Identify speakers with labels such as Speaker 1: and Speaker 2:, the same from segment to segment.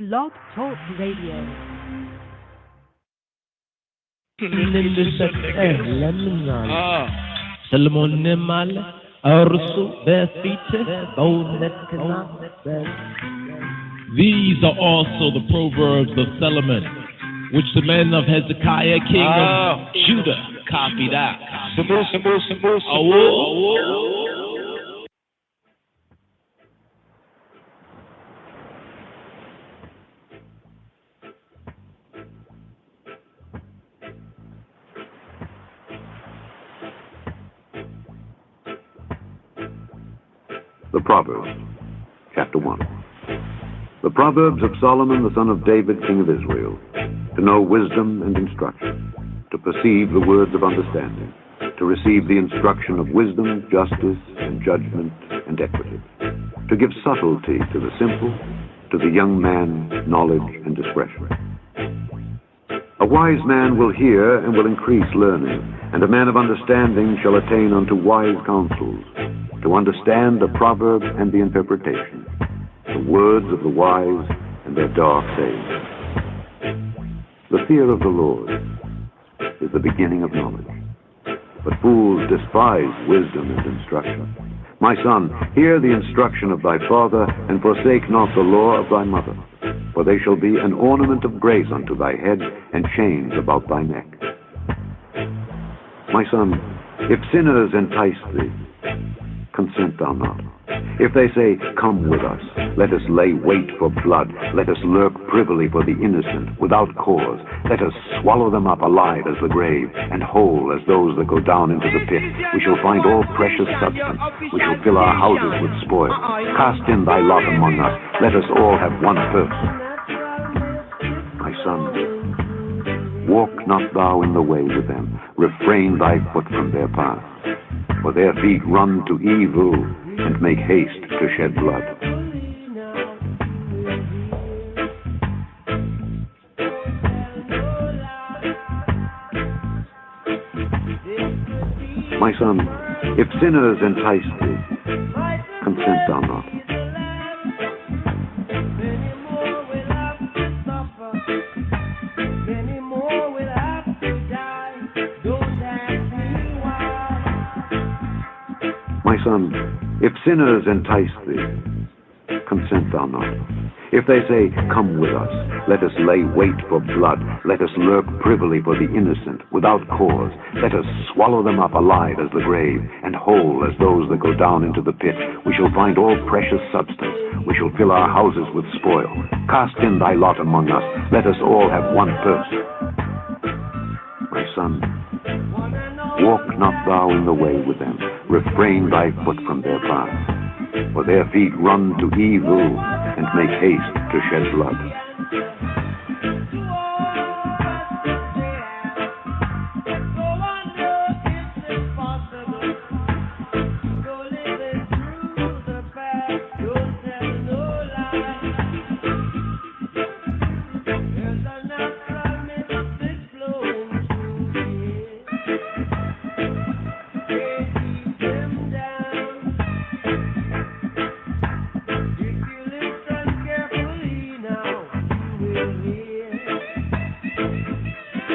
Speaker 1: Blog Talk Radio.
Speaker 2: These are also the proverbs of Solomon, which the men of Hezekiah, king of Judah, copied out.
Speaker 3: The Proverbs, Chapter 1. The Proverbs of Solomon, the son of David, king of Israel, to know wisdom and instruction, to perceive the words of understanding, to receive the instruction of wisdom, justice, and judgment, and equity, to give subtlety to the simple, to the young man knowledge and discretion. A wise man will hear and will increase learning, and a man of understanding shall attain unto wise counsels, to understand the proverb and the interpretation, the words of the wise and their dark sayings. The fear of the Lord is the beginning of knowledge, but fools despise wisdom and instruction. My son, hear the instruction of thy father, and forsake not the law of thy mother, for they shall be an ornament of grace unto thy head, and chains about thy neck. My son, if sinners entice thee, consent thou not. If they say, come with us, let us lay wait for blood, let us lurk privily for the innocent, without cause, let us swallow them up alive as the grave, and whole as those that go down into the pit, we shall find all precious substance, we shall fill our houses with spoil. Cast in thy lot among us, let us all have one purse. My son, walk not thou in the way with them, refrain thy foot from their path. For their feet run to evil, and make haste to shed blood. My son, if sinners entice thee, consent thou not. My son, if sinners entice thee, consent thou not. If they say, come with us, let us lay wait for blood, let us lurk privily for the innocent, without cause, let us swallow them up alive as the grave, and whole as those that go down into the pit, we shall find all precious substance, we shall fill our houses with spoil. Cast in thy lot among us, let us all have one purse. My son, walk not thou in the way with them, refrain thy foot from their path. For their feet run to evil, and make haste to shed blood.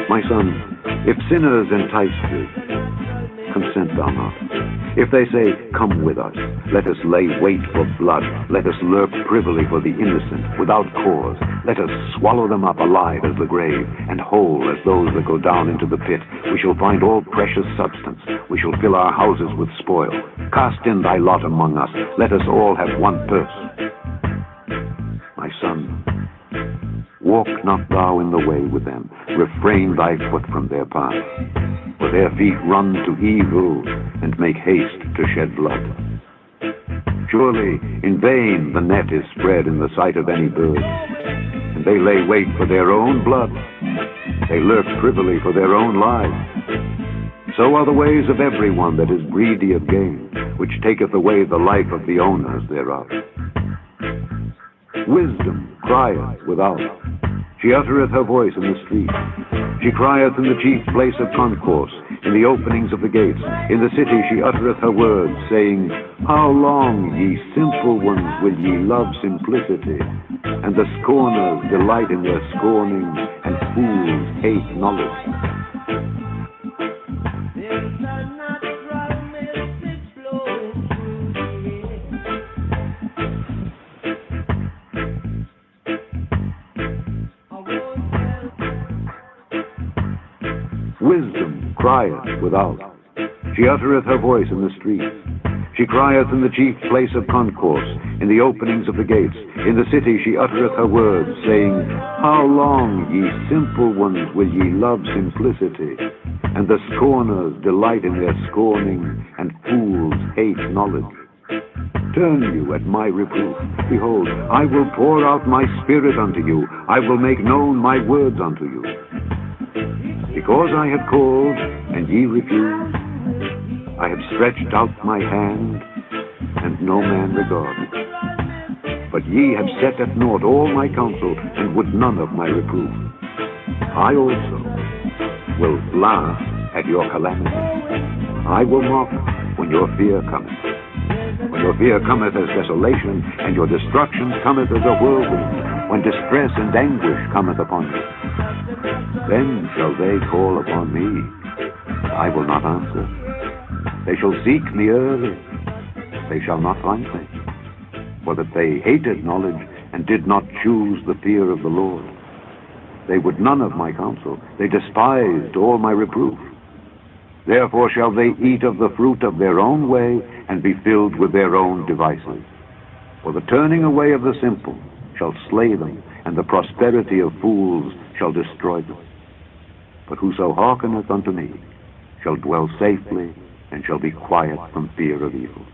Speaker 3: My son, if sinners entice thee, consent thou not. If they say, come with us, let us lay wait for blood, let us lurk privily for the innocent, without cause, let us swallow them up alive as the grave, and whole as those that go down into the pit, we shall find all precious substance, we shall fill our houses with spoil. Cast in thy lot among us, let us all have one purse. My son, walk not thou in the way with them, refrain thy foot from their path. For their feet run to evil, and make haste to shed blood. Surely in vain the net is spread in the sight of any bird, and they lay wait for their own blood, they lurk privily for their own lives. So are the ways of every one that is greedy of gain, which taketh away the life of the owners thereof. Wisdom crieth without, she uttereth her voice in the street. She crieth in the chief place of concourse, in the openings of the gates. In the city she uttereth her words, saying, How long, ye simple ones, will ye love simplicity? And the scorners delight in their scorning, and fools hate knowledge. Wisdom crieth without. She uttereth her voice in the streets. She crieth in the chief place of concourse, in the openings of the gates. In the city she uttereth her words, saying, How long, ye simple ones, will ye love simplicity? And the scorners delight in their scorning, and fools hate knowledge. Turn you at my reproof. Behold, I will pour out my spirit unto you. I will make known my words unto you. Because I had called, and ye refused, I have stretched out my hand, and no man regarded. But ye have set at naught all my counsel, and would none of my reproof. I also will laugh at your calamity. I will mock when your fear cometh. When your fear cometh as desolation, and your destruction cometh as a whirlwind, when distress and anguish cometh upon you. Then shall they call upon me. I will not answer. They shall seek me early. They shall not find me. For that they hated knowledge and did not choose the fear of the Lord. They would none of my counsel. They despised all my reproof. Therefore shall they eat of the fruit of their own way and be filled with their own devices. For the turning away of the simple shall slay them, and the prosperity of fools shall destroy them. But whoso hearkeneth unto me shall dwell safely, and shall be quiet from fear of evil.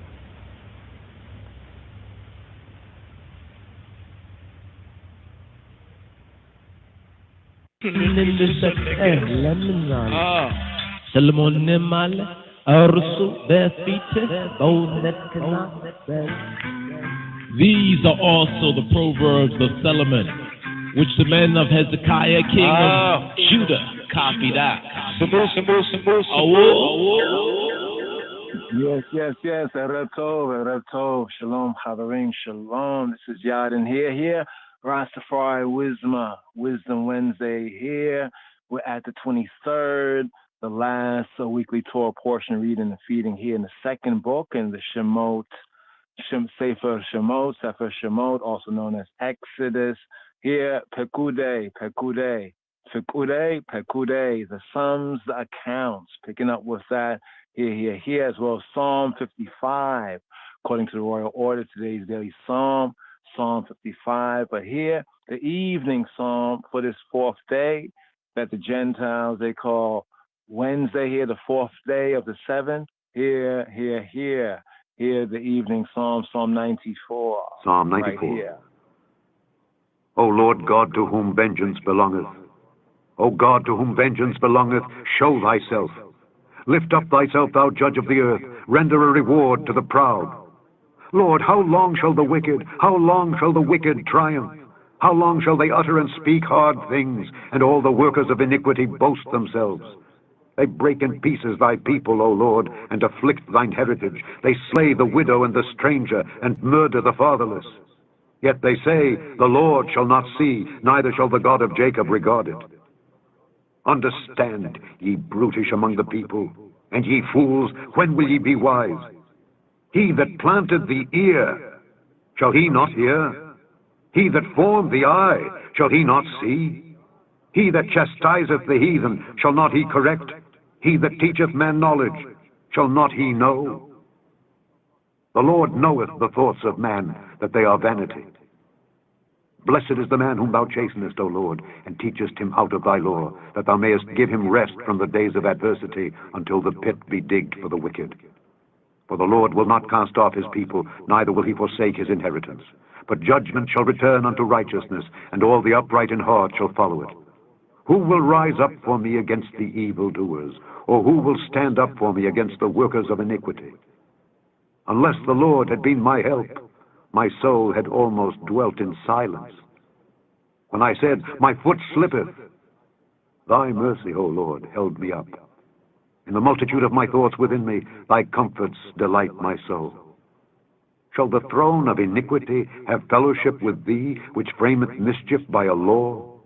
Speaker 2: These are also the proverbs of Solomon, which the men of Hezekiah, king of Judah, copied out.
Speaker 4: Yes. Erev Tov. Shalom, Chavarim, shalom. This is Yadin here. Rastafari Wisdom Wednesday here. We're at the 23rd, the last weekly Torah portion, reading and feeding here in the second book in the Shemot, Sefer Shemot, also known as Exodus. Here, Pekudei, the sums, the accounts, picking up with that here, as well as Psalm 55, according to the royal order, today's daily Psalm 55. But here, the evening Psalm for this fourth day that the Gentiles, they call Wednesday here, the fourth day of the seventh. Here, the evening Psalm 94.
Speaker 3: Psalm 94.
Speaker 4: Right here.
Speaker 3: O Lord God, to whom vengeance belongeth, O God, to whom vengeance belongeth, show thyself. Lift up thyself, thou judge of the earth. Render a reward to the proud. Lord, how long shall the wicked triumph? How long shall they utter and speak hard things, and all the workers of iniquity boast themselves? They break in pieces thy people, O Lord, and afflict thine heritage. They slay the widow and the stranger, and murder the fatherless. Yet they say, the Lord shall not see, neither shall the God of Jacob regard it. Understand, ye brutish among the people, and ye fools, when will ye be wise? He that planted the ear, shall he not hear? He that formed the eye, shall he not see? He that chastiseth the heathen, shall not he correct? He that teacheth man knowledge, shall not he know? The Lord knoweth the thoughts of man, that they are vanity. Blessed is the man whom thou chastenest, O Lord, and teachest him out of thy law, that thou mayest give him rest from the days of adversity, until the pit be digged for the wicked. For the Lord will not cast off his people, neither will he forsake his inheritance. But judgment shall return unto righteousness, and all the upright in heart shall follow it. Who will rise up for me against the evildoers, or who will stand up for me against the workers of iniquity? Unless the Lord had been my help, my soul had almost dwelt in silence. When I said, my foot slippeth, Thy mercy, O Lord, held me up. In the multitude of my thoughts within me, thy comforts delight my soul. Shall the throne of iniquity have fellowship with thee, which frameth mischief by a law?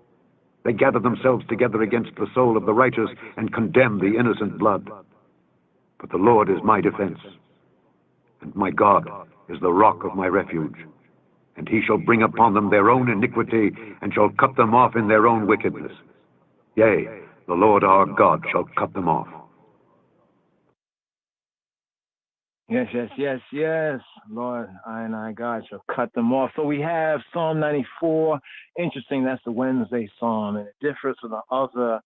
Speaker 3: They gather themselves together against the soul of the righteous, and condemn the innocent blood. But the Lord is my defense, and my God is the rock of my refuge. And he shall bring upon them their own iniquity, and shall cut them off in their own wickedness. Yea, the Lord our God shall cut them off.
Speaker 4: Yes, yes, yes, yes. Lord, I God shall cut them off. So we have Psalm 94. Interesting, that's the Wednesday psalm, and it differs from the other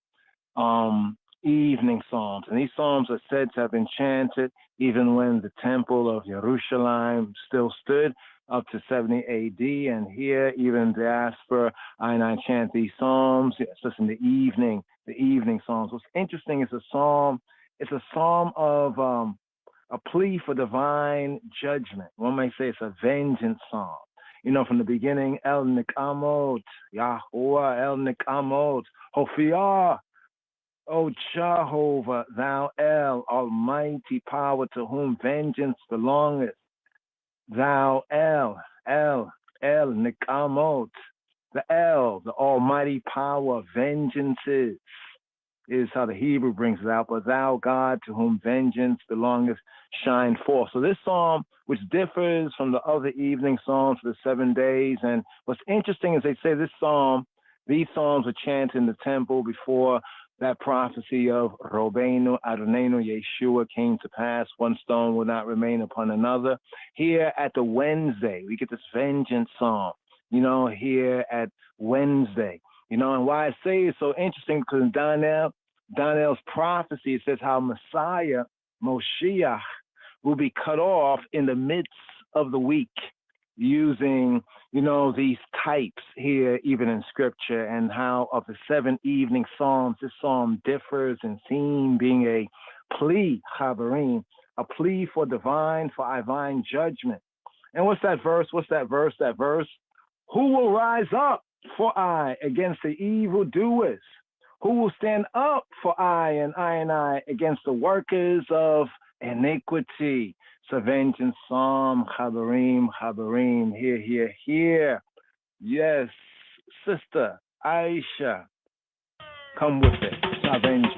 Speaker 4: evening psalms. And these psalms are said to have been chanted even when the temple of Jerusalem still stood up to 70 A.D. And here, even diaspora, I chant these psalms. It's just in the evening psalms. What's interesting is it's a psalm of a plea for divine judgment. One might say it's a vengeance psalm. You know, from the beginning, El Nikamot, Yahuwah El Nikamot, Hophiyah, O Jehovah, thou El, almighty power to whom vengeance belongeth. Thou El Nikamot, the El, the almighty power, vengeances, is how the Hebrew brings it out. But thou, God, to whom vengeance belongeth, shine forth. So this psalm, which differs from the other evening psalms for the 7 days, and what's interesting is they say these psalms were chanted in the temple before that prophecy of Robenu Adonenu Yeshua came to pass. One stone will not remain upon another. Here at the Wednesday, we get this vengeance psalm, here at Wednesday. And why I say it's so interesting, because in Daniel's prophecy, it says how Messiah, Moshiach, will be cut off in the midst of the week, using, these types here, even in scripture, and how of the 7 evening psalms, this psalm differs in theme, being a plea, chabarim, a plea for divine judgment. And what's that verse? That verse, who will rise up for I against the evildoers? Who will stand up for I against the workers of iniquity? It's a vengeance psalm, Chabarim, here. Yes, Sister Aisha, come with it. It's our vengeance.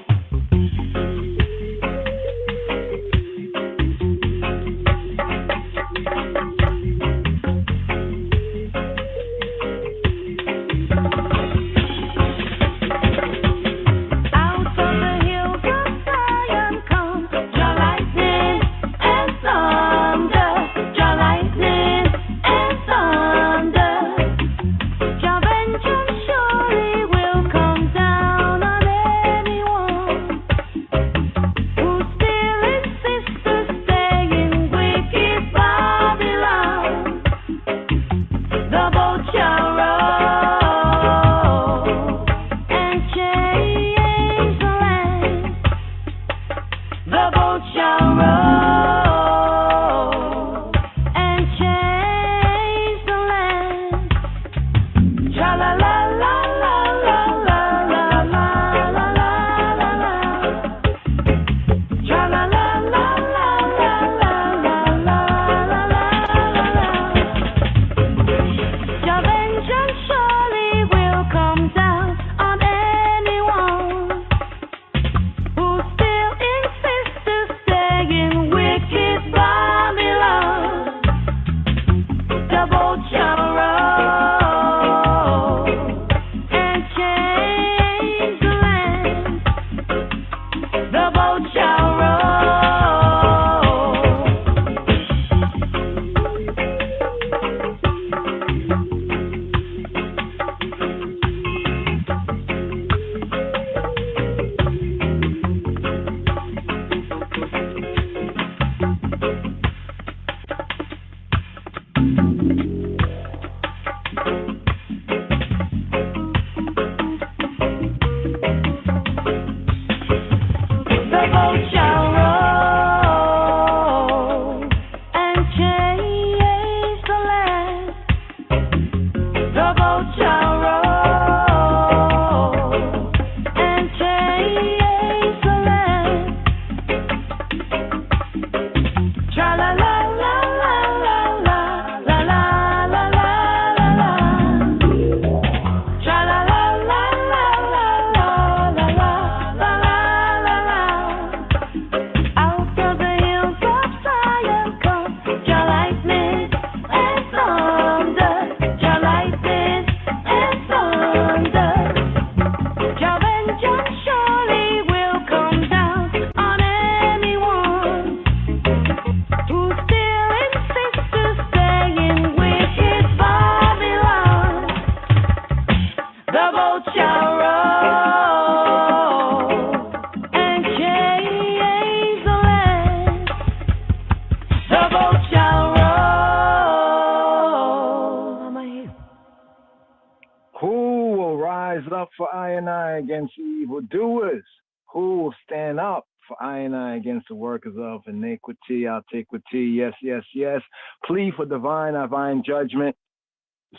Speaker 4: for I and I against evildoers? Who will stand up for I and I against the workers of iniquity? I'll take with tea. Yes, yes, yes. Plea for divine judgment.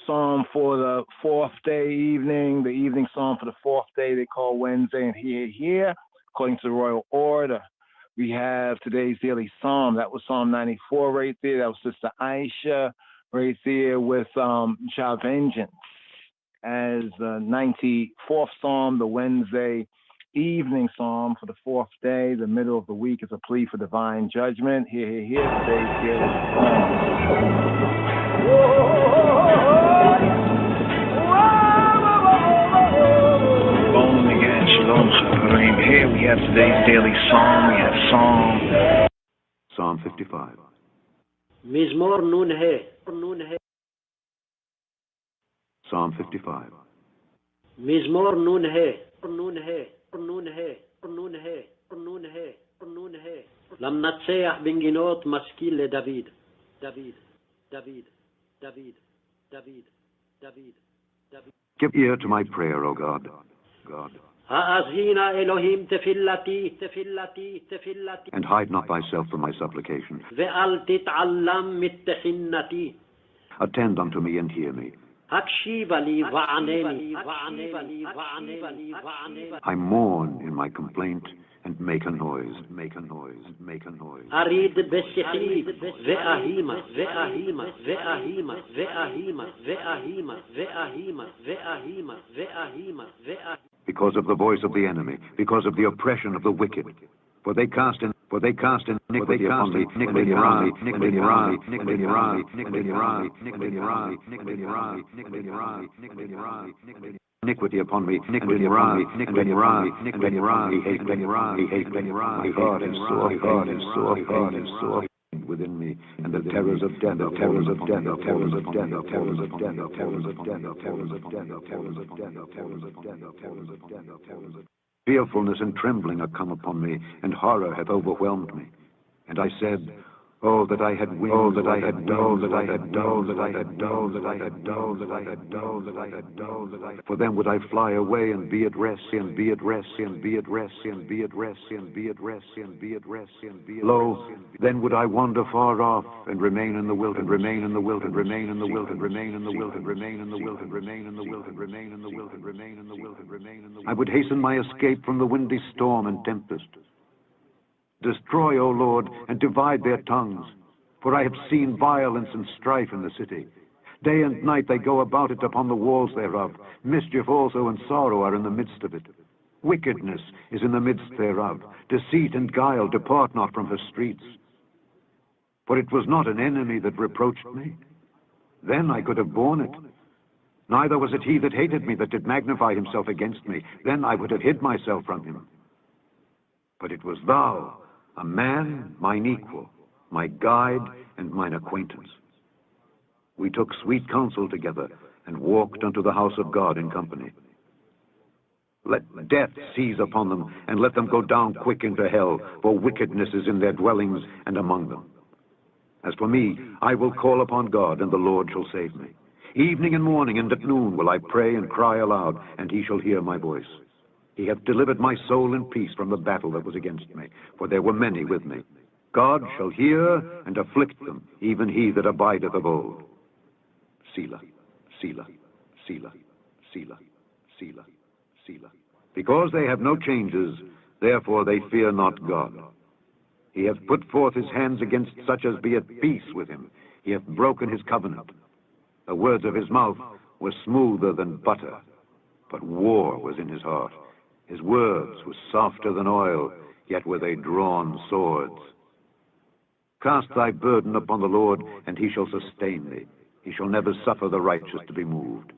Speaker 4: Psalm for the fourth day evening, the evening psalm for the fourth day they call Wednesday, and here, according to the royal order, we have today's daily psalm. That was Psalm 94 right there. That was Sister Aisha right there with Jah Vengeance as the 94th psalm, the Wednesday evening psalm for the fourth day. The middle of the week is a plea for divine judgment. Here, today's daily psalm. Bowling again, Shalom Chaverim. Here we have today's daily psalm. We have
Speaker 3: Psalm 55.
Speaker 5: Mizmor Nun He.
Speaker 3: Psalm 55.
Speaker 5: Mizmor Nun He. Nun He. Nun He. Nun He. Nun He. Nun He. למנצח בנגינות משכיל לדוד. David.
Speaker 3: Give ear to my prayer, O God.
Speaker 5: האזינה אלוהים תפילתי.
Speaker 3: And hide not thyself from my supplication.
Speaker 5: ואל תתעלם מתחינתי.
Speaker 3: Attend unto me and hear me.
Speaker 5: הקשיבה לי וענני.
Speaker 3: I mourn in my complaint and make a noise.
Speaker 5: אריד בשכלי ואהימה.
Speaker 3: Because of the voice of the enemy, because of the oppression of the wicked. For they cast iniquity upon me, iniquity upon me, and in Ra, he hates me. My heart is sore within me, and the terrors of death, Fearfulness and trembling are come upon me, and horror hath overwhelmed me. And I said, oh, that I had wings, for then would I fly away and be at rest, Lo, then would I wander far off and remain in the wilderness, I would hasten my escape from the windy storm and tempest. Destroy, O Lord, and divide their tongues, for I have seen violence and strife in the city. Day and night they go about it upon the walls thereof. Mischief also and sorrow are in the midst of it. Wickedness is in the midst thereof. Deceit and guile depart not from her streets. For it was not an enemy that reproached me. Then I could have borne it. Neither was it he that hated me that did magnify himself against me. Then I would have hid myself from him. But it was thou, a man, mine equal, my guide and mine acquaintance. We took sweet counsel together and walked unto the house of God in company. Let death seize upon them, and let them go down quick into hell, for wickedness is in their dwellings and among them. As for me, I will call upon God, and the Lord shall save me. Evening and morning and at noon will I pray and cry aloud, and he shall hear my voice. He hath delivered my soul in peace from the battle that was against me, for there were many with me. God shall hear and afflict them, even he that abideth of old. Selah, Selah, Selah, Selah, Selah, Selah. Because they have no changes, therefore they fear not God. He hath put forth his hands against such as be at peace with him. He hath broken his covenant. The words of his mouth were smoother than butter, but war was in his heart. His words were softer than oil, yet were they drawn swords. Cast thy burden upon the Lord, and he shall sustain thee. He shall never suffer the righteous to be moved.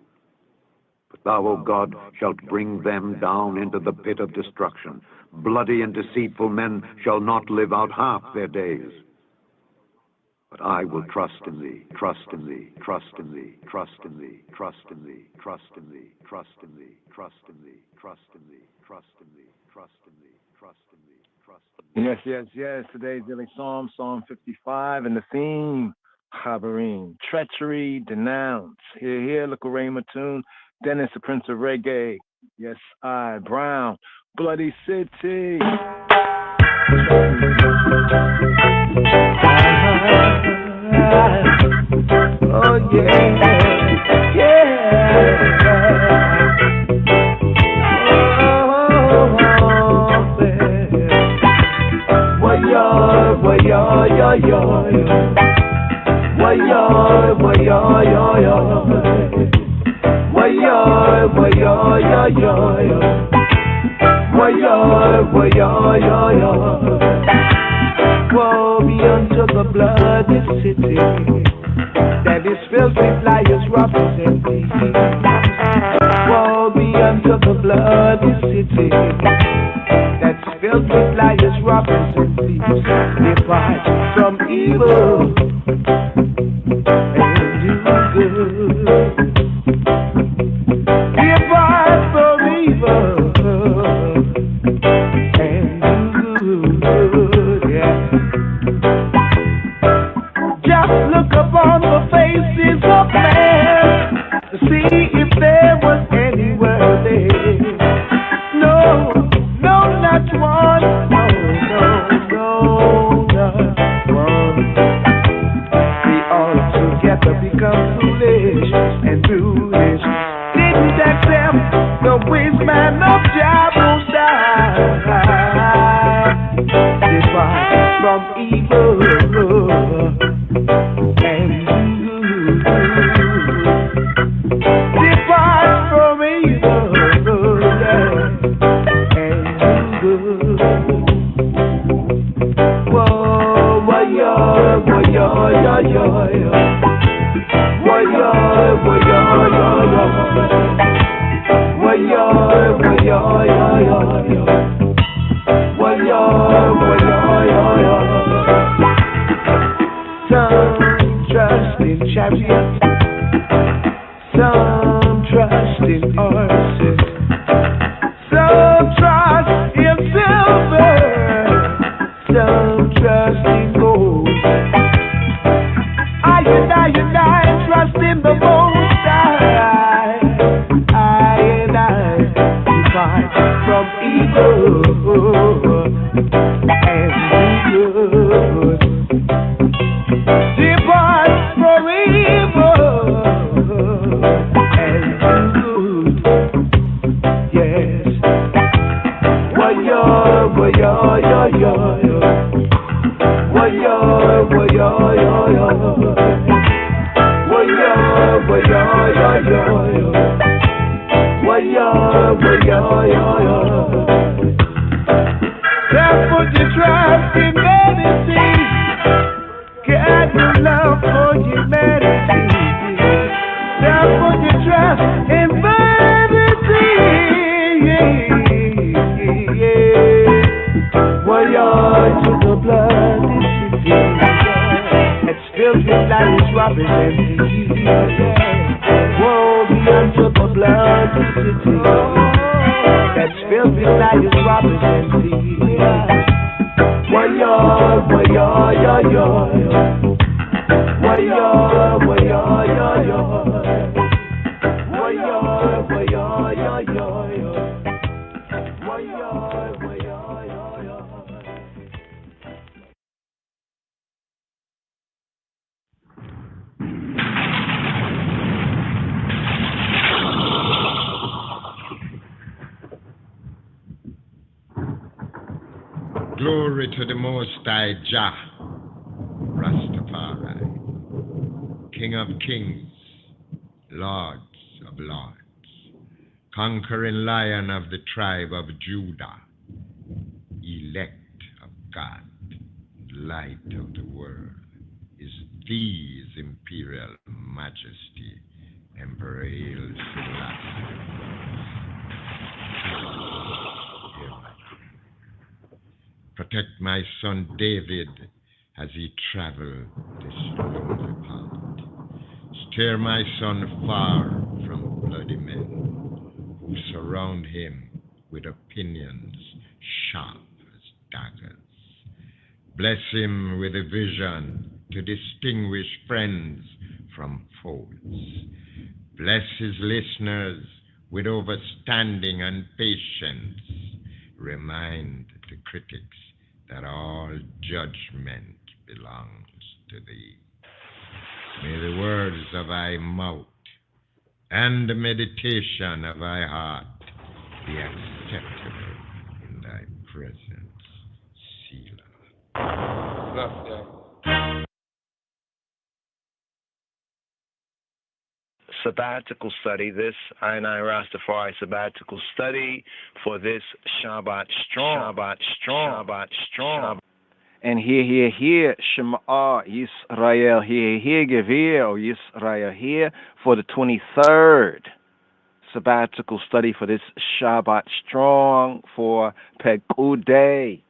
Speaker 3: But thou, O God, shalt bring them down into the pit of destruction. Bloody and deceitful men shall not live out half their days. But I will trust in thee, trust in thee, trust in thee, trust in thee, trust in thee, trust in thee, trust in thee, trust in thee, trust in thee, trust in thee, trust in thee, trust in thee, trust in thee.
Speaker 4: Yes. Today's daily psalm, Psalm 55, and the theme, Chaverim, Treachery, Denounced. Here, look, Ray Mattoon, Dennis, the Prince of Reggae, Yes, I, Brown, Bloody City. Oh, yeah, yeah. Woe be unto the bloody city that is filled with liars, robbers, and thieves. Woe be unto the bloody city that's filled with liars, robbers, and thieves. Depart from evil and do good. Depart from evil and do good. Yeah. Just look upon the faces of man to see if there was anywhere there. No, no, not one. No, not one. We all together become foolish and foolish. Didn't accept the wisdom of Jabusai. Depart from evil and good. Depart from evil and good. Whoa, why-yo, why-yo, yo-yo, yo. Why-yo, why-yo, yo-yo. Why-yo, why-yo, yo-yo, yo. Why-yo, why-yo, yo-yo. Some trust in chariots, some trust in horses, some trust in silver, some trust in gold. I trust in the Most High. I depart from evil and do good. Depart from evil and do good. Yes. Why-yo, why-yo, yo-yo, yo. Why-yo, why-yo, yo-yo. Why-yo, why-yo, yo-yo, yo. Why-yo, why-yo, yo-yo. Don't put your trust in vanity. Get your love for humanity. Don't put your trust in vanity. Why-yo, to the bloody city that's filled with liars, robbers, and thieves. Woe be unto the bloody city that's filled with liars, robbers, and thieves. Why-yo, why-yo, yo-yo. Why-yo, why-yo, yo-yo. Why-yo, why-yo, yo-yo. Why-yo, why-yo, yo-yo.
Speaker 6: Glory to the Most High Jah, Rastafari, King of Kings, Lords of Lords, conquering Lion of the tribe of Judah, elect of God, light of the world, is His Imperial Majesty, Emperor Haile Selassie. Protect my son David as he travel this lonely path. Steer my son far from bloody men who surround him with opinions sharp as daggers. Bless him with a vision to distinguish friends from foes. Bless his listeners with overstanding and patience, remind the critics that all judgment belongs to thee. May the words of thy mouth and the meditation of thy heart be acceptable in thy presence, Selah.
Speaker 4: Sabbatical study, this I Rastafari sabbatical study for this Shabbat Strong. Shabbat Strong. Shabbat Strong. And here, Shema Yisrael, here, Gevir, or Yisrael, here, for the 23rd sabbatical study for this Shabbat Strong for Pekudei.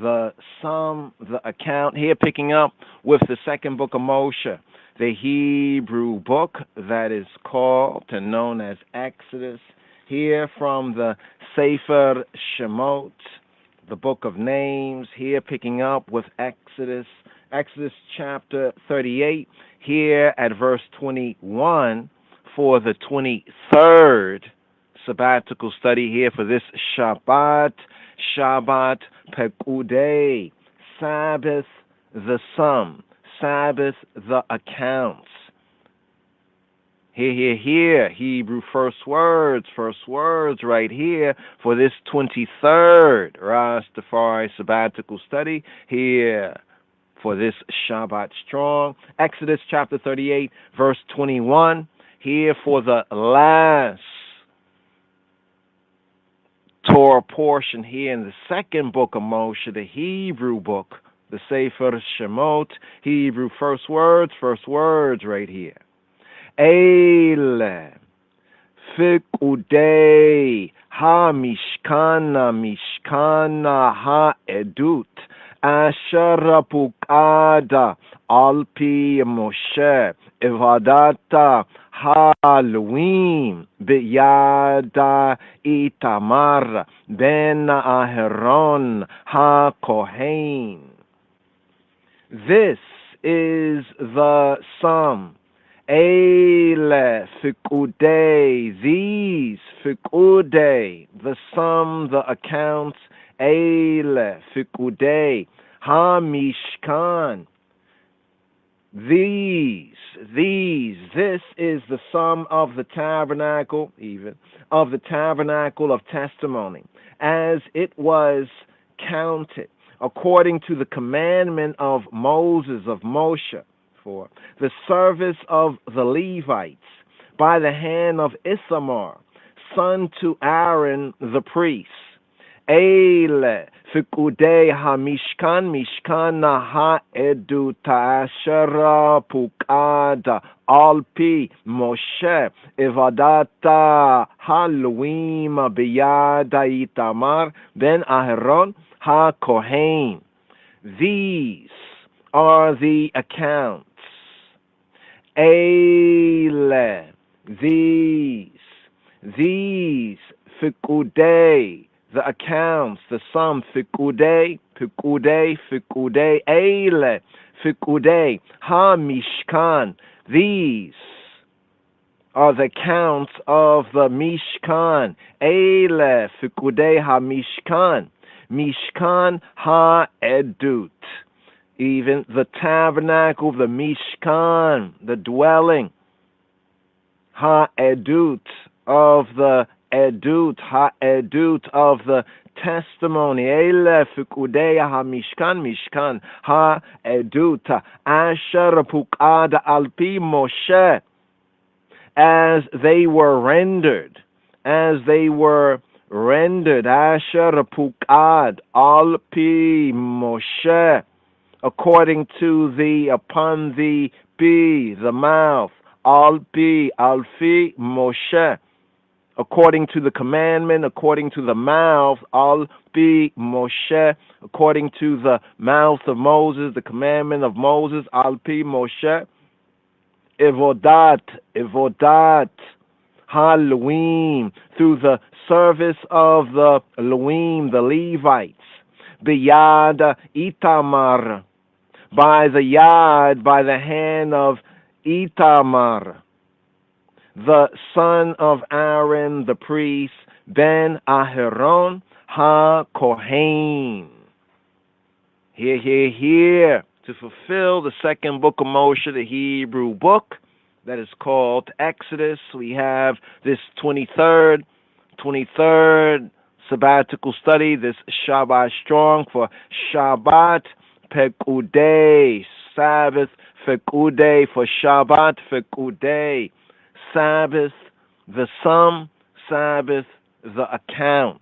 Speaker 4: The sum, the account, here picking up with the second book of Moshe, the Hebrew book that is called and known as Exodus, here from the Sefer Shemot, the book of names, here picking up with Exodus chapter 38, here at verse 21 for the 23rd sabbatical study here for this Shabbat Pekudei, Sabbath, the sum, Sabbath, the accounts. Here, Hebrew first words right here for this 23rd Rastafari sabbatical study here for this Shabbat Strong. Exodus chapter 38, verse 21, here for the last Torah portion here in the second book of Moshe, the Hebrew book, the Sefer Shemot, Hebrew first words right here. Eile Fikudei Mishkana Ha'edut Asher Pukada Alpi Moshe Evadata Ha'Elohim B'yada Itamar Ben Aharon HaKohen. This is the sum. Eile Fikudei, these Fikudei, the sum, the accounts. Eile Fikudei HaMishkan, these, this is the sum of the tabernacle, even, of the tabernacle of testimony, as it was counted, according to the commandment of Moses, of Moshe, for the service of the Levites, by the hand of Ithamar, son to Aaron the priest. Eile Fikudei HaMishkan, Mishkana Ha'eduta Asher Pukada Alpi Moshe Evadata Ha'Elohim B'yada Itamar Ben Aharon HaKohen. These are the accounts. Eile, these Fikudei, the accounts, the sum, Fikudei, Eile, Fikudei, HaMishkan, these are the counts of the Mishkan. Eile, Fikudei, HaMishkan, Mishkan HaEdut, even the tabernacle of the Mishkan, the dwelling, HaEdut, of the Edut, HaEdut of the testimony. Eile Fikudei HaMishkan, Mishkan HaEdut Asher Pukad Alpi Moshe, as they were rendered, Asher Pukad Alpi Moshe, according to the, upon the, the mouth, Alpi Moshe, according to the commandment, according to the mouth, Alpi Moshe, according to the mouth of Moses, the commandment of Moses, Alpi Moshe, Evodat, Ha'Elohim, through the service of the Elohim, the Levites, B'yada Itamar, by the yad, by the hand of Itamar, the son of Aaron the priest, Ben Aharon ha-Kohen. Here, to fulfill the second book of Moshe, the Hebrew book that is called Exodus. We have this 23rd sabbatical study, this Shabbat strong for Shabbat Pekudei, Sabbath Pekudei for Shabbat Pekudei, Sabbath the sum, Sabbath the accounts.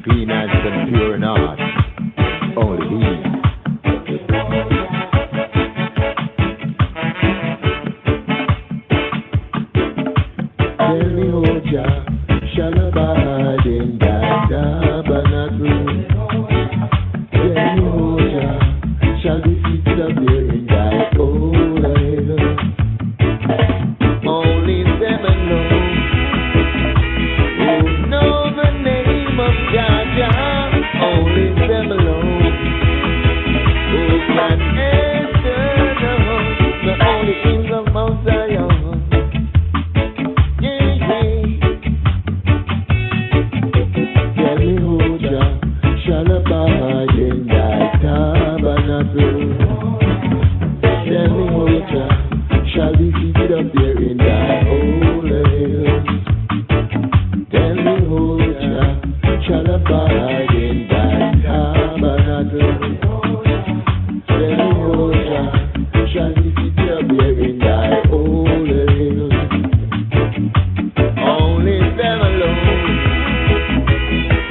Speaker 7: Peanuts and pure not, only he. Tell me, Oja, shall abide in that tabernacle? Tell me, Oja, shall be fixed up there in that old idol? Only them alone who know the name of Jah, only them alone who can enter the home, the only King of Mount Zion. Tell me who Jah shall abide in that tabernacle. Tell me who Jah shall be seated up there in that holy hill. Tell me who Jah shall abide in that tabernacle. Tell me who Jah shall be seated up there in that holy hill. Only them alone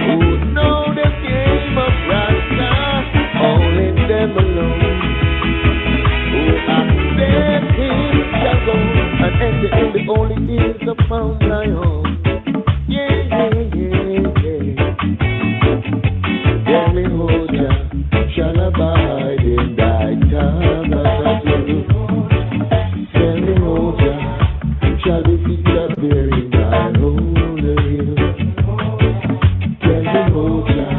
Speaker 7: who know the game of Rasta, only them alone who accept him shall go and enter in the only hills of Mount Zion. Tell me who Jah shall abide in thy tabernacle. Tell me who Jah shall be seated up there in thy holy hill. Tell me who Jah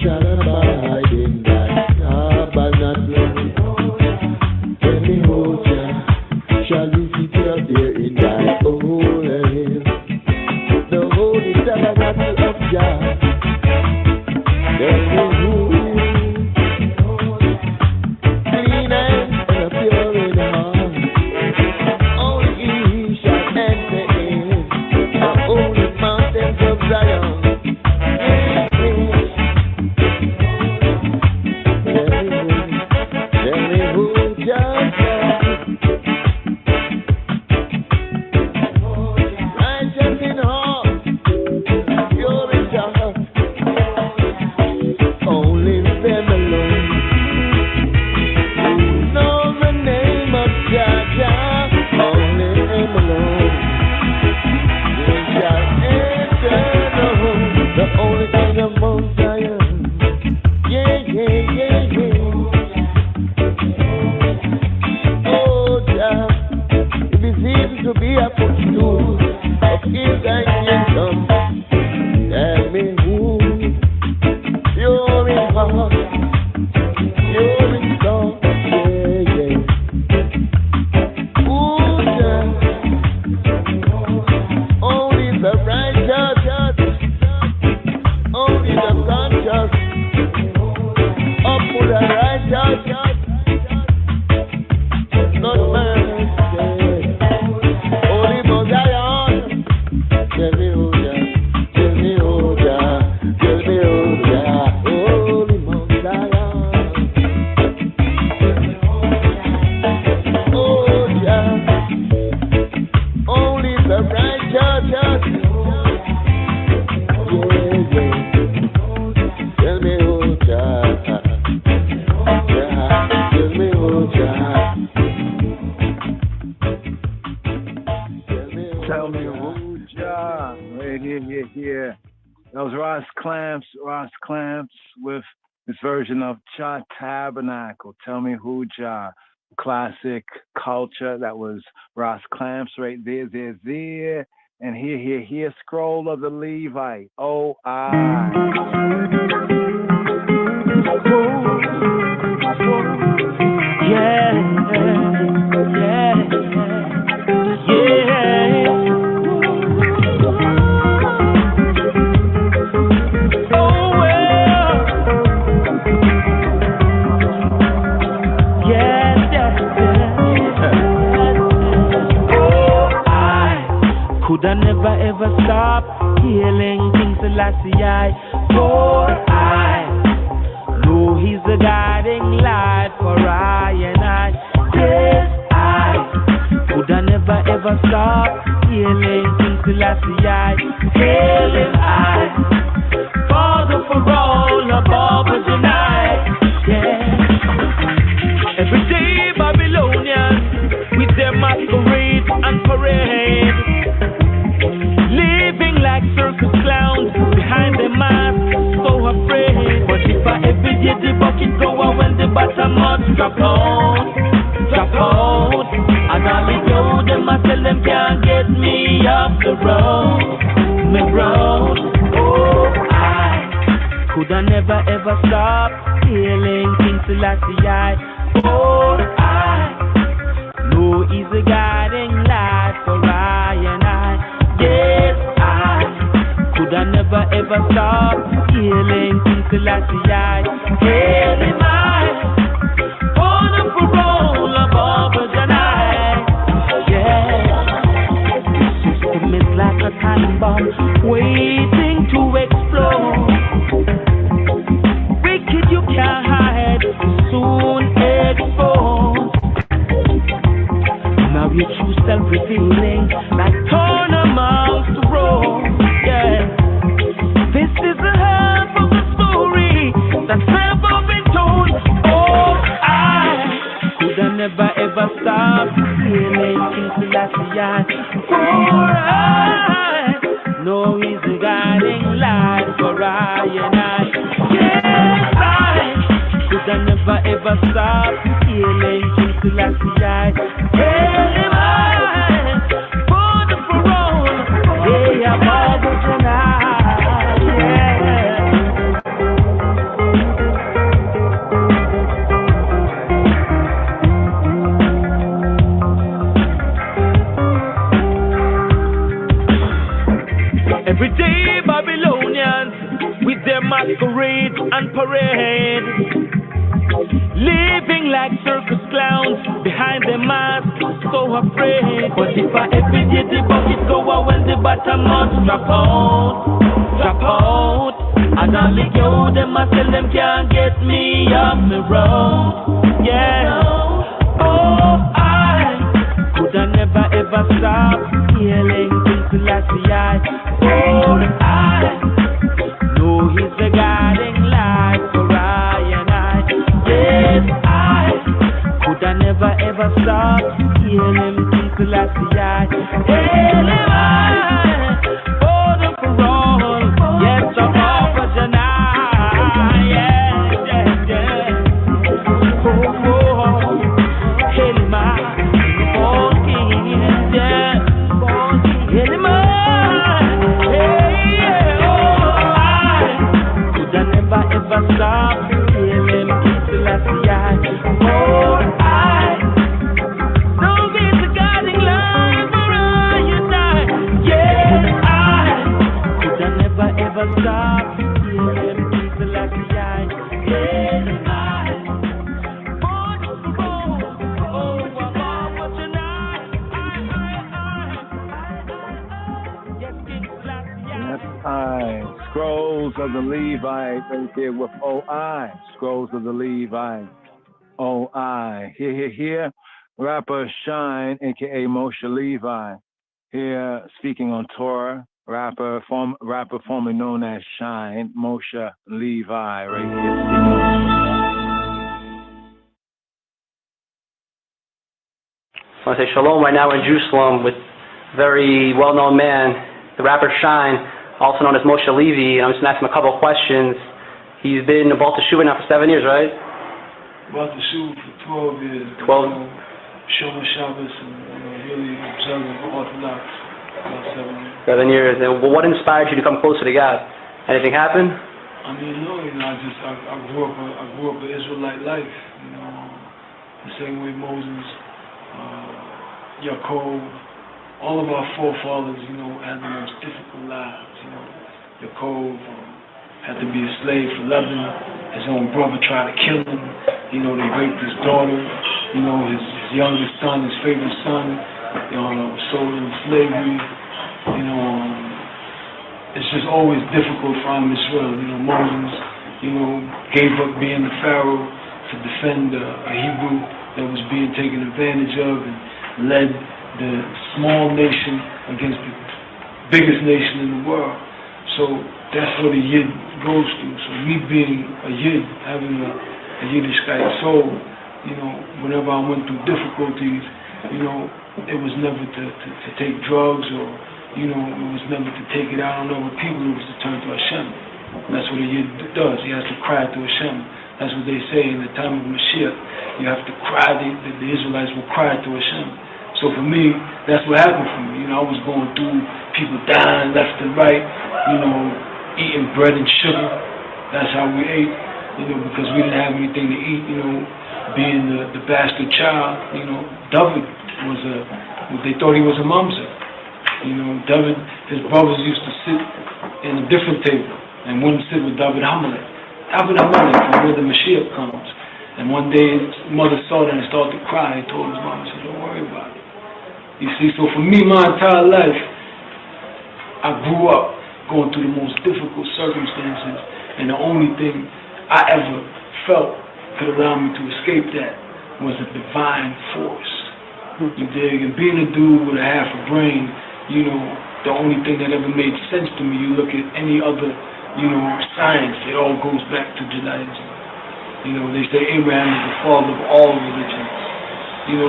Speaker 7: shall abide in thy tabernacle. Tell me who Jah shall be seated up there in thy holy hill. The holy tabernacle of Jah. Tell me who clean hands and a pure in heart. Only he shall enter in the holy mountains of Zion. Tell me who Jah righteous in heart, pure in heart. Only them alone who know the name of Jah, only them alone they shall enter the home, the only King of Mount Zion. Oh Jah, if it seems to be a footstool of his thy kingdom, tell me who pure in heart, pure in thought, Ooh, Jah, only the righteous, only the conscious, up for the righteous, not man, only Mosiah. Tell me who Jah, tell me who Jah, tell me who Jah, holy Mosiah. Oh Jah, only the righteous. Tell me who Jah, tell me who Jah.
Speaker 4: Tell me who Jah. Right here. That was Ross Clamps with this version of Jah Tabernacle. Tell me who Jah. classic culture. That was Ross Clamps right there. And here, Scroll of the Levite. O.I.
Speaker 8: Could I never ever stop healing King Selassie? For I know He's the guiding light for I and I. Yes, I could I never ever stop healing King Selassie. Hailing I, Father for all above us tonight. Yeah. Every day Babylonians with their masquerade and parade, living like circus clowns behind the mask, so afraid. But if I every day the bucket go out when the bottom must drop out, and all the yo them I tell them can't get me off the road, me road. Oh, I could I never ever stop healing King Selassie. Oh, I know He's a guiding light for I and I. Yes, I could I never ever stop healing King Selassie. Hailing I, on a parole above us and I. Yeah, the system is like a time bomb waiting to explode. Wicked you can't hide, soon exposed. Now your true self revealing like torn amongst the road. Yeah, this is the half of the story that's never been told. Oh, I could I never ever stop healing King Selassie. For I know He's the guiding light for I and I. Yes, I could I never ever stop healing King Selassie. Hailing I, for the parole, yeah, Bible tonight, yeah. Every day Babylonians with their masquerade and parade, living like circus clowns behind their masks, so afraid. But if I every day the bucket go out when the bottom must drop out, and all the yo them I tell them can't get me off the road. Yeah. Oh, I could I never ever stop healing King Selassie. Oh, I know He's the guiding light for I and I. Yes, I could I never ever stop healing King Selassie. Hailing I, for the parole, yes, I'm over tonight. Yeah. Oh, hailing my, oh, King, yeah. Hailing my, hey, oh, I could I never ever stop healing King Selassie. Oh, I know He's the guiding light for I and I. Yes, I could I never ever stop healing King Selassie. Yes, I for the road, oh, I'm over tonight. Yes, King Selassie.
Speaker 4: Yes, I. Scrolls of the Levite right there with O.I. Scrolls of the Levite. O.I. Here. Rapper Shine, a.k.a. Moshe Levi. Here speaking on Torah. Rapper formerly known as Shine, Moshe Levi right here speaking on
Speaker 9: I want to say shalom right now. We're in Jerusalem with a very well-known man, the rapper Shine, also known as Moshe Levi, and I'm just going to ask him a couple of questions. He's been in the Baal Teshuvah now for 7 years, right?
Speaker 10: About the shoe for 12 years.
Speaker 9: 12?
Speaker 10: Shomer Shabbos and really observing Orthodox about 7 years.
Speaker 9: 7 years. And what inspired you to come closer to God? Anything happen?
Speaker 10: I mean, no, I grew up an Israelite life, the same way Moses, Yaakov, all of our forefathers, had the most difficult lives. Yaakov had to be a slave for Lebanon. His own brother tried to kill him. They raped his daughter. His youngest son, his favorite son, sold in slavery. It's just always difficult for Israel. Moses, gave up being the Pharaoh to defend a Hebrew that was being taken advantage of and led the small nation against the biggest nation in the world. So that's what a Yid goes through. So me being a Yid, having a Yiddishkeit soul, whenever I went through difficulties, it was never to take drugs or it was never to take it out on other people, it was to turn to Hashem. And that's what a Yid does. He has to cry to Hashem. That's what they say in the time of Mashiach. You have to cry, the Israelites will cry to Hashem. So for me, that's what happened for me. I was going through people dying left and right, eating bread and sugar. That's how we ate, because we didn't have anything to eat, being the bastard child. David was they thought he was a mamzer. David, his brothers used to sit in a different table and wouldn't sit with David Hamelech. David Hamelech, from where the Mashiach comes. And one day his mother saw that and started to cry. He told his mom, he said, don't worry about it. You see, so for me, my entire life, I grew up going through the most difficult circumstances, and the only thing I ever felt could allow me to escape that was a divine force. You dig? And being a dude with a half a brain, the only thing that ever made sense to me, you look at any other, science, it all goes back to Judaism. They say Abraham is the father of all religions.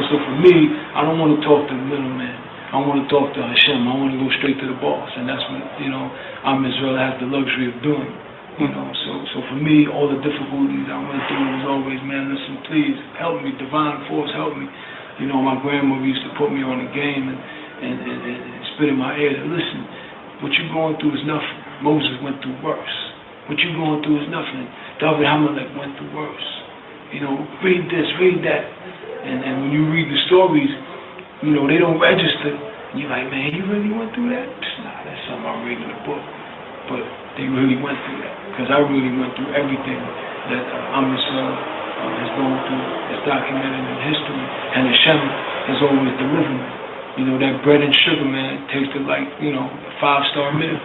Speaker 10: So for me, I don't want to talk to the middleman. I want to talk to Hashem. I want to go straight to the boss. And that's what, Israel has the luxury of doing. So for me, all the difficulties I went through was always, man, listen, please, help me, divine force, help me. My grandmother used to put me on the game and spit in my ear, listen, what you're going through is nothing. Moses went through worse. What you're going through is nothing. David Hamelech went through worse. Read this, read that. And when you read the stories, they don't register. And you're like, man, you really went through that? Nah, that's something I read in a book. But they really went through that. Because I really went through everything that Israel has gone through. It's documented in history. And Hashem has always delivered me. That bread and sugar, man, tasted like, a 5-star meal.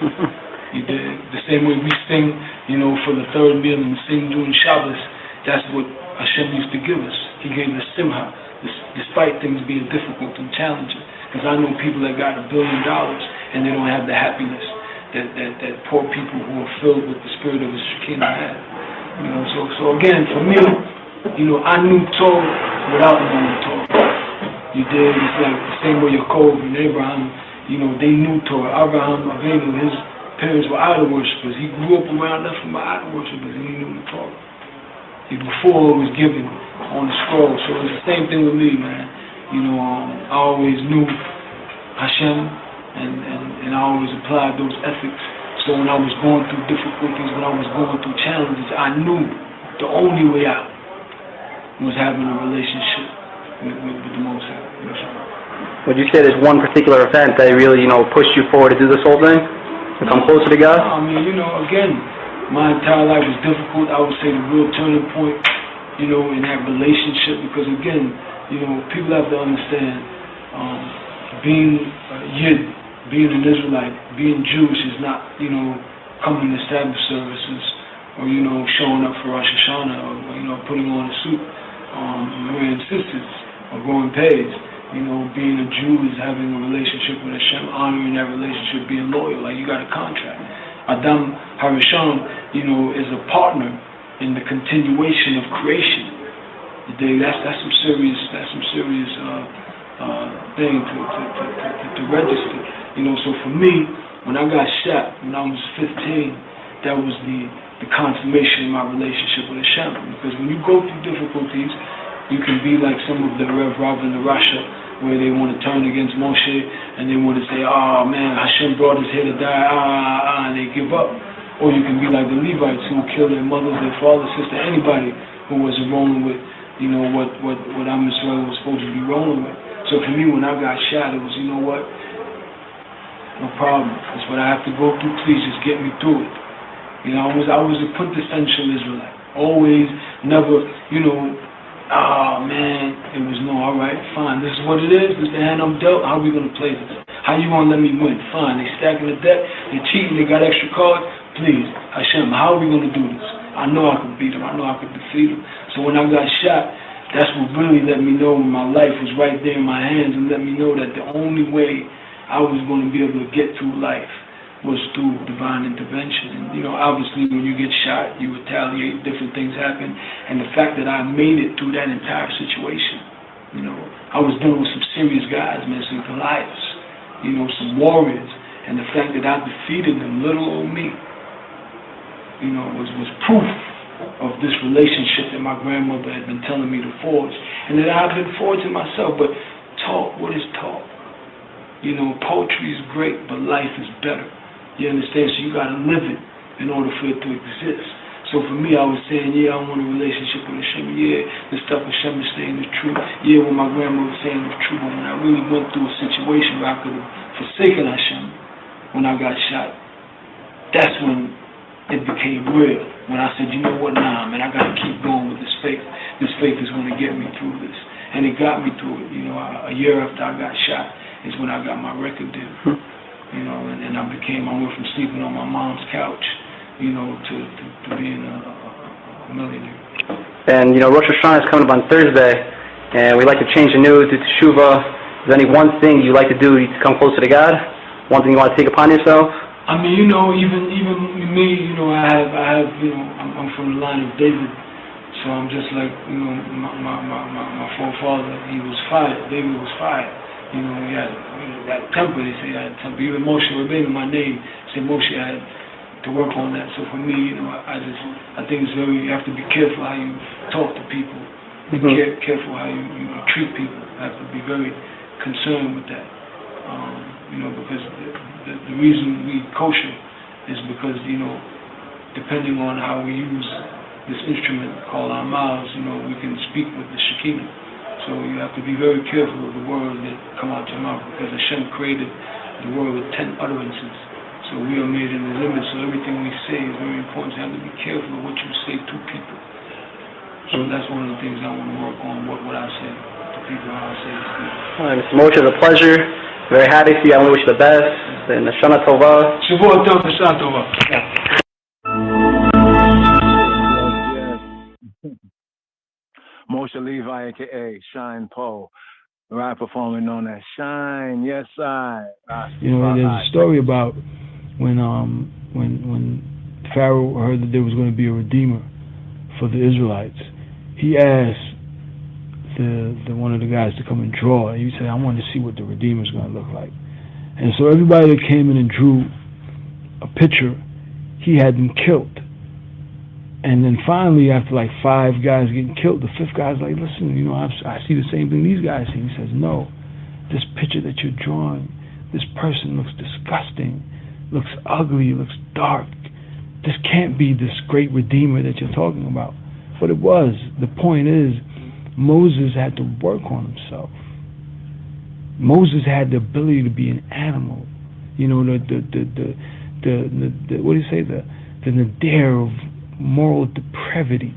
Speaker 10: You did. The same way we sing, for the third meal and sing during Shabbos, that's what Hashem used to give us. He gave us simha, despite things being difficult and challenging. Because I know people that got $1 billion and they don't have the happiness that poor people who are filled with the spirit of the Shekinah have. So again, for me, I knew Torah without knowing Torah. You did. It's like the same way Yaakov and Abraham, they knew Torah. Abraham Avinu, his parents were idol worshippers. He grew up around nothing but idol worshippers, and he knew the Torah. Before it was given on the scroll. So it's the same thing with me, man. I always knew Hashem, and I always applied those ethics. So when I was going through difficulties, when I was going through challenges, I knew the only way out was having a relationship with the Most High.
Speaker 9: Would you say there's one particular event that really, pushed you forward to do this whole thing? To come closer to God?
Speaker 10: I mean, again, my entire life was difficult. I would say the real turning point, in that relationship, because again, people have to understand, being a Yid, being an Israelite, being Jewish is not, coming to Sabbath services or, showing up for Rosh Hashanah or, putting on a suit, wearing sisters or growing pays. Being a Jew is having a relationship with Hashem, honoring that relationship, being loyal, like you got a contract. Adam Harishon, is a partner in the continuation of creation. That's some serious thing to register. So for me, when I got shot when I was 15, that was the consummation of my relationship with Hashem. Because when you go through difficulties, you can be like some of the Rev Rav in the Russia, where they want to turn against Moshe and they want to say, oh man, Hashem brought us here to die, and they give up. Or you can be like the Levites who kill their mothers, their father, sister, anybody who wasn't rolling with, you know, what Am Yisrael was supposed to be rolling with. So for me, when I got shot, it was, you know what, no problem. That's what I have to go through. Please just get me through it. You know, I was a quintessential Israelite. Always, never, you know, oh man, it was no, all right, fine. This is what it is. This is the hand I'm dealt. How are we going to play this? How you going to let me win? Fine. They stacking the deck. They cheating. They got extra cards. Please, Hashem, how are we going to do this? I know I could beat them. I know I could defeat them. So when I got shot, that's what really let me know my life was right there in my hands and let me know that the only way I was going to be able to get through life was through divine intervention. And, you know, obviously when you get shot, you retaliate, different things happen. And the fact that I made it through that entire situation, you know, I was dealing with some serious guys, man, some Goliaths, you know, some warriors. And the fact that I defeated them, little old me, you know, was proof of this relationship that my grandmother had been telling me to forge. And that I've been forging myself. But talk, what is talk? You know, poetry is great, but life is better. You understand? So you got to live it in order for it to exist. So for me, I was saying, yeah, I want a relationship with Hashem. Yeah, the stuff Hashem is saying is true. Yeah, what my grandma was saying is true. But when I really went through a situation where I could have forsaken Hashem, when I got shot, that's when it became real. When I said, you know what, nah, man, I got to keep going with this faith. This faith is going to get me through this. And it got me through it. You know, a year after I got shot is when I got my record deal. You know, and I went from sleeping on my mom's couch, you know, to being a millionaire.
Speaker 9: And, you know, Rosh Hashanah is coming up on Thursday, and we like to change the news, do teshuvah. Is there any one thing you like to do to come closer to God? One thing you want to take upon yourself?
Speaker 10: I mean, you know, even me, you know, I have, you know, I'm from the line of David, so I'm just like, you know, my forefather, he was fired. David was fired. You know, he had that temper. They say I had temper. Even Moshe Rabbeinu, my name, say Moshe, I had to work on that. So for me, you know, I think it's you have to be careful how you talk to people. Be careful how you treat people. I have to be very concerned with that. You know, because the reason we kosher is because, you know, depending on how we use this instrument called our mouths, you know, we can speak with the Shekinah. So you have to be very careful of the words that come out your mouth, because Hashem created the world with 10 utterances. So we are made in His image, so everything we say is very important. So you have to be careful of what you say to people. So that's one of the things I want to work on, what I say to people, how I say it to people.
Speaker 9: All right, Mr. Moshe, it's a pleasure. Very happy to see you. I want to wish you the best. And Shana Tova.
Speaker 10: Shavua Tov, Shana Tova.
Speaker 4: Moshe Levi, a.k.a. Shine Poe, rap performer known as Shine. Yes, I.
Speaker 11: You know, there's a story about when Pharaoh heard that there was going to be a redeemer for the Israelites. He asked the one of the guys to come and draw. He said, I want to see what the redeemer is going to look like. And so everybody that came in and drew a picture, he had them killed. And then finally, after like 5 guys getting killed, the 5th guy's like, listen, you know, I see the same thing these guys see. He says, no, this picture that you're drawing, this person looks disgusting, looks ugly, looks dark. This can't be this great redeemer that you're talking about. But it was. The point is, Moses had to work on himself. Moses had the ability to be an animal. You know, the what do you say? The nadir of moral depravity.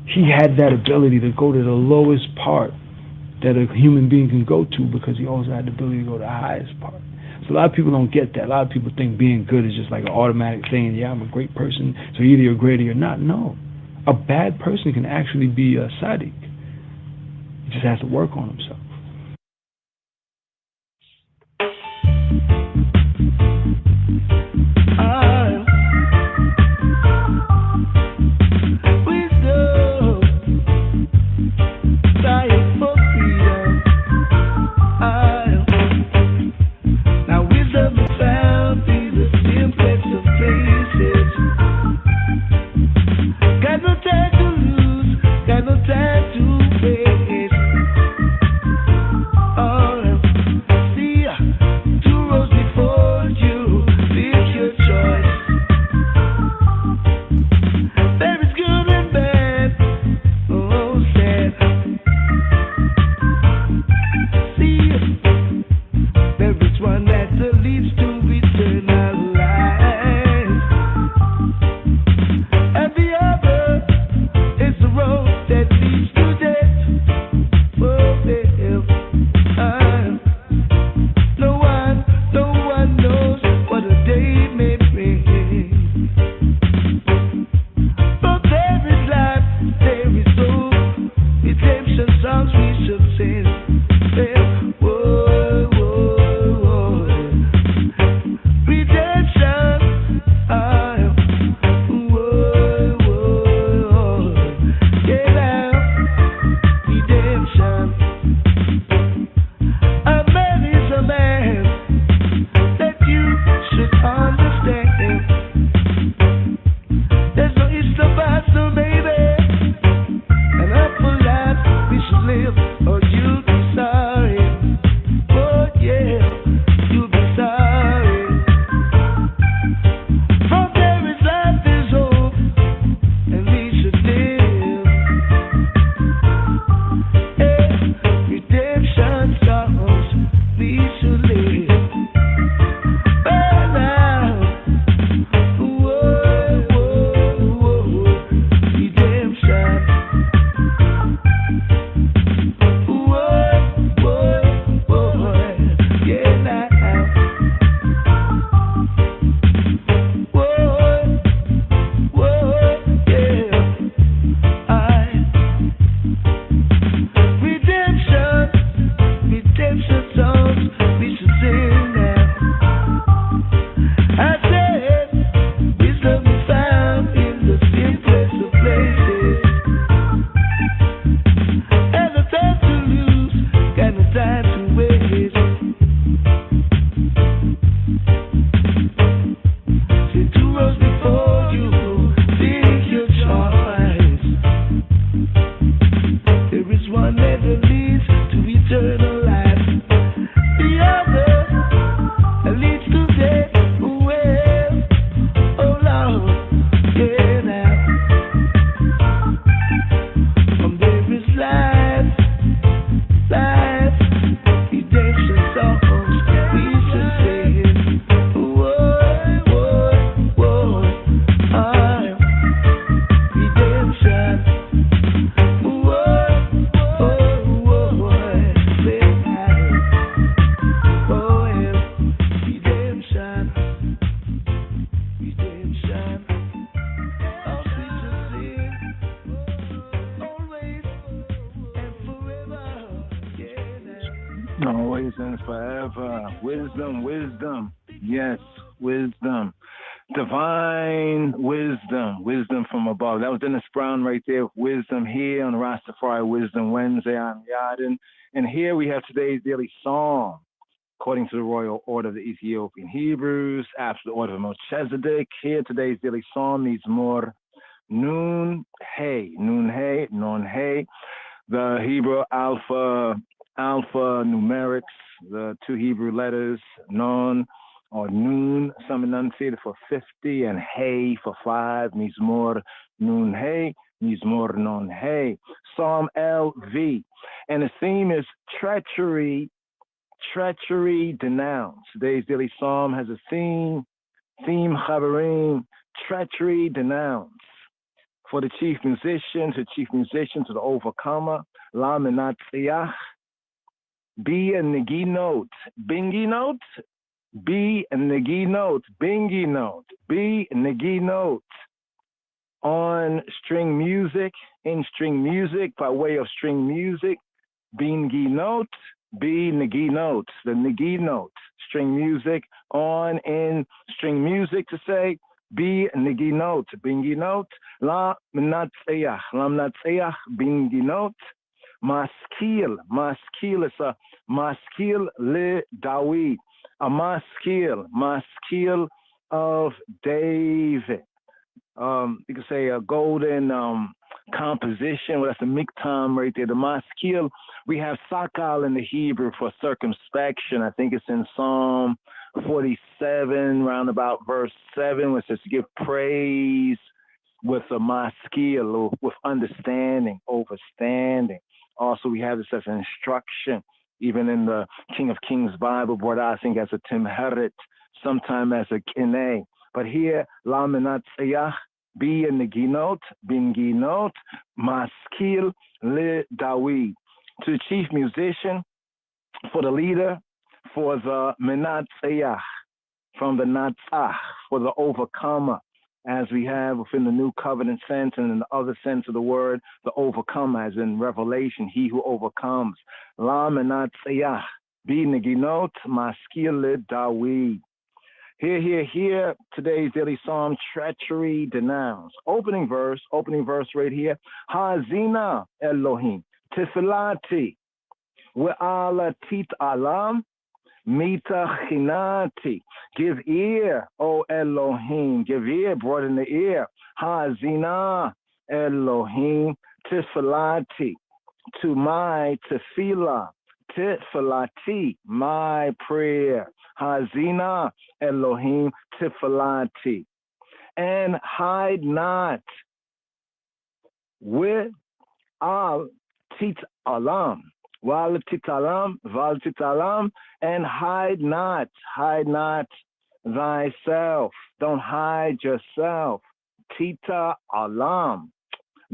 Speaker 11: He had that ability to go to the lowest part that a human being can go to, because he also had the ability to go to the highest part. So a lot of people don't get that. A lot of people think being good is just like an automatic thing. Yeah, I'm a great person, so either you're great or you're not. No. A bad person can actually be a tzaddik. He just has to work on himself.
Speaker 4: Always and forever. Wisdom, wisdom. Yes, wisdom. Divine wisdom. Wisdom from above. That was Dennis Brown right there. Wisdom here on Rastafari Wisdom Wednesday. I'm Yadin. And here we have today's daily psalm. According to the royal order of the Ethiopian Hebrews, after the order of Melchizedek, here today's daily psalm needs more Nun Hey, the Hebrew alpha numerics, the two Hebrew letters, Nun or Nun, some enunciated for 50, and Hey for 5, Mizmor Nun Hey, Mizmor Non Hey. Psalm LV, and the theme is treachery. Treachery denounced. Today's daily psalm has a theme Chaverim, treachery denounced. For the chief musician, to the overcomer, La Menatziach, be a negi note, bingy note, be a negi note, bingy note, be negi note. On string music, in string music, by way of string music, bingy note, be negi note, the negi note, string music, on in string music to say, be negi note, bingy note, la menatzeach, bingy note, maskil is a maskil le Dawid, a maskil of David. You could say a golden composition. Well, that's a miktam right there. The maskil, we have sakal in the Hebrew for circumspection. I think it's in Psalm 47, round about verse 7, which says to give praise with a maskil, with understanding, overstanding. Also, we have this as an instruction, even in the King of Kings Bible, brought out, I think, as a timheret, sometime as a kineh. But here, la menatzeyach, be a neginot, binginot, maskil le Dawid. To the chief musician, for the leader, for the menatzeyach, from the natzach, for the overcomer, as we have within the New Covenant sense and in the other sense of the word, the overcomer, as in Revelation, he who overcomes. La menatzeyach, be neginot, maskil le Dawid. Here, today's daily psalm, treachery denounced. Opening verse right here. Ha'azina Elohim, tifilati, we'ala tit alam, mita chinati. Give ear, O Elohim, give ear, broaden the ear. Ha'azina Elohim, tifilati, to my tefillah, tifilati, my prayer. Hazina Elohim tifilati, and hide not with al tit alam, val tit alam, and hide not thyself. Don't hide yourself. Tita alam.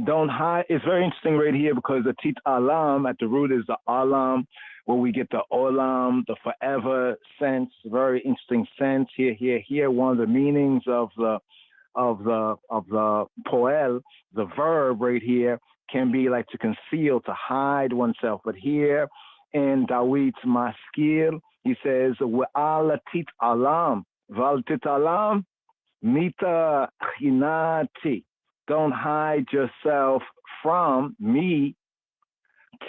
Speaker 4: Don't hide. It's very interesting right here because the tit alam at the root is the alam, where we get the olam, the forever sense. Very interesting sense here. One of the meanings of the poel, the verb right here, can be like to conceal, to hide oneself. But here in Dawid's maskil, he says, "We'ala tit alam, val tit alam, mita chinati." Don't hide yourself from me,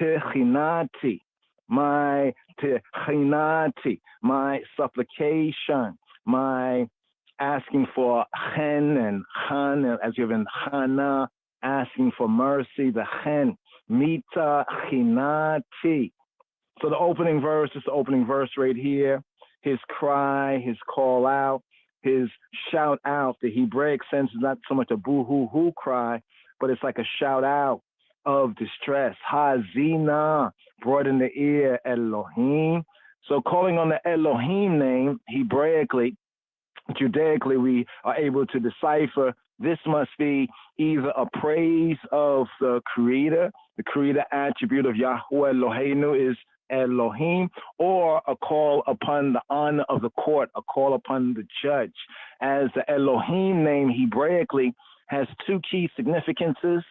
Speaker 4: techinati, my supplication, my asking for chen and chan, as you've in chana, asking for mercy, the chen, mita chinati. So the opening verse is the opening verse right here. His cry, his call out, his shout out. The Hebraic sense is not so much a boo-hoo-hoo cry, but it's like a shout out of distress. Hazina, brought in the ear, Elohim. So calling on the Elohim name, Hebraically, Judaically, we are able to decipher this must be either a praise of the Creator attribute of Yahweh Eloheinu is Elohim, or a call upon the honor of the court, a call upon the judge. As the Elohim name Hebraically has two key significances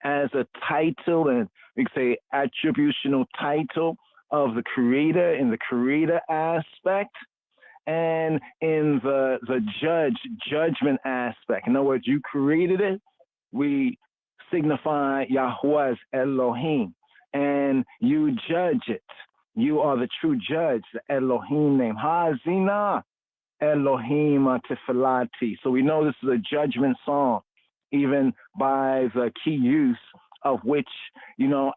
Speaker 4: as a title, and we could say attributional title of the Creator in the Creator aspect, and in the judgment aspect. In other words, you created it. We signify Yahweh as Elohim, and you judge it. You are the true judge, the Elohim name. Hazina Elohim Tifilati. So we know this is a judgment song, even by the key use of which,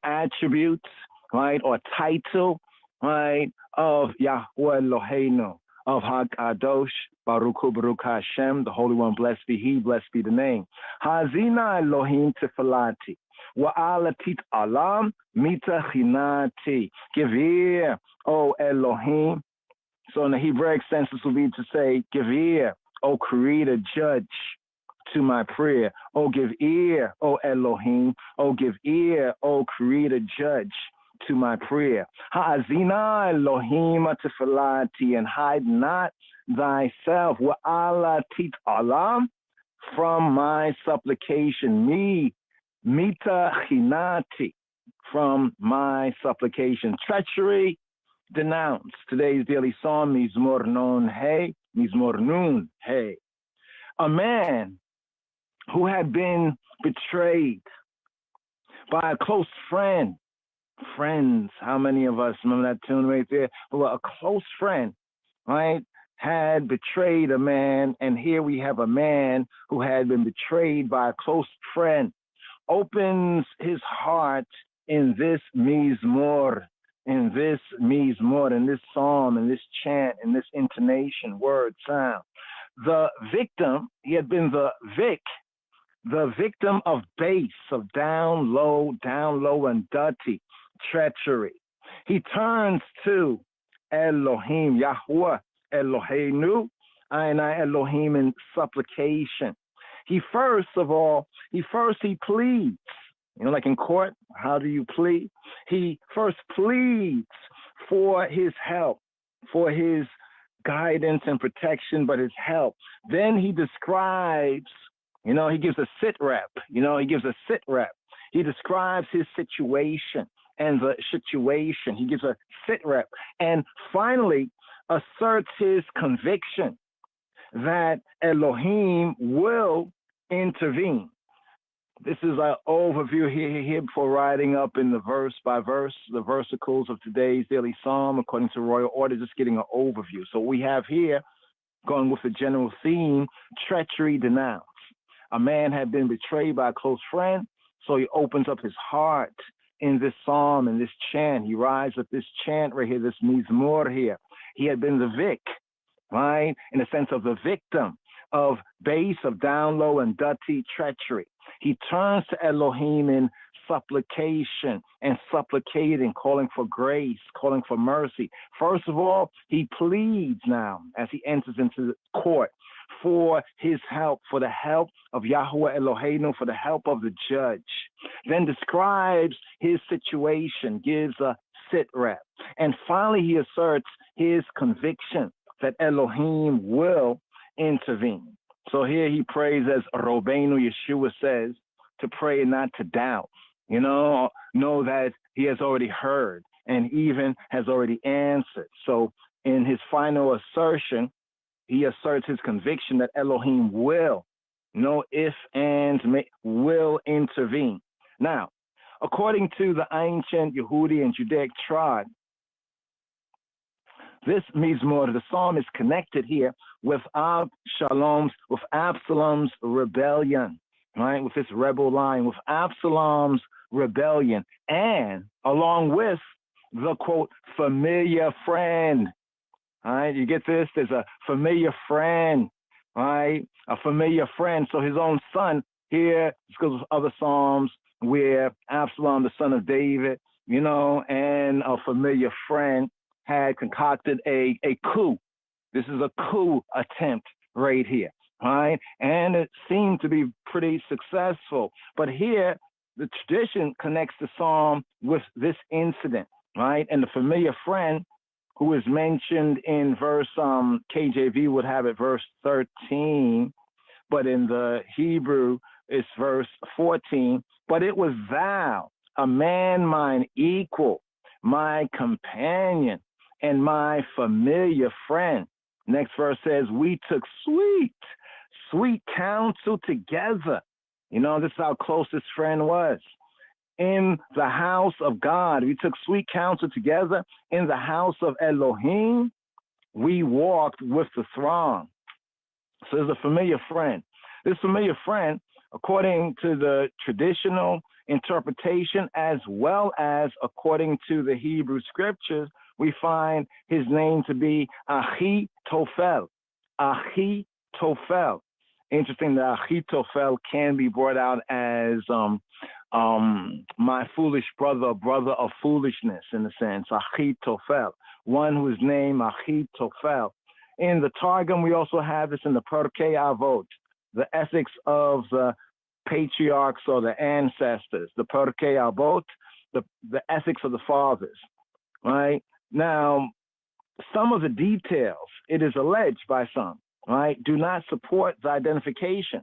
Speaker 4: attributes, right, or title, right, of Yahweh Eloheinu, of HaKadosh, Baruch Hu, Baruch Hashem, the Holy One, blessed be He, blessed be the name. Hazina Elohim Tifilati. Wa'alatit alam mita chinati. Give ear, O Elohim. So in the Hebraic sense, this would be to say, give ear, O Creator, judge to my prayer. O give ear, O Elohim. O give ear, O Creator, judge to my prayer. Ha'azina Elohim tefilati, and hide not thyself, wa'alatit alam, from my supplication. Mita chinati, from my supplication. Treachery, denounced. Today's daily psalm, Mizmor Nun Hey. A man who had been betrayed by a close friend. Friends, how many of us remember that tune right there? Who a close friend, right, had betrayed a man, and here we have a man who had been betrayed by a close friend. Opens his heart in this mizmor, in this psalm, in this chant, in this intonation, word, sound. The victim, he had been the victim of base, of down low and dirty treachery. He turns to Elohim, Yahweh, Eloheinu, I Elohim, in supplication. He pleads. Like in court, how do you plead? He first pleads for his help, for his guidance and protection, but his help. Then he describes, he gives a sit rep. He describes his situation and the situation. He gives a sit rep. And finally asserts his conviction that Elohim will intervene. This is our overview here before riding up in the verse by verse, the versicles of today's daily psalm, according to royal order, just getting an overview. So we have here, going with the general theme, treachery denounced. A man had been betrayed by a close friend, so he opens up his heart in this psalm, in this chant. He rides up this chant right here, this mizmor here. He had been the vic, right, in the sense of the victim of base, of down low and dirty treachery. He turns to Elohim in supplication and supplicating, calling for grace, calling for mercy. First of all, he pleads now as he enters into the court for his help, for the help of Yahweh Eloheinu, for the help of the judge. Then describes his situation, gives a sit rep. And finally, he asserts his conviction that Elohim will intervene. So here he prays as Robbeinu Yeshua says, to pray and not to doubt. Know that he has already heard and even has already answered. So in his final assertion, he asserts his conviction that Elohim will, no if, ands, will intervene. Now, according to the ancient Yehudi and Judaic tribe, this mizmor, the psalm, is connected here with Absalom's rebellion, right? With this rebel line, with Absalom's rebellion, and along with the, quote, familiar friend. All right, you get this? There's a familiar friend, right? A familiar friend. So his own son here, this goes with other psalms where Absalom, the son of David, and a familiar friend had concocted a coup. This is a coup attempt right here, right? And it seemed to be pretty successful. But here, the tradition connects the psalm with this incident, right? And the familiar friend who is mentioned in verse, KJV would have it verse 13, but in the Hebrew, it's verse 14. But it was thou, a man mine equal, my companion, and my familiar friend. Next verse says, we took sweet counsel together. You know, this is how close this friend was. In the house of God, we took sweet counsel together. In the house of Elohim, we walked with the throng. So there's a familiar friend. This familiar friend, according to the traditional interpretation, as well as according to the Hebrew scriptures, we find his name to be Ahitophel. Ahitophel. Interesting that Ahitophel can be brought out as my foolish brother, brother of foolishness, in a sense. Ahitophel, one whose name Ahitophel. In the Targum, we also have this in the Perkei Avot, the ethics of the patriarchs or the ancestors, the Perkei Avot, the ethics of the fathers, right? Now, some of the details, it is alleged by some, right, do not support the identification.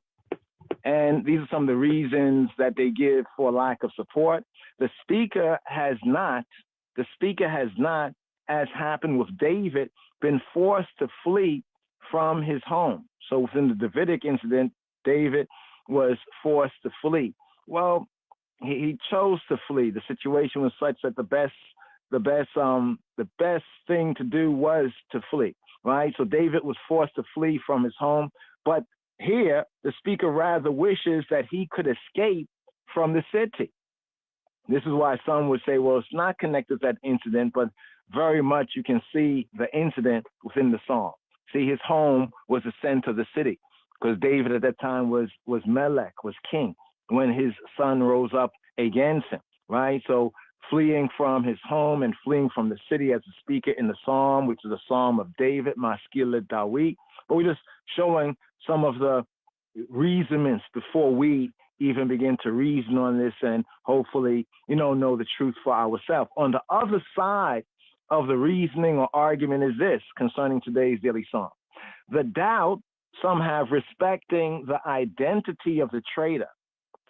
Speaker 4: And these are some of the reasons that they give for lack of support. The speaker has not, as happened with David, been forced to flee from his home. So within the Davidic incident, David was forced to flee. Well, he chose to flee. The situation was such that the best thing to do was to flee, right? So David was forced to flee from his home. But here, the speaker rather wishes that he could escape from the city. This is why some would say, well, it's not connected to that incident, but very much you can see the incident within the song. See, his home was the center of the city, because David at that time was Melech, was king, when his son rose up against him, right? So fleeing from his home and fleeing from the city as a speaker in the psalm, which is a psalm of David, Maskil Dawit. But we're just showing some of the reasonings before we even begin to reason on this and hopefully, know the truth for ourselves. On the other side of the reasoning or argument is this concerning today's daily psalm. The doubt some have respecting the identity of the traitor.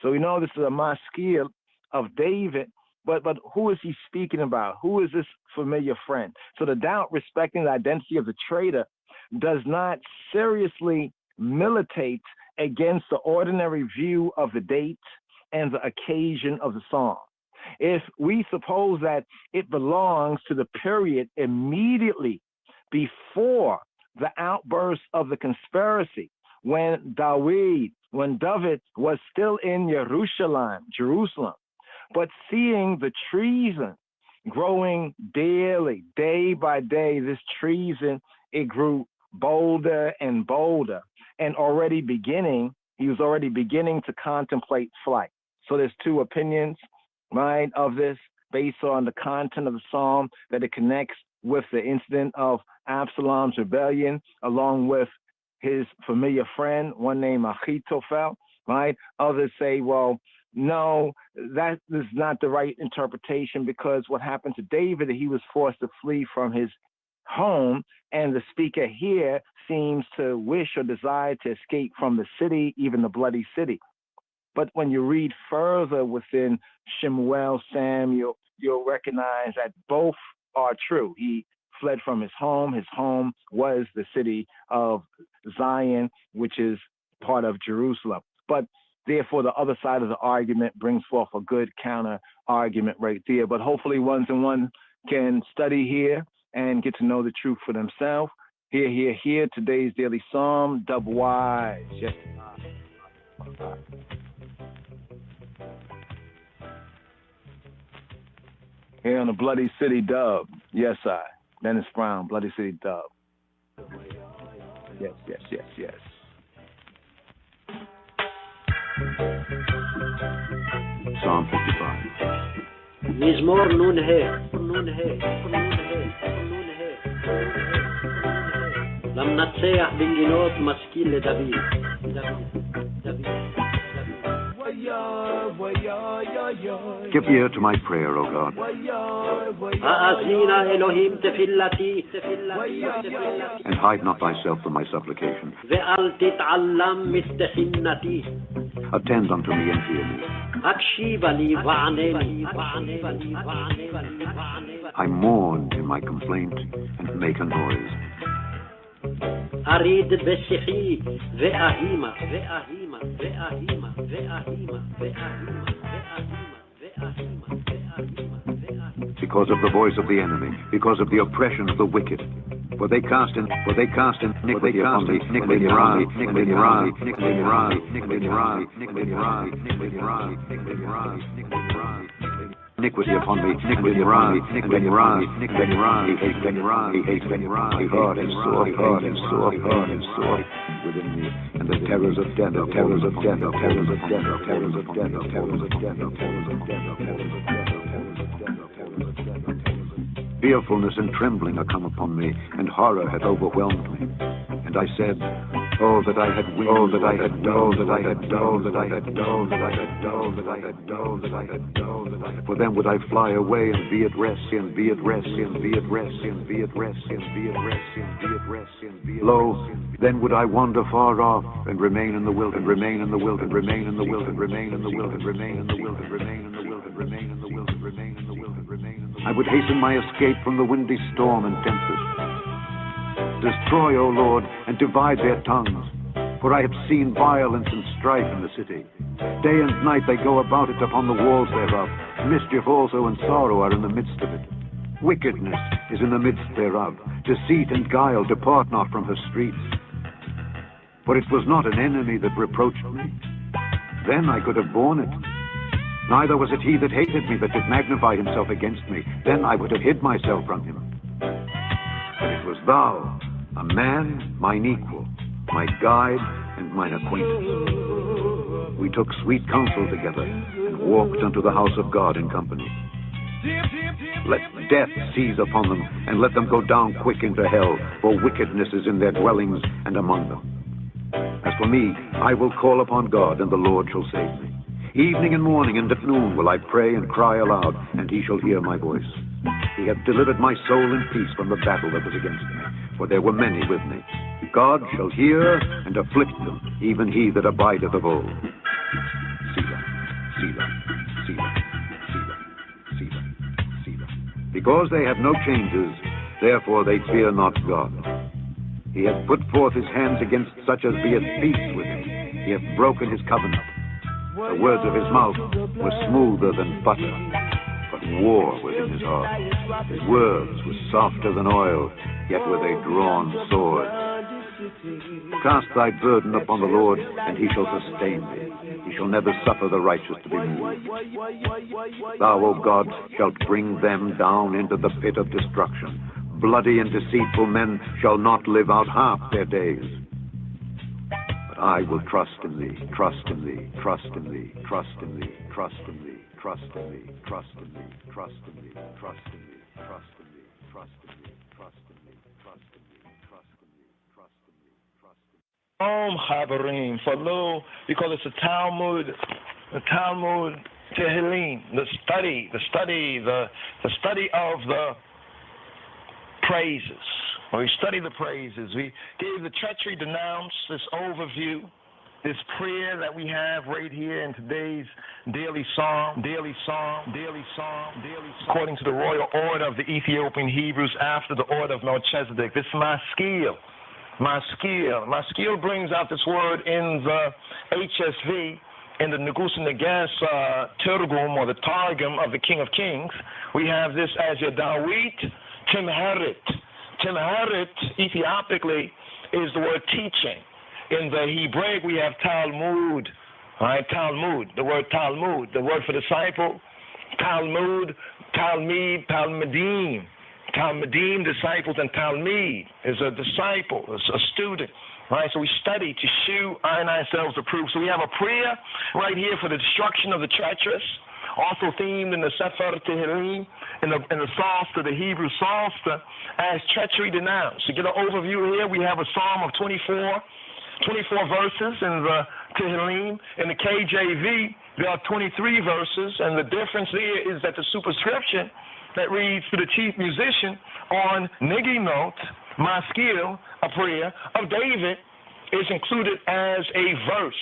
Speaker 4: So we know this is a maskil of David, but who is he speaking about? Who is this familiar friend? So the doubt respecting the identity of the traitor does not seriously militate against the ordinary view of the date and the occasion of the song. If we suppose that it belongs to the period immediately before the outburst of the conspiracy, when David was still in Jerusalem, but seeing the treason growing daily, day by day, this treason, it grew bolder and bolder, and he was already beginning to contemplate flight. So there's two opinions, right, of this based on the content of the psalm, that it connects with the incident of Absalom's rebellion, along with his familiar friend, one named Ahitophel, right? Others say, well, no, that is not the right interpretation, because what happened to David, he was forced to flee from his home, and the speaker here seems to wish or desire to escape from the city, even the bloody city. But when you read further within Shemuel, Samuel, you'll recognize that both are true. He fled from his home. His home was the city of Zion, which is part of Jerusalem. But therefore, the other side of the argument brings forth a good counter argument right there. But hopefully ones and one can study here and get to know the truth for themselves. Here, today's daily psalm, dub-wise. Yes. Here on the Bloody City Dub. Yes, I. Dennis Brown, Bloody City Dub. Yes.
Speaker 3: Psalm 55.
Speaker 5: מזמור נ"ה. למנצח בנגינות משכיל לדוד.
Speaker 3: Give ear to my prayer, O God.
Speaker 5: האזינה אלוהים תפילתי.
Speaker 3: And hide not thyself from my supplication.
Speaker 5: ואל תתעלם מתחינתי.
Speaker 3: attend unto me and hear me. I mourn in my complaint and make a noise.
Speaker 5: أريد بسحي وأهيمة وأهيمة وأهيمة وأهيمة وأهيمة
Speaker 3: because of the voice of the enemy, because of the oppression of the wicked. For they cast iniquity upon me, iniquity upon me, iniquity upon me, iniquity upon me, iniquity upon me, iniquity upon me, iniquity upon me, iniquity upon me, iniquity upon me, iniquity upon me, iniquity upon me, he hates me, hard and sore, hard and sore, hard and sore within me, and the terrors of death, the terrors of death, the terrors of death, the terrors of death, the terrors of death, the terrors of death, the terrors of death. Fearfulness and trembling are come upon me, and horror had overwhelmed me. And I said, oh, that I had wings, oh, that I had done, that I had done, that I had done, that I had done, that I had done, that I had done, that I had. For then would I fly away and be at rest, and be at rest, and be at rest, and be at rest, and be at rest, and be at rest, and be at rest. Lo, then would I wander far off, and remain in the wilderness, and remain in the wilderness, remain in the wilderness, remain in the wilderness, remain in the wilderness, remain in the wilderness, remain in the wilderness, remain in the wilderness, remain in the. I would hasten my escape from the windy storm and tempest. Destroy, O Lord, and divide their tongues. For I have seen violence and strife in the city. Day and night they go about it upon the walls thereof. Mischief also and sorrow are in the midst of it. Wickedness is in the midst thereof. Deceit and guile depart not from her streets. For it was not an enemy that reproached me. Then I could have borne it. Neither was it he that hated me that did magnify himself against me. Then I would have hid myself from him. But it was thou, a man, mine equal, my guide and mine acquaintance. We took sweet counsel together and walked unto the house of God in company. Let death seize upon them, and let them go down quick into hell, for wickedness is in their dwellings and among them. As for me, I will call upon God, and the Lord shall save me. Evening and morning and at noon will I pray and cry aloud, and he shall hear my voice. He hath delivered my soul in peace from the battle that was against me, for there were many with me. God shall hear and afflict them, even he that abideth of old. Selah, Selah, Selah, Selah, Selah, Selah. Because they have no changes, therefore they fear not God. He hath put forth his hands against such as be at peace with him. He hath broken his covenant. The words of his mouth were smoother than butter, but war was in his heart. His words were softer than oil, yet were they drawn swords. Cast thy burden upon the Lord, and he shall sustain thee. He shall never suffer the righteous to be moved. Thou, O God, shalt bring them down into the pit of destruction. Bloody and deceitful men shall not live out half their days. I will trust in thee, trust in thee, trust in thee, trust in thee, trust in thee, trust in thee, trust in thee, trust in thee, trust in thee, trust in thee, trust in thee, trust in thee, trust in thee, trust in thee, trust in thee, trust in thee.
Speaker 12: Chaverim, for lo, because it's a Talmud Tehillim, the study of the praises. When we study the praises, we gave the treachery denounced, this overview, this prayer that we have right here in today's daily psalm, according to the royal order of the Ethiopian Hebrews after the order of Melchizedek. This maskil brings out this word in the HSV, in the Negus Neges Turgum, or the Targum of the King of Kings. We have this as your Dawit Timharit. Timharit, Ethiopically, is the word teaching. In the Hebraic, we have Talmud, right? Talmud, the word Talmud, the word for disciple, Talmud, Talmid, Talmudim. Talmudim, disciples, and Talmid is a disciple, is a student, right? So we study to shew ourselves approved. So we have a prayer right here for the destruction of the treacherous, also themed in the Sefer Tehillim, in the Psalter, the Hebrew Psalter, as treachery denounced. To get an overview here, we have a psalm of 24 verses in the Tehillim. In the KJV, there are 23 verses, and the difference there is that the superscription that reads to the chief musician on Niginot, Maskil, a prayer of David, is included as a verse.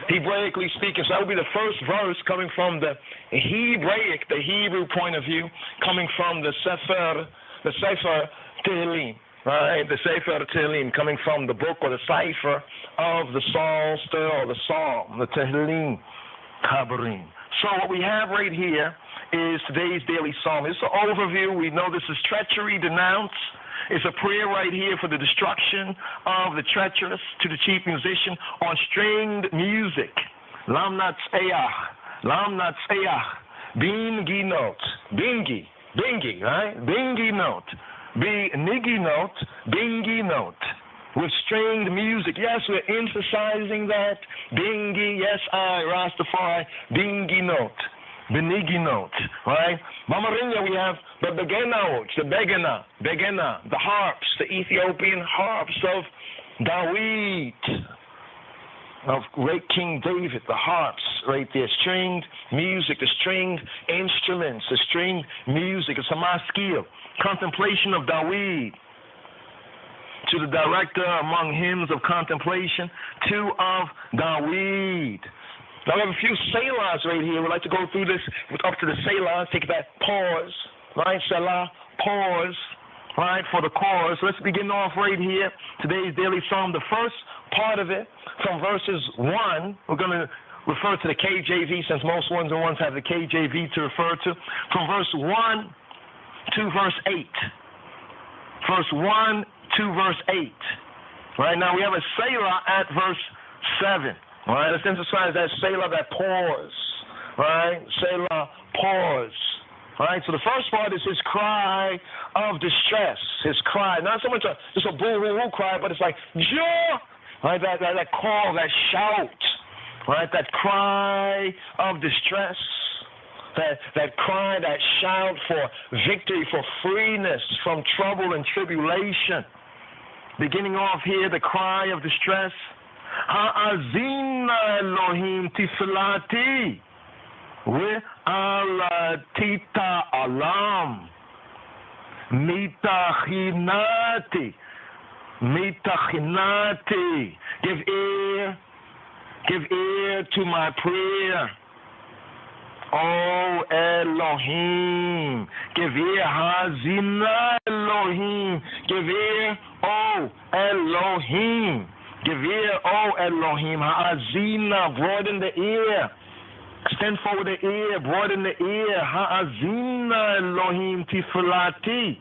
Speaker 12: Hebraically speaking. So that would be the first verse coming from the Hebraic, the Hebrew point of view, coming from the Sefer Tehillim. Right, the Sefer Tehillim, coming from the book or the cipher of the Psalter or the Psalm, the Tehillim Kabarim. So what we have right here is today's daily psalm. It's an overview. We know this is Treachery, Denounced. It's a prayer right here for the destruction of the treacherous to the chief musician on stringed music. Lam Natseyah, Bingi note, Bingi, right? Bingi note. Niggy note, bingy note, with stringed music. Yes, we're emphasizing that. Bingy, yes, Rastafari, bingy note, beniggy note, right? Mamarinya, we have the begena, the harps, the Ethiopian harps of Dawid, of great King David, the harps right there, stringed music, the stringed instruments, the stringed music, it's a maskil. Contemplation of Dawid, to the director among hymns of contemplation, two of Dawid. Now we have a few selahs right here. We'd like to go through this up to the selahs, take that pause, right? Selah, pause, right, for the cause. Let's begin off right here. Today's daily psalm, the first part of it, from verses 1, we're going to refer to the KJV, since most ones and ones have the KJV to refer to. From verse 1 to verse 8. Verse 1 to verse 8. Right now we have a Selah at verse 7. All right, let's emphasize that Selah, that pause. Right? Selah, pause. All right, so the first part is his cry of distress. His cry, not so much just a boo-hoo-hoo cry, but it's like, Jah! Right, that call, that shout. Right, that cry of distress. That cry, that shout for victory, for freeness from trouble and tribulation. Beginning off here, the cry of distress. Ha'azina Elohim tiflati ve'al tita alam mitachinati. Give ear to my prayer. Oh Elohim, give ear, Hazina Elohim, give ear, oh Elohim, give ear, oh Elohim, Hazina, broaden the ear, extend forward the ear, broaden the ear, Hazina Elohim, Tifilati.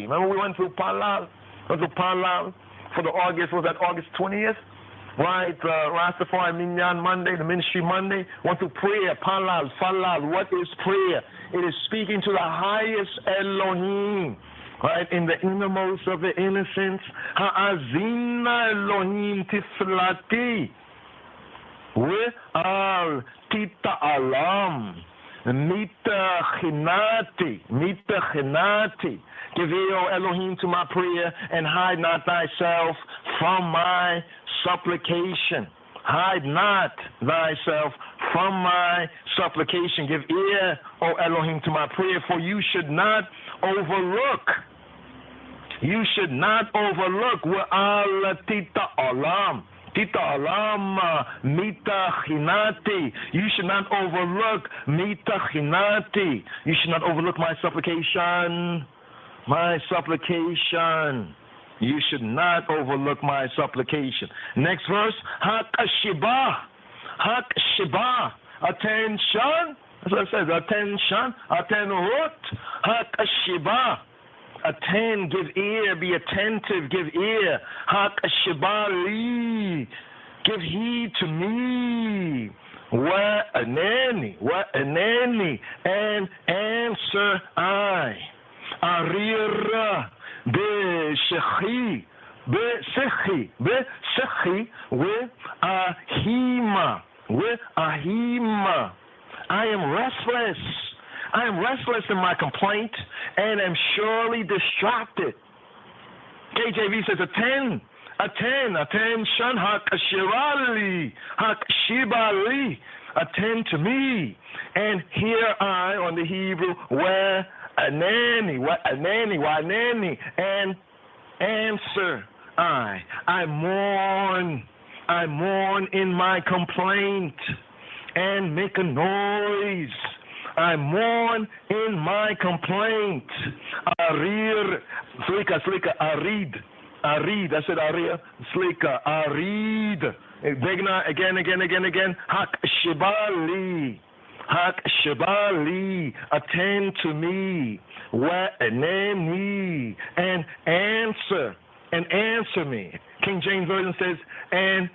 Speaker 12: Remember we went through Palal for the August, was that August 20th? Right, Rastafari Minyan Monday, the Ministry Monday, went to prayer, Palal, Falal. What is prayer? It is speaking to the highest Elohim, right, in the innermost of the innocence. Ha'azina Elohim tiflati ve'al tita alam mitachinati. Give ear, O Elohim, to my prayer, and hide not thyself from my supplication. Hide not thyself from my supplication. Give ear, O Elohim, to my prayer, for you should not overlook. You should not overlook wa'al tita alam. Tita alam mitachinati. You should not overlook mitachinati. You should not overlook my supplication. My supplication. You should not overlook my supplication. Next verse. Hak-shiba. Attention. That's what it says. Attention. Attenut. Hak-shiba. Attend, give ear, be attentive, give ear. Hak-shiba li. Give heed to me. Wa'anani. And answer I. Arira be'sechi we'ahima. I am restless. I am restless in my complaint and am surely distracted. KJV says, attention, hak-shibali, attend to me. And here I, on the Hebrew, where Wa'anani, and answer I mourn in my complaint and make a noise. I mourn in my complaint. Arir, slika, arid. I said arir, slika, arid. Again. Hak shibali, attend to me. Wa'anani, and answer me. King James Version says, and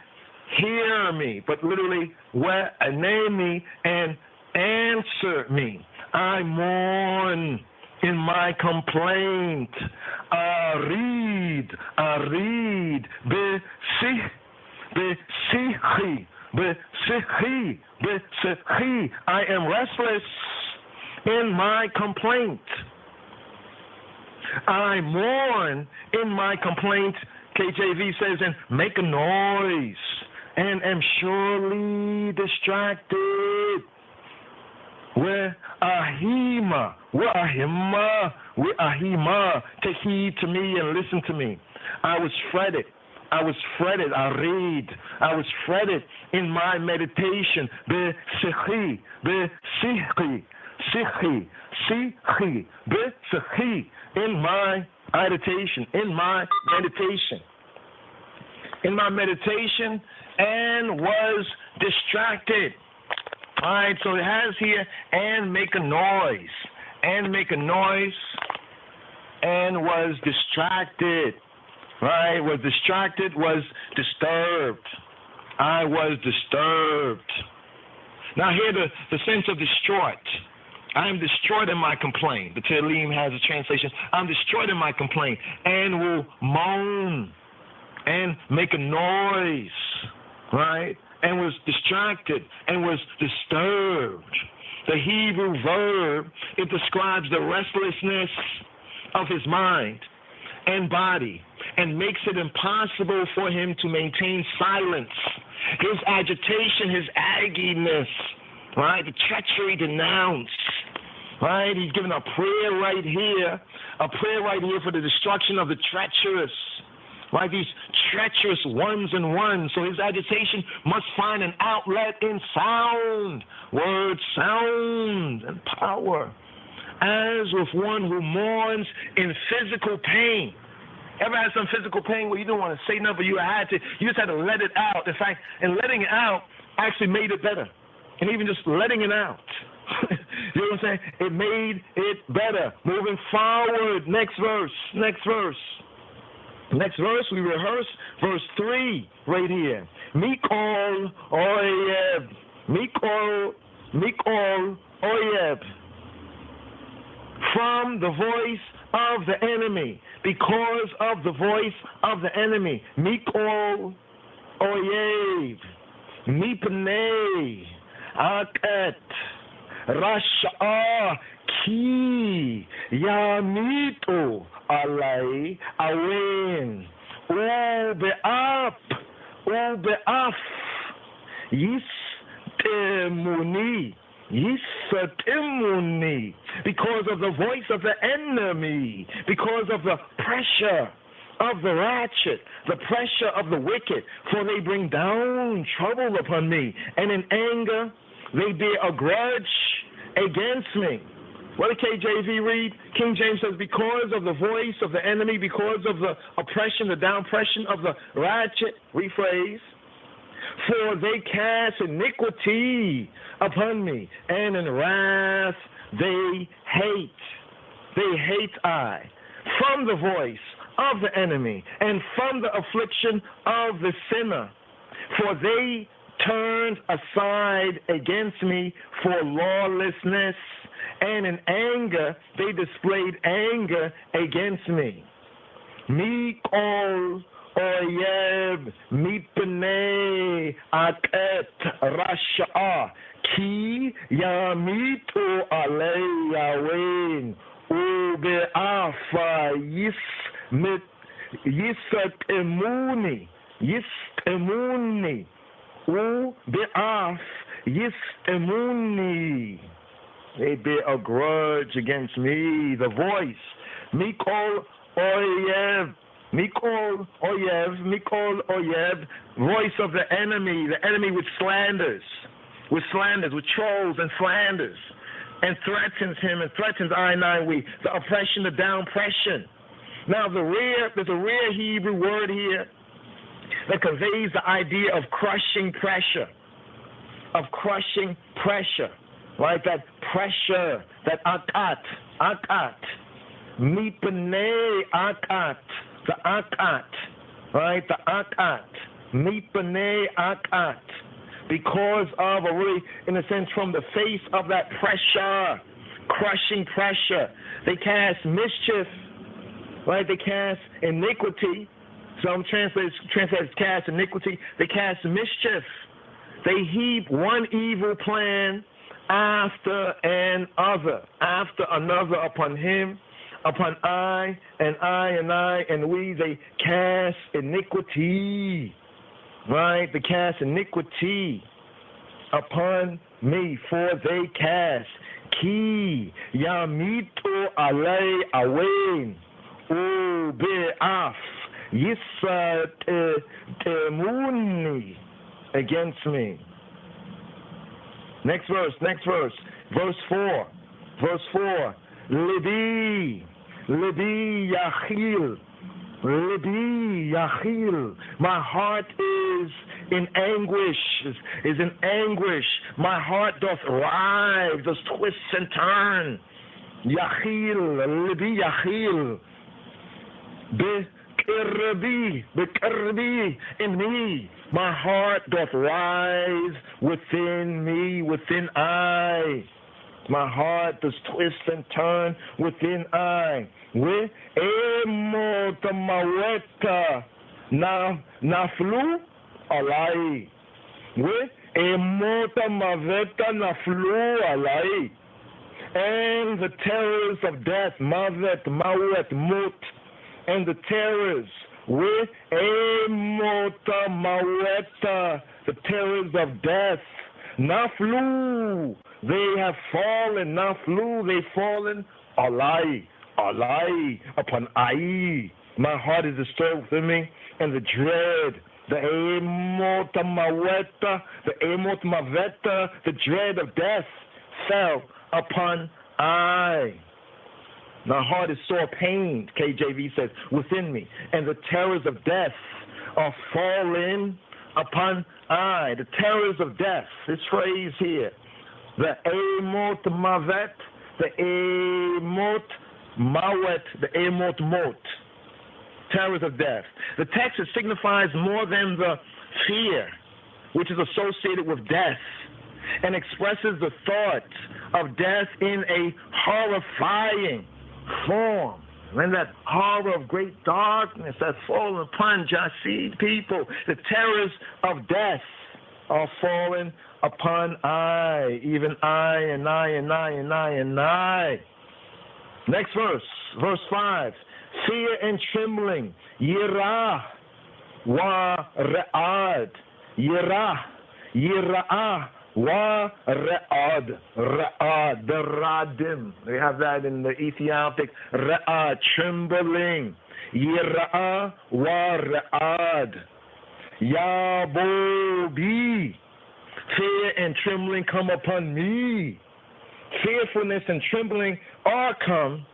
Speaker 12: hear me. But literally, wa'anani, and answer me. I mourn in my complaint. Arid, besichi. I am restless in my complaint. I mourn in my complaint, KJV says, and make a noise, and am surely distracted. Wa'ahima, take heed to me and listen to me. I was fretted, I was fretted in my meditation. Besichi, in my meditation, and was distracted. All right, so it has here, and make a noise, and was distracted. Right, was distracted, was disturbed. I was disturbed. Now here the sense of distraught. I am destroyed in my complaint. The Tehillim has a translation. I'm destroyed in my complaint, and will moan and make a noise, right? And was distracted and was disturbed. The Hebrew verb, it describes the restlessness of his mind and body, and makes it impossible for him to maintain silence. His agitation, his agginess, right? The treachery denounced, right? He's given a prayer right here for the destruction of the treacherous, right? These treacherous ones and ones. So his agitation must find an outlet in sound, word, sound, and power. As with one who mourns in physical pain. Ever had some physical pain where you didn't want to say nothing, but you just had to let it out. In fact, and letting it out actually made it better. And even just letting it out, you know what I'm saying? It made it better. Moving forward, next verse, we rehearse verse 3 right here. Mikol Oyeb. From the voice of the enemy, because of the voice of the enemy. Mikol Oyev, Mipnei Aket Rasha Ki Yamitu Alai Awen Ubeaf Yisatimuni, because of the voice of the enemy, because of the pressure of the ratchet, the pressure of the wicked, for they bring down trouble upon me, and in anger they bear a grudge against me. What did KJV read? King James says, because of the voice of the enemy, because of the oppression, the downpression of the ratchet, rephrase, for they cast iniquity upon me, and in wrath they hate I, from the voice of the enemy, and from the affliction of the sinner, for they turned aside against me for lawlessness, and in anger they displayed anger against me. Mikol Oyeb mipnei aket rasha ki yamitu alei yawen ubeafa yisatemuni ubeaf yisatemuni. They bear a grudge against me. The voice, Mikol Oyev, Mikol Oyev, voice of the enemy with slanders, with trolls and slanders, and threatens him and threatens I and I, we, the oppression, the downpression. Now there's a rare Hebrew word here that conveys the idea of crushing pressure, right? That pressure, that akat, mipnei akat, the akat, right? The akat, mipnei akat, because of, or really, in a sense, from the face of that pressure, crushing pressure, they cast mischief, right? They cast iniquity. Some translators cast iniquity. They cast mischief. They heap one evil plan after another upon him, upon I, and we. They cast iniquity, right? They cast iniquity upon me, for they cast ki yamitu alei awein ube'af yisat against me. Next verse. Verse 4. Libi Yachil. My heart is in anguish. My heart doth writhe, does twist and turn. Libi Yachil. Bekarbi in me. My heart doth rise within me, within I. My heart does twist and turn within I. With emotamaweta naflu alai. With emotamaweta naflu alai. And the terrors of death, mavet, mawet, mut, and the terrors with emota maweta, the terrors of death, naflu, they have fallen, naflu, they fallen, alai, upon I. My heart is disturbed within me, and the dread, the emota maweta, the emota maveta, the dread of death fell upon I. My heart is sore pained, KJV says, within me, and the terrors of death are fallen upon I. The terrors of death, this phrase here, the emot mavet, the emot mawet, the emot mot, terrors of death. The text signifies more than the fear which is associated with death, and expresses the thought of death in a horrifying form. When that horror of great darkness that fallen upon Jasid people, the terrors of death are fallen upon I, even I, and I, and I, and I, and I. Next verse 5. Fear and trembling, yirah wa re'ad, yirah wa re'ad, the radim. We have that in the Ethiopic. Re'ad, trembling. Yira'ah wa re'ad. Yabobi. Fear and trembling come upon me. Fearfulness and trembling are come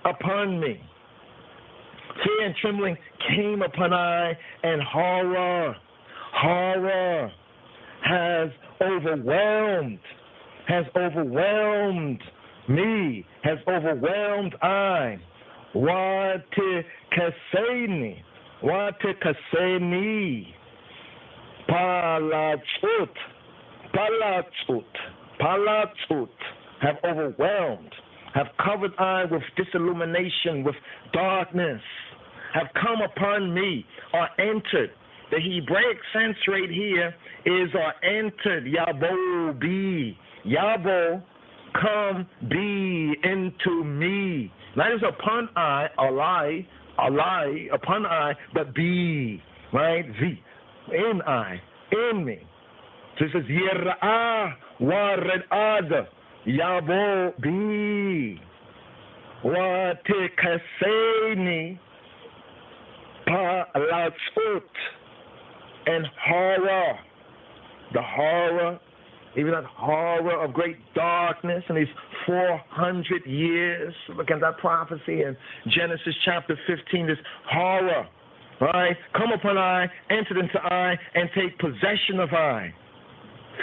Speaker 12: upon me. Fear and trembling came upon I, and horror has overwhelmed me, has overwhelmed I. Watikaseni, palatsut, have overwhelmed, have covered I with disillumination, with darkness, have come upon me, are entered. The Hebraic sense right here is are entered, yabo, be. Yabo, come, be into me. Not just upon I, alai, upon I, but be, right? V, in me. So it says, Yira'ah wa red'ad, Yabo bi watikaseni pa latsut and horror. The horror, even that horror of great darkness in these 400 years. Look at that prophecy in Genesis chapter 15, this horror, right? Come upon I, entered into I, and take possession of I.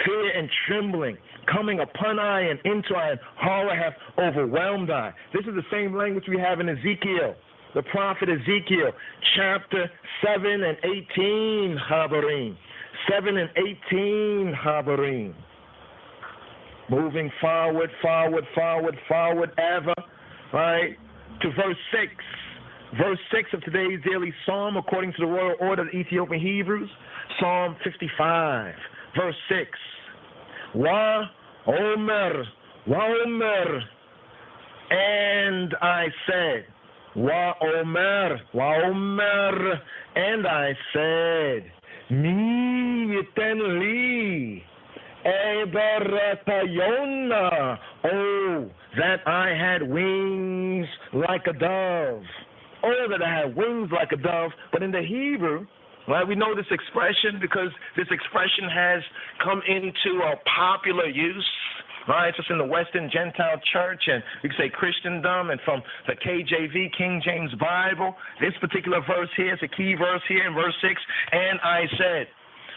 Speaker 12: Fear and trembling coming upon I and into I, and horror hath overwhelmed I. This is the same language we have in Ezekiel, the prophet Ezekiel, chapter 7 and 18, Habarim. 7 and 18, Habarim. Moving forward, ever, right, to verse 6. Verse 6 of today's daily psalm, according to the royal order of the Ethiopian Hebrews, Psalm 55, verse 6. Wa Omer, and I said, Wa Omer, and I said, Mi yiten li eberatayona, oh, that I had wings like a dove. Oh, that I had wings like a dove. But in the Hebrew, right, we know this expression because this expression has come into a popular use, right? It's in the Western Gentile Church, and you can say Christendom, and from the KJV, King James Bible. This particular verse here is a key verse here in verse 6. And I said,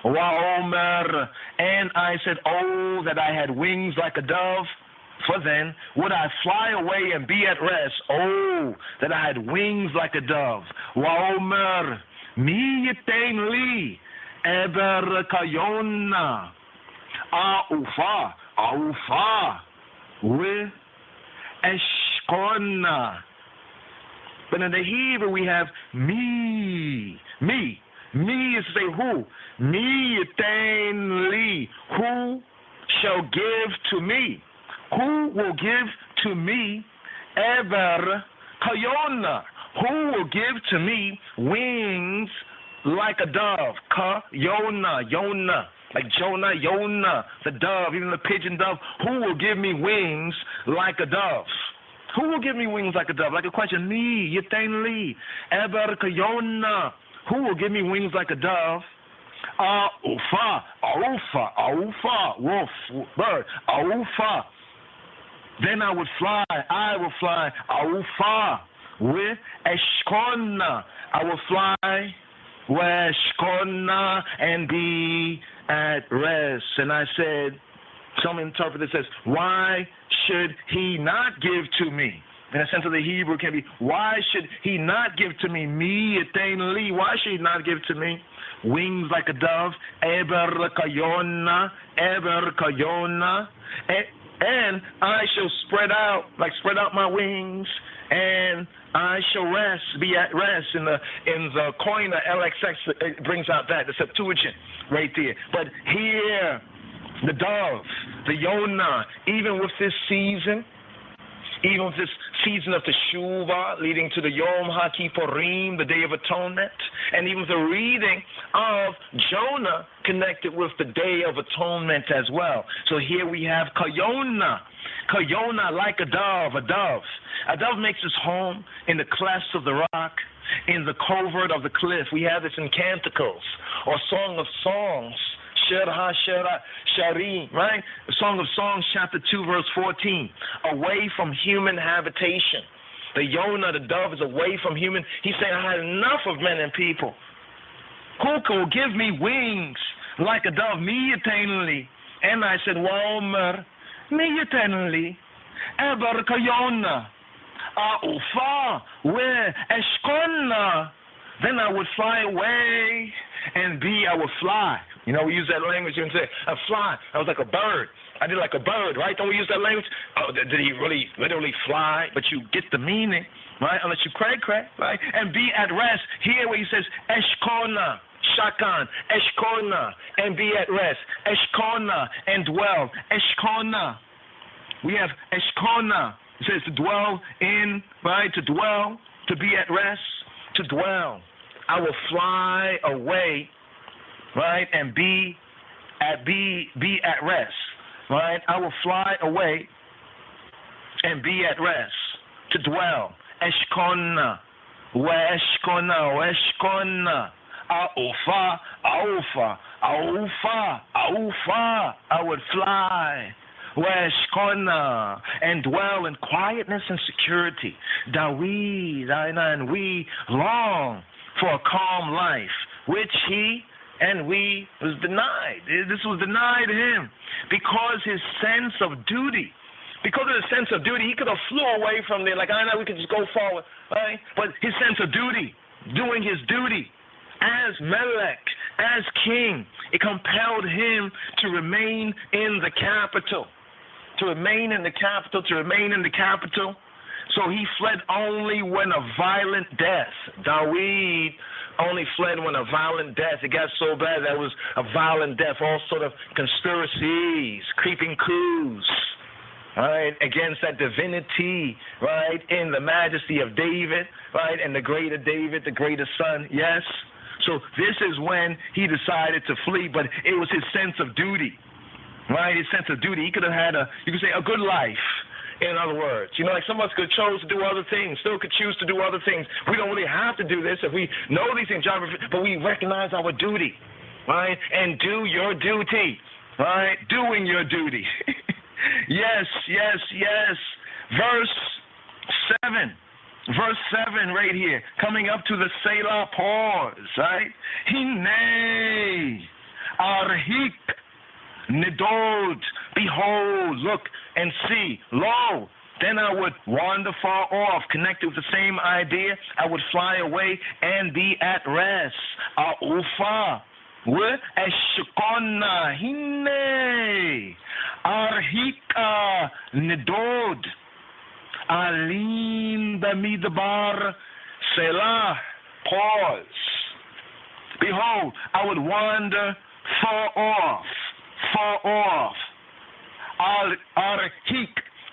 Speaker 12: Wa'omer, and I said, oh, that I had wings like a dove. For then would I fly away and be at rest. Oh, that I had wings like a dove. Wa'omer, mi yitain li eber kayona. Aufa, with eshkona. But in the Hebrew we have me. Me is to say who? Mi yitain li. Who shall give to me? Who will give to me ever kayona? Who will give to me wings like a dove? Yona, like Jonah, Yona, the dove, even the pigeon dove. Who will give me wings like a dove? Who will give me wings like a dove? Like a question, me, yitain li, ever kayona. Who will give me wings like a dove? Aufa, wolf, bird, aufa. Then I will fly, aufa, with eshkona. I will fly with eshkona and be at rest. And I said, some interpreter says, why should he not give to me? In the sense of the Hebrew can be, why should he not give to me? Mi yitain li, why should he not give to me? Wings like a dove, eber kayona, and I shall spread out my wings, and I shall rest, be at rest. In the Koine LXX, it brings out that, the Septuagint right there. But here, the dove, the Yonah, even with this season of Teshuvah leading to the Yom HaKippurim, the Day of Atonement, and even the reading of Jonah connected with the Day of Atonement as well. So here we have Kayona like a dove. A dove makes its home in the clefts of the rock, in the covert of the cliff. We have this in Canticles or Song of Songs, Shari, right? Song of Songs, chapter 2, verse 14. Away from human habitation. The Yonah, the dove, is away from human. He's saying, I had enough of men and people. Who will give me wings like a dove? Mi yitain li. And I said, Wa'omer, mi yitain li, eber kayona. Aufa, where eshkona. Then I would fly away and I would fly. You know, we use that language and say, I fly. I was like a bird. I did like a bird, right? Don't we use that language? Oh, did he really literally fly? But you get the meaning, right? Unless you crack, right? And be at rest. Here where he says, Eshkona, Shakan, Eshkona, and be at rest. Eshkona, and dwell. Eshkona. We have Eshkona. It says to dwell in, right? To dwell, to be at rest, to dwell. I will fly away, right, and be at rest, right? I will fly away and be at rest, to dwell. Eshkona, Weshkona, Aufa, I would fly. Weshkona, and dwell in quietness and security. Dawid, and we long for a calm life, which he and we was denied. This was denied him because his sense of duty. Because of his sense of duty, he could have flew away from there. Like, I know we could just go forward, right? But his sense of duty, doing his duty as Melech, as king, it compelled him to remain in the capital. So he fled only when a violent death. Dawid only fled when a violent death. It got so bad that it was a violent death. All sort of conspiracies, creeping coups, right, against that divinity, right, in the majesty of David, right, and the greater David, the greater son, yes. So this is when he decided to flee, but it was his sense of duty, right, his sense of duty. He could have had you could say, a good life, in other words. You know, like some of us could choose to do other things, still could choose to do other things. We don't really have to do this if we know these things, but we recognize our duty, right, and do your duty, right, doing your duty. Yes. Verse 7 right here, coming up to the Selah pause, right? Hine, Arhik, Nidod, behold, look and see, lo, then I would wander far off, connected with the same idea. I would fly away and be at rest. A'ufa, Eshkona, Hine, Arhika, Nidod, Alim Bamidbar, Selah, pause. Behold, I would wander far off.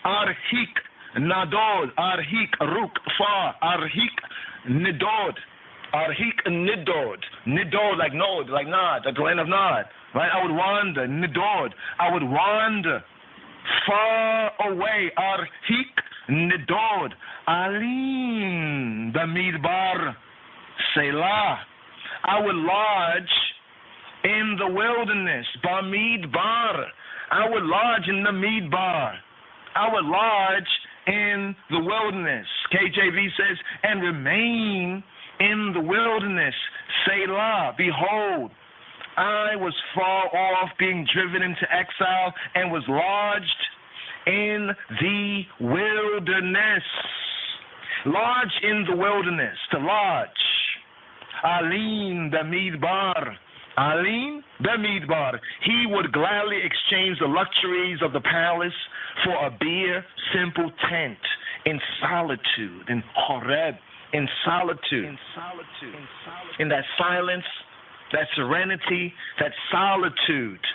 Speaker 12: Arhik, Nadod, Arhik, Ruk, far, Arhik, Nidod. Arhik Nidod, like Nod, like Nod, the land of Nod, right? I would wander, Nidod. I would wander far away, Arhik Nidod, Alim Bamidbar, Selah. I would lodge in the wilderness, Bamidbar. I would lodge in the Midbar. I would lodge in the wilderness. KJV says, and remain in the wilderness. Selah, behold, I was far off, being driven into exile, and was lodged in the wilderness. Lodge in the wilderness, to lodge. Alim Bamidbar. Alim Bamidbar. He would gladly exchange the luxuries of the palace for a bare, simple tent in solitude, in Horeb, in solitude, in that silence, that serenity, that solitude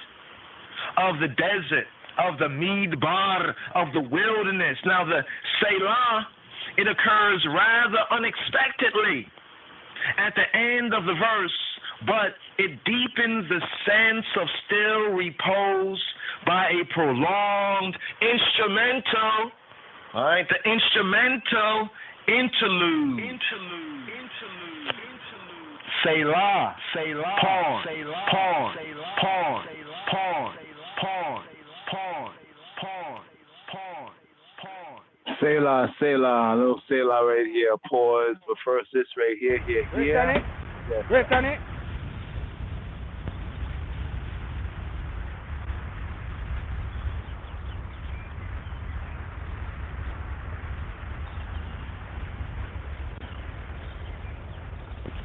Speaker 12: of the desert, of the Midbar, of the wilderness. Now the Selah, it occurs rather unexpectedly at the end of the verse, but it deepens the sense of still repose by a prolonged instrumental, all right, the instrumental interlude. Selah, pause, pause, pause, pause, pause, pause, pause, pause. Selah, a little Selah right here, pause, but first this right here,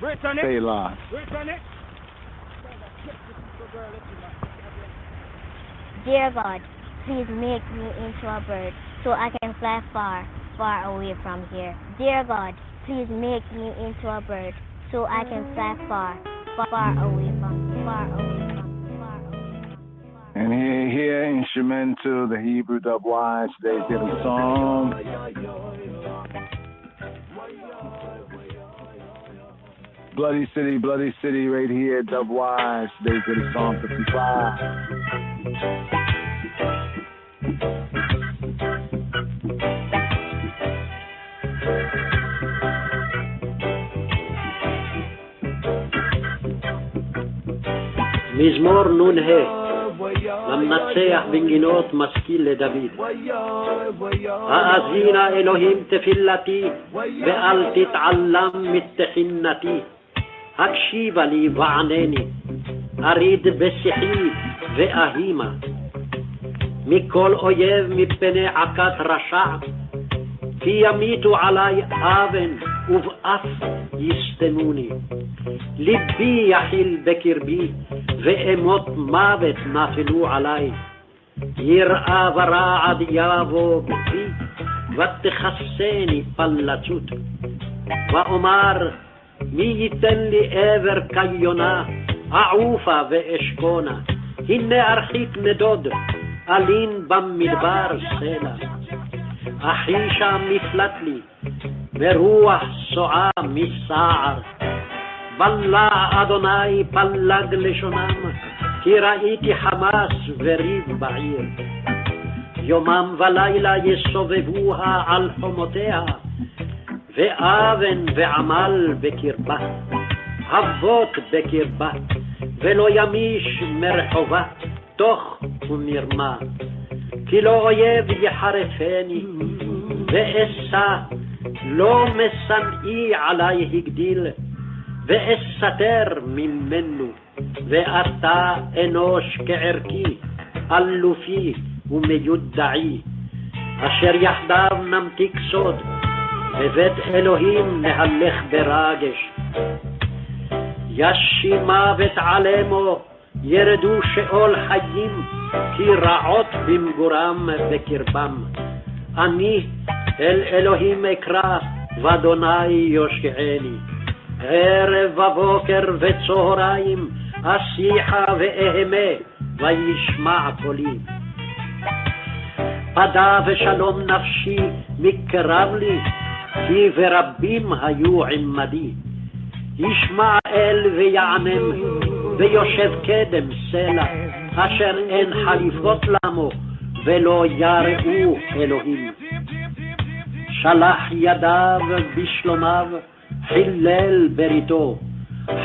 Speaker 13: Break on it.
Speaker 12: Selah.
Speaker 14: Dear God, please make me into a bird so I can fly far, far away from here. Dear God, please make me into a bird so I can fly far, far away from here.
Speaker 12: And here, instrumental, the Hebrew dubwise, today's daily song. Bloody City, right here, dubwise, today's daily song 55.
Speaker 5: מזמור נ"ה, למנצח בנגינות משכיל לדוד. האזינה אלוהים תפילתי, ואל תתעלם מתחינתי. הקשיבה לי וענני, אריד בשיחי ואהימה. מכל אויב מפני עקת רשע, כי ימיתו עלי אבן ובאף יסתמוני. ליבי יחיל בקרבי, ואמות מוות נפלו עלי. יראה ורעד יבוא בי, ותכסני פלצות. ואומר, מי ייתן לי עבר כיונה, אעופה ואשכונה. הנה ארחיק נדוד, אלין במדבר סלע. אחישה מפלט לי, ורוח סועה מסער. בלע אדוני פלג לשונם, כי ראיתי חמאס וריב בעיר. יומם ולילה יסובבוה על חומותיה, ואבן ועמל בקרבה, אבות בקרבה, ולא ימיש מרחובה, תוך ומרמה. כי לא אויב יחרפני, ואסע, לא משנאי עלי הגדיל, ואסתר ממנו, ואתה אנוש כערכי, אלופי ומיודעי, אשר יחדיו נמתיק סוד, בבית אלוהים נהלך ברגש. ישי מוות עלמו, ירדו שאול חיים, כי רעות במגורם בקרבם. אני אל אלוהים אקרא, ואדוני יושיעני. ערב ובוקר וצהריים, אשיחה ואהמה, וישמע קולי. פדה ושלום נפשי מקרב לי, כי ורבים היו עמדי. ישמע אל ויענם, ויושב קדם סלע, אשר אין חליפות למו, ולא יראו אלוהים. שלח ידיו בשלומיו, חילל בריתו.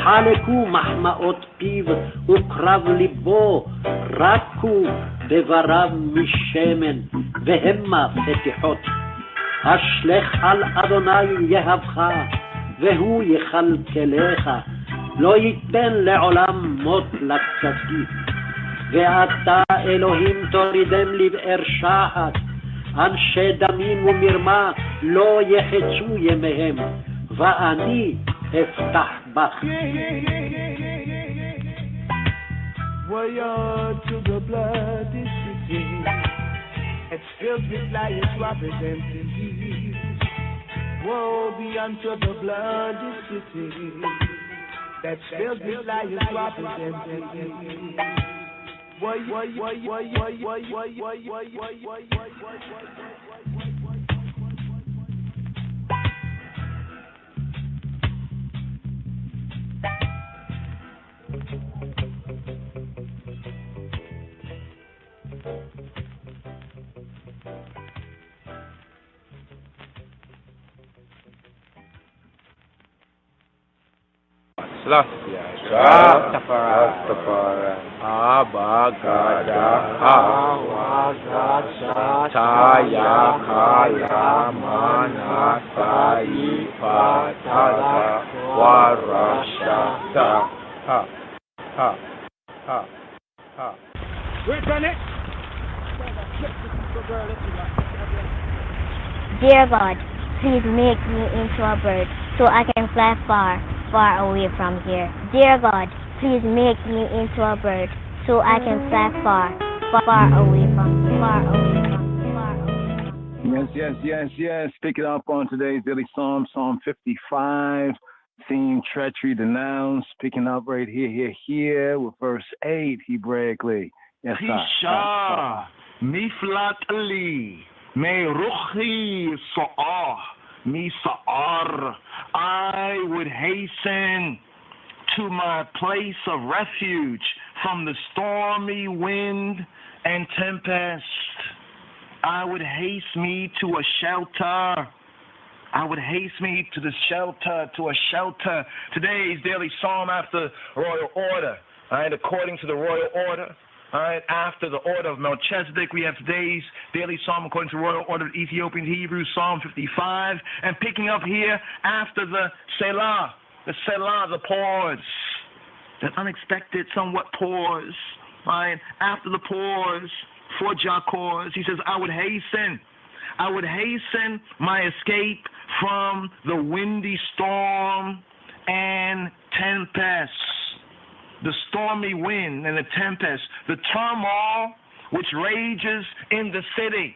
Speaker 5: חלקו מחמאות פיו וקרב ליבו, רקו דבריו משמן והמה פתיחות. אשלך על אדוני יהבך, והוא יכלכלך, לא ייתן לעולם מות לקצתי. ואתה אלוהים תורידם לבאר שחת, אנשי דמים ומרמה לא יחצו ימיהם, ואני אפתח בך.
Speaker 15: Warrior to the bloody city, it's filled with lions representing thee. Woe be unto the bloody city, that's filled with lions representing thee.
Speaker 16: Rastafari, Abagada, Hawagada, Taya, Kaya, Manasai, Patada, Warashata. Ha, ha, ha, ha.
Speaker 13: Return it.
Speaker 14: Dear God, please make me into a bird so I can fly far, far away from here. Dear God, please make me into a bird so I can fly far, far away from
Speaker 4: Yes. Pick it up on today's daily Psalm, Psalm 55, theme Treachery, Denounced. Picking up right here with verse 8, Hebraically. Yes,
Speaker 12: Tisha, Miflat Ali, Meruchi Sa'ah, Misa'ar. I would hasten to my place of refuge from the stormy wind and tempest. I would haste me to a shelter. I would haste me to a shelter. Today's daily psalm after royal order. all right, according to the royal order. All right, after the order of Melchizedek, we have today's daily psalm according to royal order of Ethiopian Hebrew, Psalm 55. And picking up here after the Selah, the pause, that unexpected somewhat pause. All right, after the pause, for Jacques, he says, I would hasten my escape from the windy storm and tempest. The stormy wind and the tempest, the turmoil which rages in the city.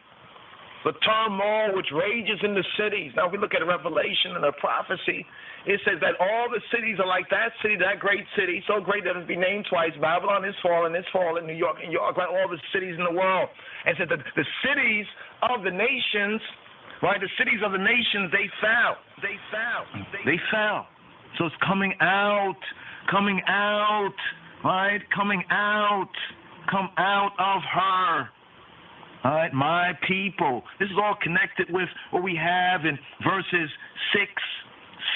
Speaker 12: The turmoil which rages in the cities. Now, if we look at Revelation and a prophecy, it says that all the cities are like that city, that great city, so great that it be named twice. Babylon is fallen, New York, right? All the cities in the world. And said that the cities of the nations, right? The cities of the nations, they fell. So it's coming out, right? Come out of her. All right, my people. This is all connected with what we have in verses 6,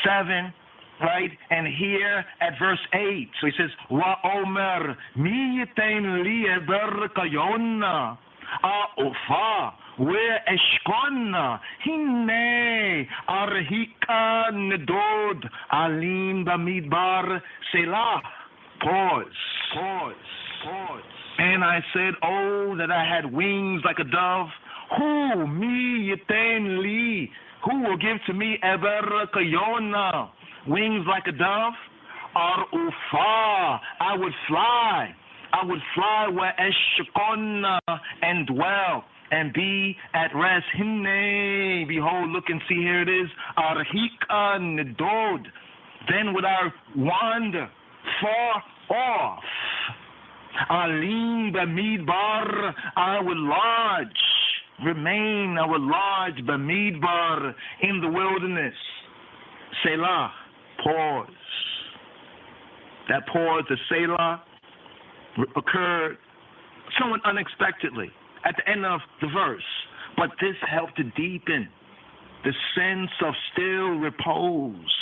Speaker 12: 7, right? And here at verse 8. So he says, Wa omer mi yitain li eber kayona a'ufa we eshkona hinne arhika nedod alim bamidbar selah. Pause. And I said, oh, that I had wings like a dove. Who me yitain li? Who will give to me eber kayona? Wings like a dove? Ar-ufa. I would fly where eshkona and dwell and be at rest. Hinne, behold, look and see, here it is. Arhika nedod. Then would I wander far off. Alim bamidbar, I would lodge bamidbar, in the wilderness. Selah, pause. That pause, the Selah, occurred somewhat unexpectedly at the end of the verse, but this helped to deepen the sense of still repose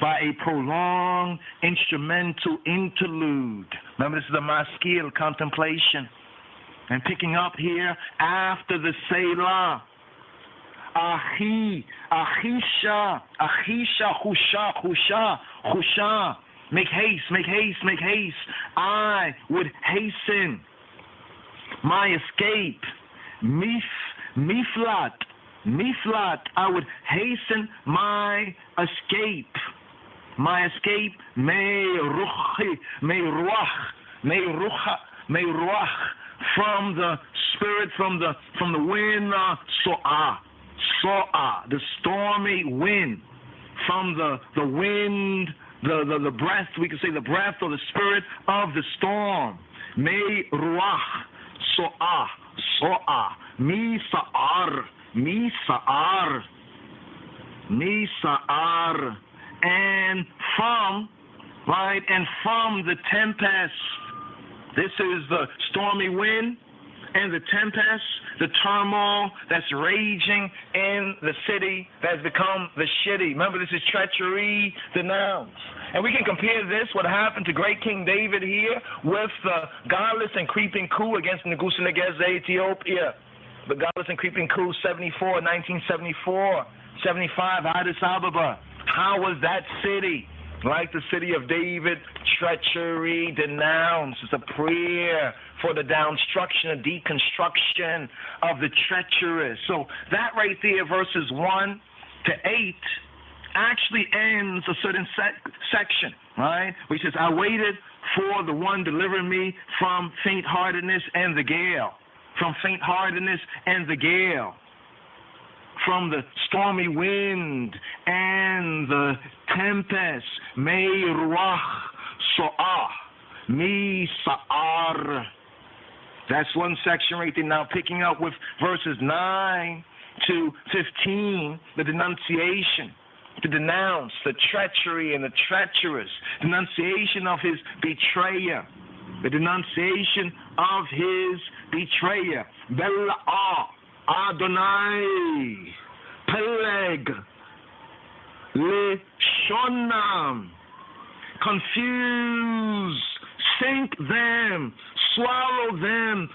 Speaker 12: by a prolonged instrumental interlude. Remember, this is a maskil, contemplation. And picking up here after the Selah, Achisha, Husha. Make haste. I would hasten my escape. Miflat. I would hasten my escape. Meiruach, from the spirit, from the wind, so'ah, the stormy wind, from the wind, the breath, we can say the breath or the spirit of the storm. Meiruach, so'ah, misa'ar, and from the tempest. This is the stormy wind and the tempest, the turmoil that's raging in the city that's become the shitty. Remember, this is treachery denounced. And we can compare this, what happened to great King David here, with the godless and creeping coup against Nebuchadnezzar, Ethiopia. The godless and creeping coup, 1974, 75, Addis Ababa. How was that city? Like the city of David, treachery denounced. It's a prayer for the downstruction and deconstruction of the treacherous. So that right there, verses 1 to 8, actually ends a certain section, right? Which says, I waited for the one delivering me from faint-heartedness and the gale. From faint-heartedness and the gale. From the stormy wind and the tempest. Meiruach so'ah, mi sa'ar. That's one section right there. Now picking up with verses 9 to 15, the denunciation, to denounce the treachery and the treacherous, denunciation of his betrayer, the denunciation of his betrayer. Bela'ah. Adonai, Peleg, Leshonam, confuse sink them, swallow them,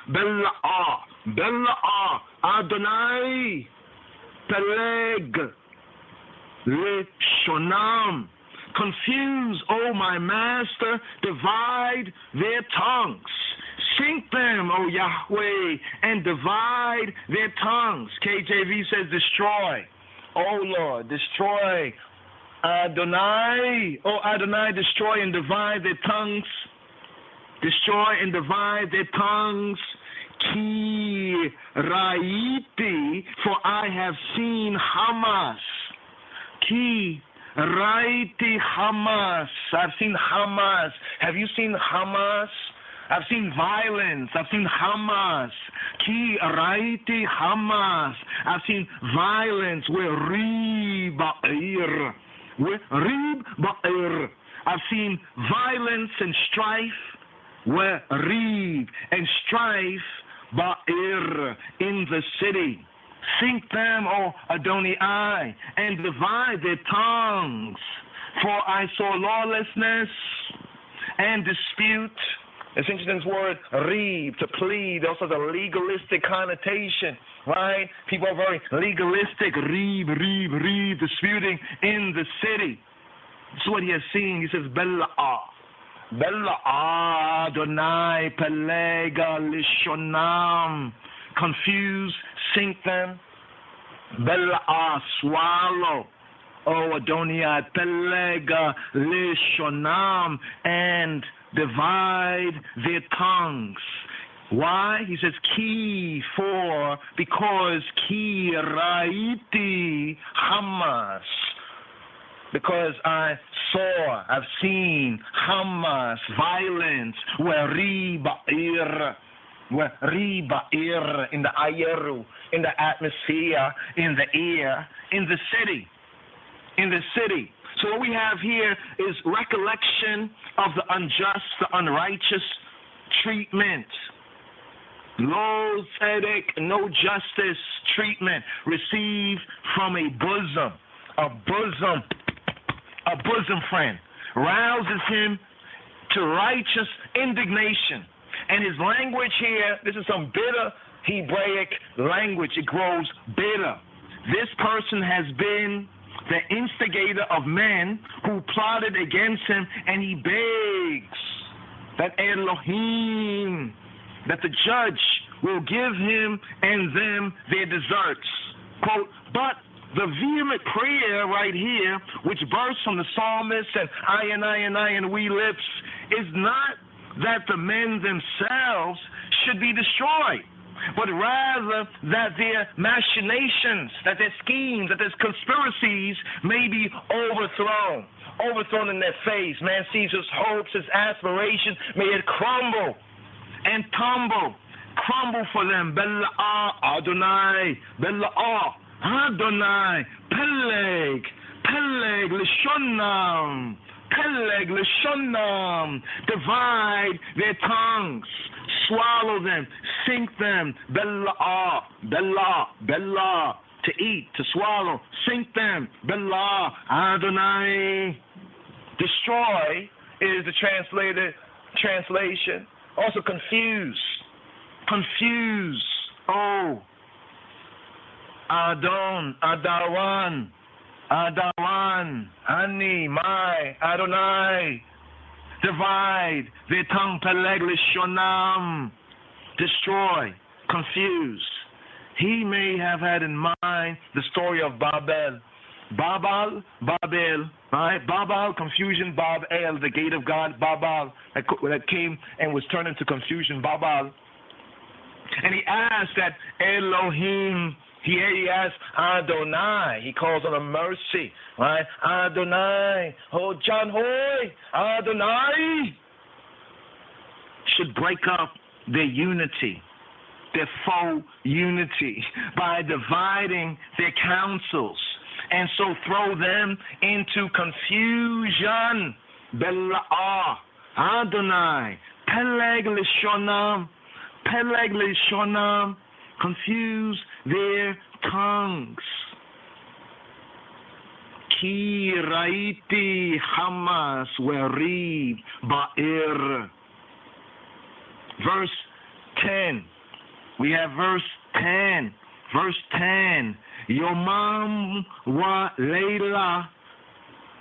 Speaker 12: Bela'ah, Adonai, Peleg, Lishonam. Confuse, O my master, divide their tongues. Sink them, O Yahweh, and divide their tongues. KJV says destroy. O Lord, destroy. Adonai, O Adonai, destroy and divide their tongues. Destroy and divide their tongues. Ki Raiti, for I have seen Hamas. Ki Raiti Hamas. I've seen Hamas. Have you seen Hamas? I've seen violence. I've seen Hamas. Ki Raiti Hamas. I've seen violence where Rib Ba'ir. Where Rib Ba'ir. I've seen violence and strife where Rib and strife Ba'ir in the city. Sink them, O Adonai, and divide their tongues. For I saw lawlessness and dispute. It's interesting, this word reeb, to plead, also has a legalistic connotation, right? People are very legalistic, reeb, disputing in the city. That's what he has seen. He says, Bela'ah, Adonai, Pelega, Lishonam. Confuse, sink them. Bela'ah, swallow. O Adonai, Pelega, Lishonam, and divide their tongues. Why? He says, because ki raiti Hamas. Because I've seen Hamas, violence, where Riba'ir, in the ayeru, in the atmosphere, in the air, in the city. So what we have here is recollection of the unjust, the unrighteous treatment. Lo tzedek, no justice treatment received from a bosom friend, rouses him to righteous indignation. And his language here, this is some bitter Hebraic language. It grows bitter. This person has been the instigator of men who plotted against him, and he begs that Elohim, that the judge will give him and them their deserts. Quote, but the vehement prayer right here, which bursts from the psalmist and I and we lips, is not that the men themselves should be destroyed, but rather that their machinations, that their schemes, that their conspiracies may be overthrown in their face. Man sees his hopes, his aspirations, may it crumble and tumble for them. Bela'ah, Adonai, Bela'ah, Adonai, Peleg, Lishonam, divide their tongues, swallow them, sink them, Bela'ah, to eat, to swallow, sink them, Bela'ah, Adonai. Destroy is the translation. Also confuse. Oh, Adawan, Ani, my, Adonai. Divide their tongue, Peleg Lishonam. Destroy, confuse. He may have had in mind the story of Babel, right? Babel, confusion, Babel, the gate of God, Babel, that came and was turned into confusion, Babel. And he asked that Elohim, he asked Adonai, he calls on a mercy, right? Adonai, oh John Hoy, Adonai, should break up their unity, their faux unity, by dividing their counsels, and so throw them into confusion. Bela'ah, Adonai, Peleg Lishonam, confuse their tongues. Ki raiti Hamas werib ba'ir. verse 10. We have verse 10. Verse 10. Yomam wa Layla,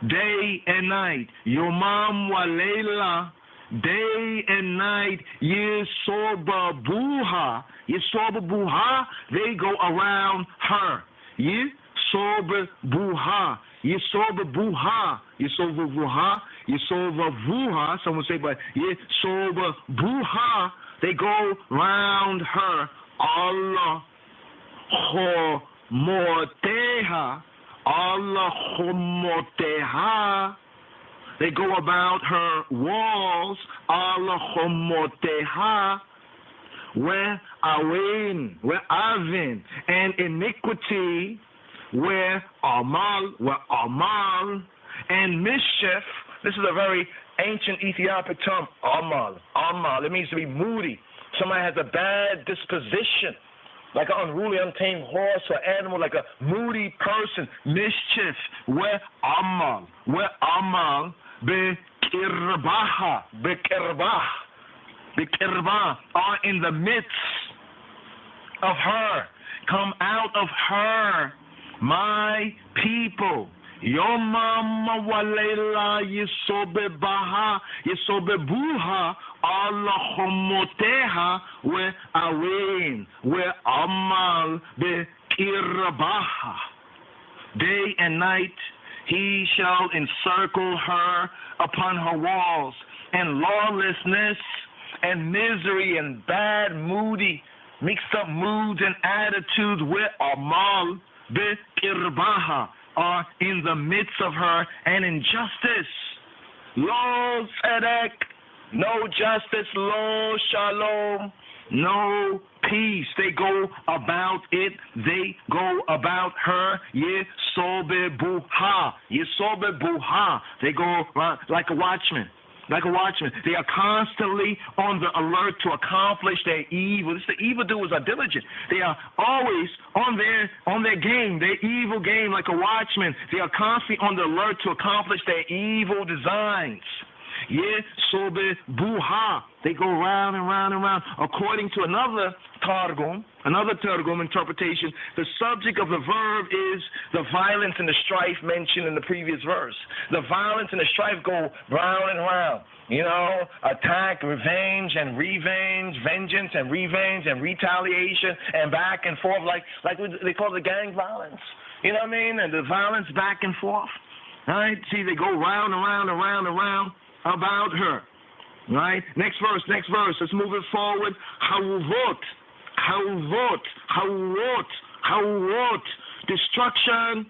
Speaker 12: day and night. Yomam wa Layla, day and night. Yesoba buha. Yesoba buha. They go around her. Yesoba buha. Yesoba buha. Yesoba buha. Yesoba buha. Someone say, but Yesoba buha. They go round her. Allah chomoteha. Allah chomoteha. They go about her walls. Allah chomoteha. Where awin, where avin, and iniquity, where amal, and mischief. This is a very ancient Ethiopic term, amal. Amal. It means to be moody. Somebody has a bad disposition, like an unruly, untamed horse or animal, like a moody person. Mischief. Where amal, bekirbaha, are in the midst of her. Come out of her, my people. Yomam walela yesobe baha, yesobe buha, Allah chomoteha, we awin, we amal bekirbaha. Day and night he shall encircle her upon her walls, and lawlessness and misery and bad, moody, mixed up moods and attitudes with amal bekirbaha are in the midst of her, and injustice. Lo tzedek, no justice. Lo shalom, no peace. They go about it. They go about her. Yesobe buha. Yesobe buha. They go around like a watchman. Like a watchman. They are constantly on the alert to accomplish their evil. The evildoers are diligent. They are always on their game, their evil game, like a watchman. They are constantly on the alert to accomplish their evil designs. Yesobe buha. They go round and round and round. According to another Targum interpretation, the subject of the verb is the violence and the strife mentioned in the previous verse. The violence and the strife go round and round. You know, attack, revenge and revenge, vengeance and revenge and retaliation and back and forth, like they call it gang violence. You know what I mean? And the violence back and forth. All right? See, they go round and round and round and round about her. Right? Next verse. Let's move it forward. Hawvot. Destruction.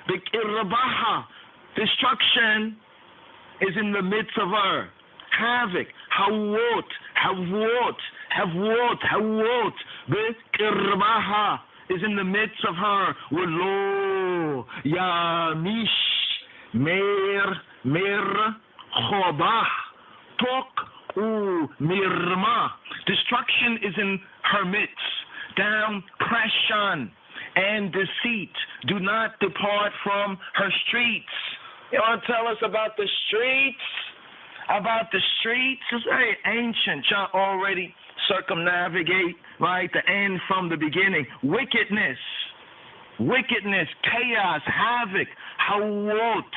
Speaker 12: Bekirbaha. Destruction is in the midst of her. Havoc. Hawot. Bekirbaha is in the midst of her. Walo Yamish. Mer Chobah. Tok U Mirma. Destruction is in her midst. Downpression and deceit do not depart from her streets. You want to tell us about the streets? About the streets? It's very ancient. Y'all already circumnavigate, right? The end from the beginning. Wickedness, chaos, havoc, hawot,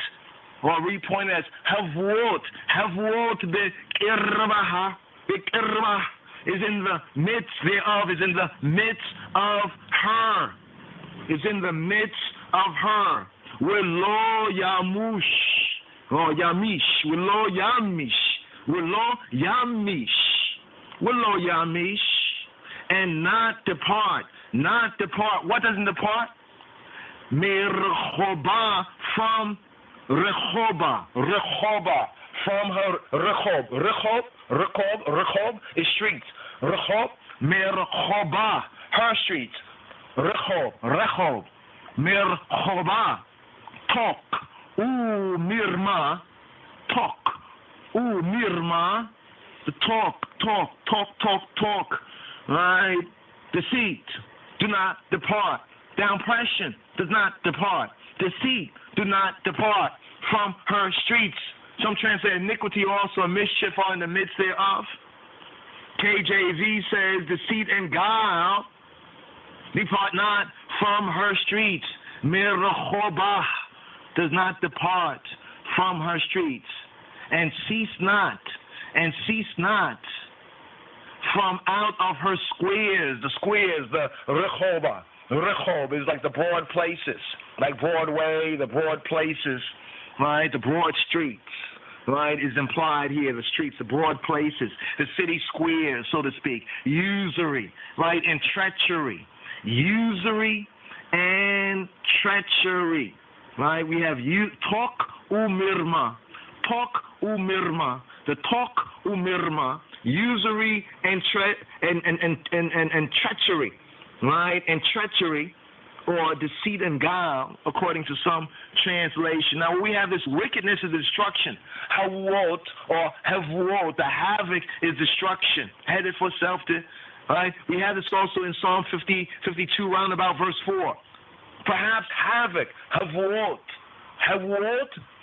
Speaker 12: or repointed as havwot bekirbaha is in the midst thereof, is in the midst of her, is in the midst of her. Willo yamush, or yamish, willo yamish, and not depart. What doesn't depart? Merchoba, from Rechoba, from her Rechob is streets. Rechob, Merchoba, her streets. Rechob, Merchoba, Tok, Mirma, the talk, right? Deceit, do not depart. Downpression does not depart. Deceit, do not depart from her streets. Some translate iniquity also, a mischief are in the midst thereof. KJV says, deceit and guile depart not from her streets. Mirachobah does not depart from her streets. And cease not from out of her squares. The squares, the Rehoba. Rehob is like the broad places, like Broadway, the broad places, right? The broad streets, right, is implied here. The streets, the broad places, the city squares, so to speak. Usury, right, and treachery. Usury and treachery, right? We have talk umirma, the talk umirma, usury and treachery, right? And treachery, or deceit and guile, according to some translation. Now we have this wickedness is destruction. Havot or havot, the havoc is destruction, headed for self. Right? We have this also in Psalm 52, round about verse 4. Perhaps havoc, havot,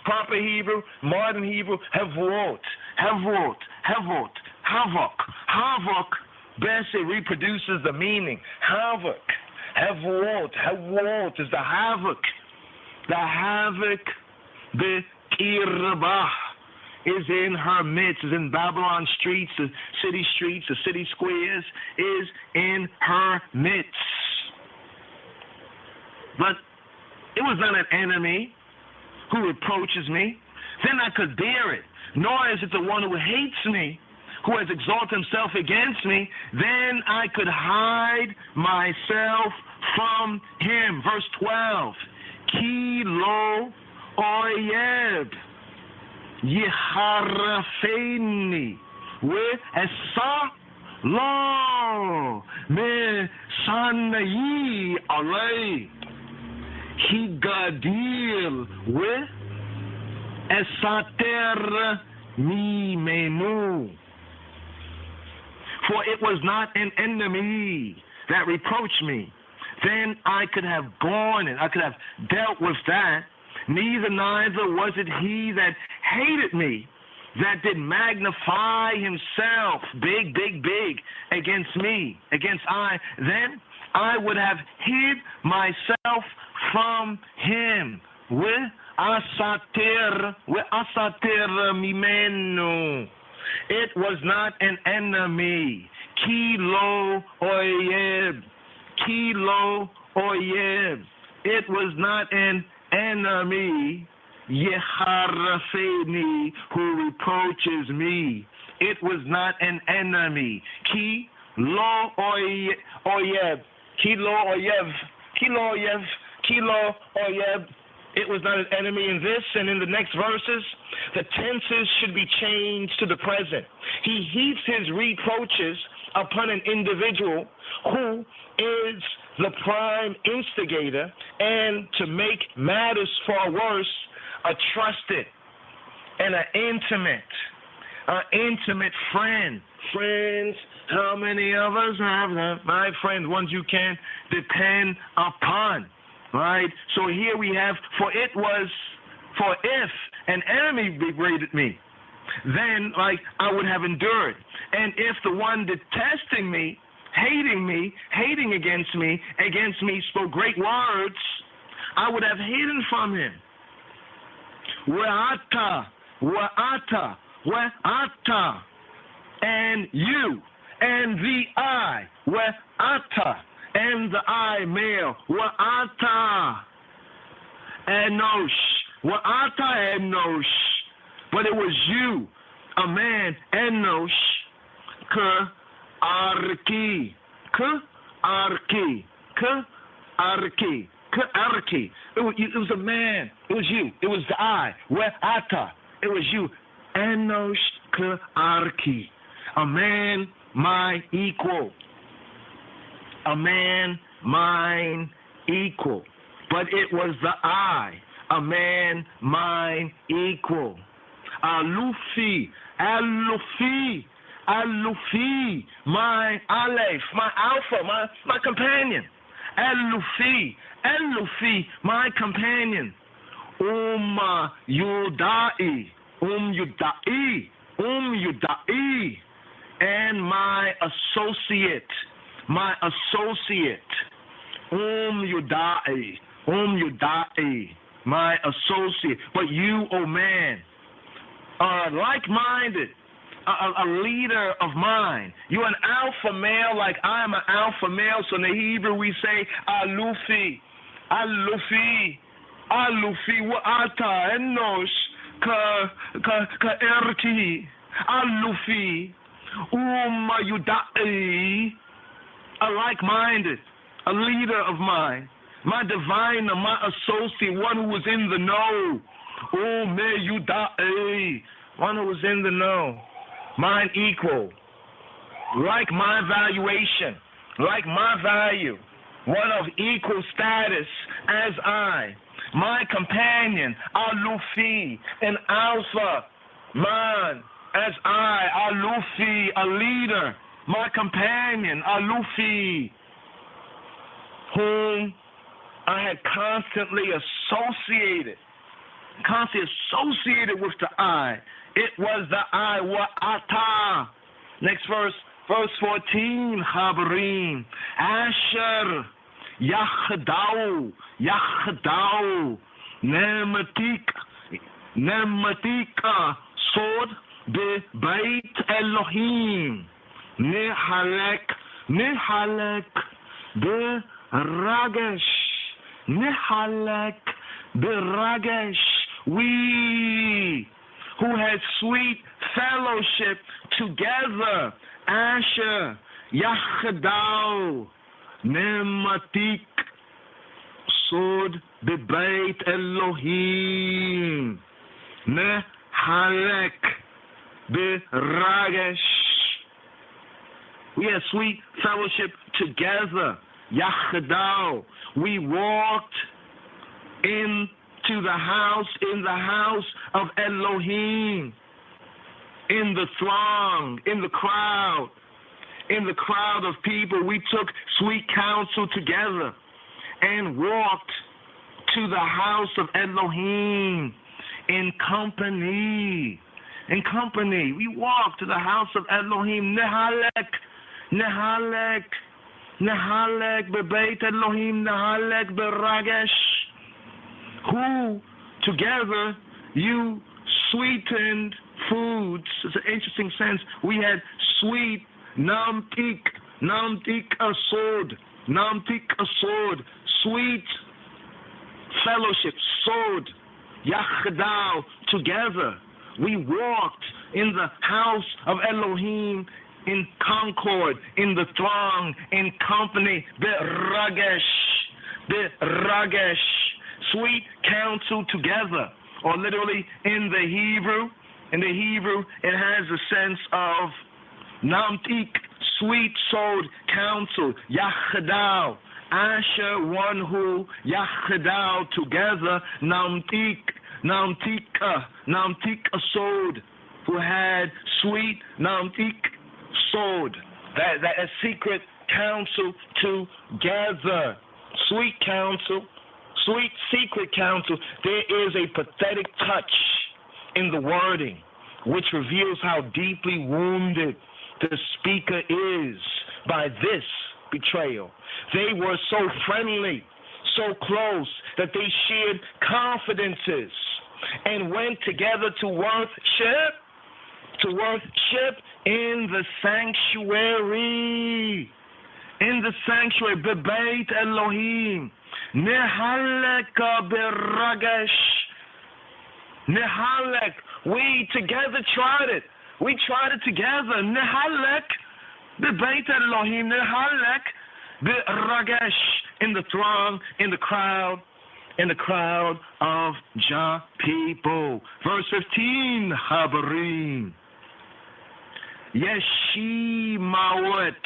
Speaker 12: proper Hebrew, modern Hebrew, havot, havok. Best it reproduces the meaning. Havok is the havoc. The havoc, the kirbah, is in her midst, is in Babylon streets, the city squares, is in her midst. But it was not an enemy who reproaches me, then I could bear it. Nor is it the one who hates me, who has exalted himself against me, then I could hide myself from him. Verse 12, Ki lo oyeb Yeharafeni with Esa lo me sanayi alay Higadir with Esater mi menu. For it was not an enemy that reproached me. Then I could have gone and I could have dealt with that. Neither was it he that hated me, that did magnify himself, big, against me, against I. Then I would have hid myself from him with asatir mimenu. It was not an enemy. Kilo oyeb. It was not an enemy. Yeharafeni, who reproaches me. It was not an enemy. Kilo oyeb. It was not an enemy. In this and in the next verses, the tenses should be changed to the present. He heaps his reproaches upon an individual who is the prime instigator, and to make matters far worse, a trusted and an intimate friend. Friends, how many of us have them? My friends, ones you can depend upon. Right? So here we have, for if an enemy berated me, then I would have endured. And if the one detesting me, hating against me, spoke great words, I would have hidden from him. Wa'ata, and you, and the I, wa'ata, and the I male, wa'ata, enosh, but it was you, a man, enosh, arki. It was a man. It was you. It was the I. We'ata. It was you. Enosh arki. A man, my equal. A man, mine equal. But it was the I. A man, mine equal. Alufi, my Aleph, my Alpha, my companion. Elufi, my companion. Umma Yudai, Yudai, and my associate, Yudai, my associate. But you, O man, are like-minded, a leader of mine. You're an alpha male like I am an alpha male. So in the Hebrew we say, Alufi, wa ata enos ka erti, Alufi, Yudai, a like-minded, a leader of mine, my diviner, my associate, one who was in the know. Yudai, one who was in the know, mine equal, like my valuation, like my value, one of equal status as I, my companion, Alufi, an alpha man, as I, Alufi, a leader, my companion, Alufi, whom I had constantly associated with the I. It was the I, wa ata. Next verse 14, Chabarim. Asher, Yachdau, Nematika, Sod, Be Beit Elohim, Nehalek, Be Ragesh, we who had sweet fellowship together, Asher, Yachdau, Nematik, Sod, Bebeit Elohim, Nehalek, Beragesh. We had sweet fellowship together, Yachdau. We walked in the house of Elohim, in the throng, in the crowd of people. We took sweet counsel together and walked to the house of Elohim in company. We walked to the house of Elohim. Nehalek, bebeit Elohim, Nehalek, beragesh. Who together you sweetened foods. It's an interesting sense. We had sweet namtik asod, sweet fellowship, sod, yachdau, together. We walked in the house of Elohim in concord, in the throng, in company, beragesh, sweet counsel together. Or literally in the Hebrew, it has a sense of namtik, sweet souled counsel, yachdau, Asher, one who, yachdau, together, namtik asod, who had sweet namtik sod, that a secret counsel together, sweet counsel, sweet secret counsel. There is a pathetic touch in the wording which reveals how deeply wounded the speaker is by this betrayal. They were so friendly, so close, that they shared confidences and went together to worship in the sanctuary. Bebeit Elohim. Nehalek beragesh. Nehalek. We together tried it. We tried it together. Nehalek. Bebeit Elohim. Nehalek beragesh. In the throng, in the crowd of Jah people. Verse 15. Habarim. Yeshimawet.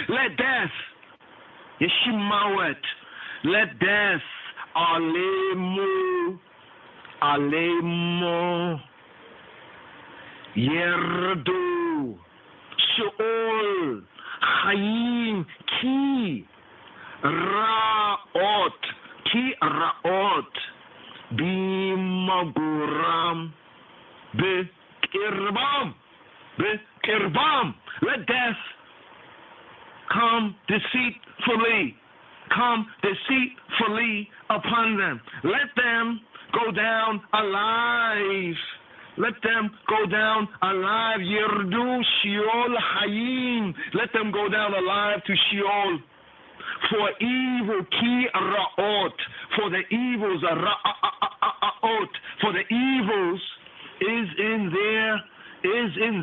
Speaker 12: Let death. Let death. Alemo. Yerdu. Sheol. Chaim. Ki. Ra'ot, ki ra'ot, bimaguram, bikirbam, bikirbam. Let death come deceitfully upon them. Let them go down alive. Let them go down alive. Yerdu Sheol Hayim. Let them go down alive to Sheol. For evil, ki ra'ot. For the evils, ra'ot. For the evils is in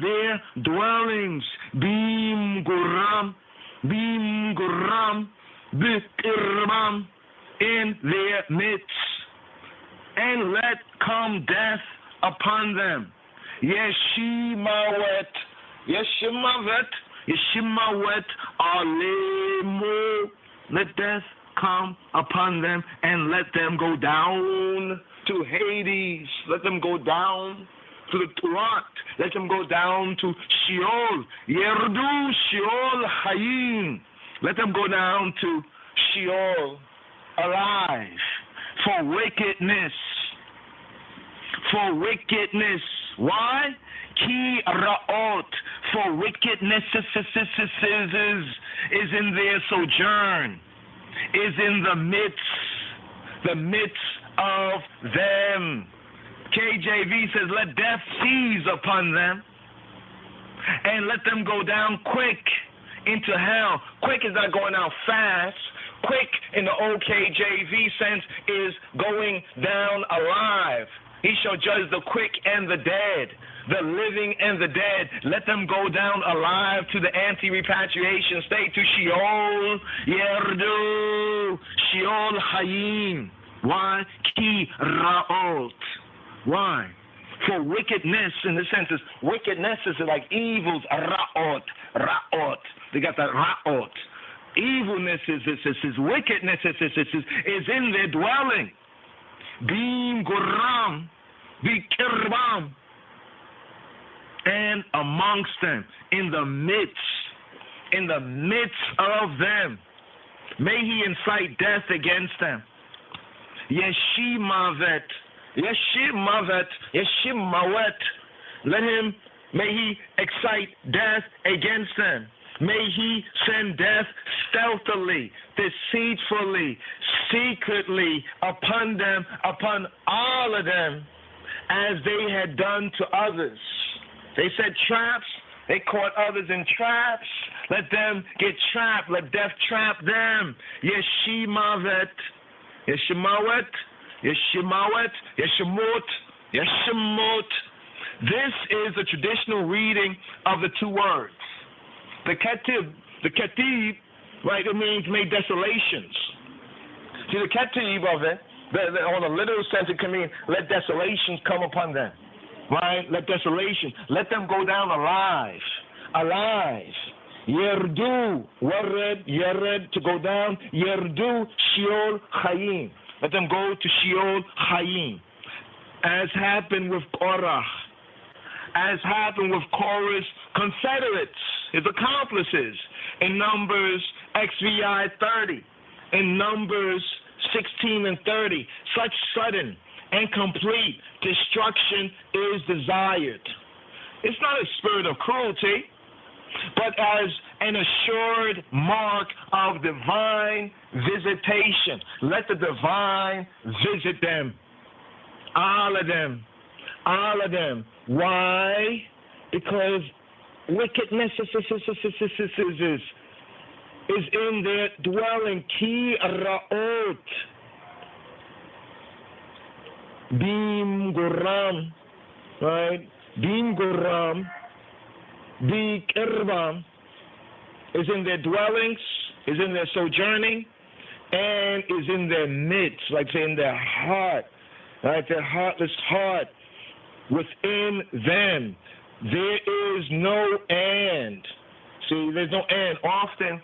Speaker 12: their dwellings. Bim guram, bikirbam, in their midst. And let come death upon them. Yeshimawet, alemu. Let death come upon them and let them go down to Hades. Let them go down to the Turat. Let them go down to Sheol. Yerdu Sheol Hayim. Let them go down to Sheol alive for wickedness. For wickedness. Why? Ki ra'ot. For wickedness is in their sojourn, is in the midst of them. KJV says, let death seize upon them and let them go down quick into hell. Quick is not going out fast. Quick in the old KJV sense is going down alive. He shall judge the quick and the dead, the living and the dead. Let them go down alive to the anti-repatriation state, to Sheol, Yerdu, Sheol Hayim. Why? Ki ra'ot. Why? For wickedness, in the sense, is wickedness is like evils, ra'ot. They got that ra'ot. Evilness is wickedness is in their dwelling. Bim guram, bikirbam, and amongst them, in the midst of them, may he incite death against them. Yeshimawet, may he excite death against them. May he send death stealthily, deceitfully, secretly upon them, upon all of them, as they had done to others. They set traps. They caught others in traps. Let them get trapped. Let death trap them. Yeshimawet. This is the traditional reading of the two words. The ketib, right, it means made desolations. See, the ketib of it, on a literal sense, it can mean let desolations come upon them, right? Let desolation, let them go down alive. Yerdu, yered, to go down. Yerdu, Sheol Hayim. Let them go to Sheol Hayim. As happened with Korach, as happened with Korah's confederates, his accomplices, in Numbers XVI 30, in Numbers 16 and 30. Such sudden and complete destruction is desired. It's not a spirit of cruelty, but as an assured mark of divine visitation. Let the divine visit them. All of them. Why? Because wickedness is in their dwelling. Ki ra'ot. Bim guram. Right? Bim guram. Bi kirbam. Is in their dwellings, is in their sojourning, and is in their midst, like say in their heart, right? Their heartless heart within them. There is no and. See, there's no and. Often,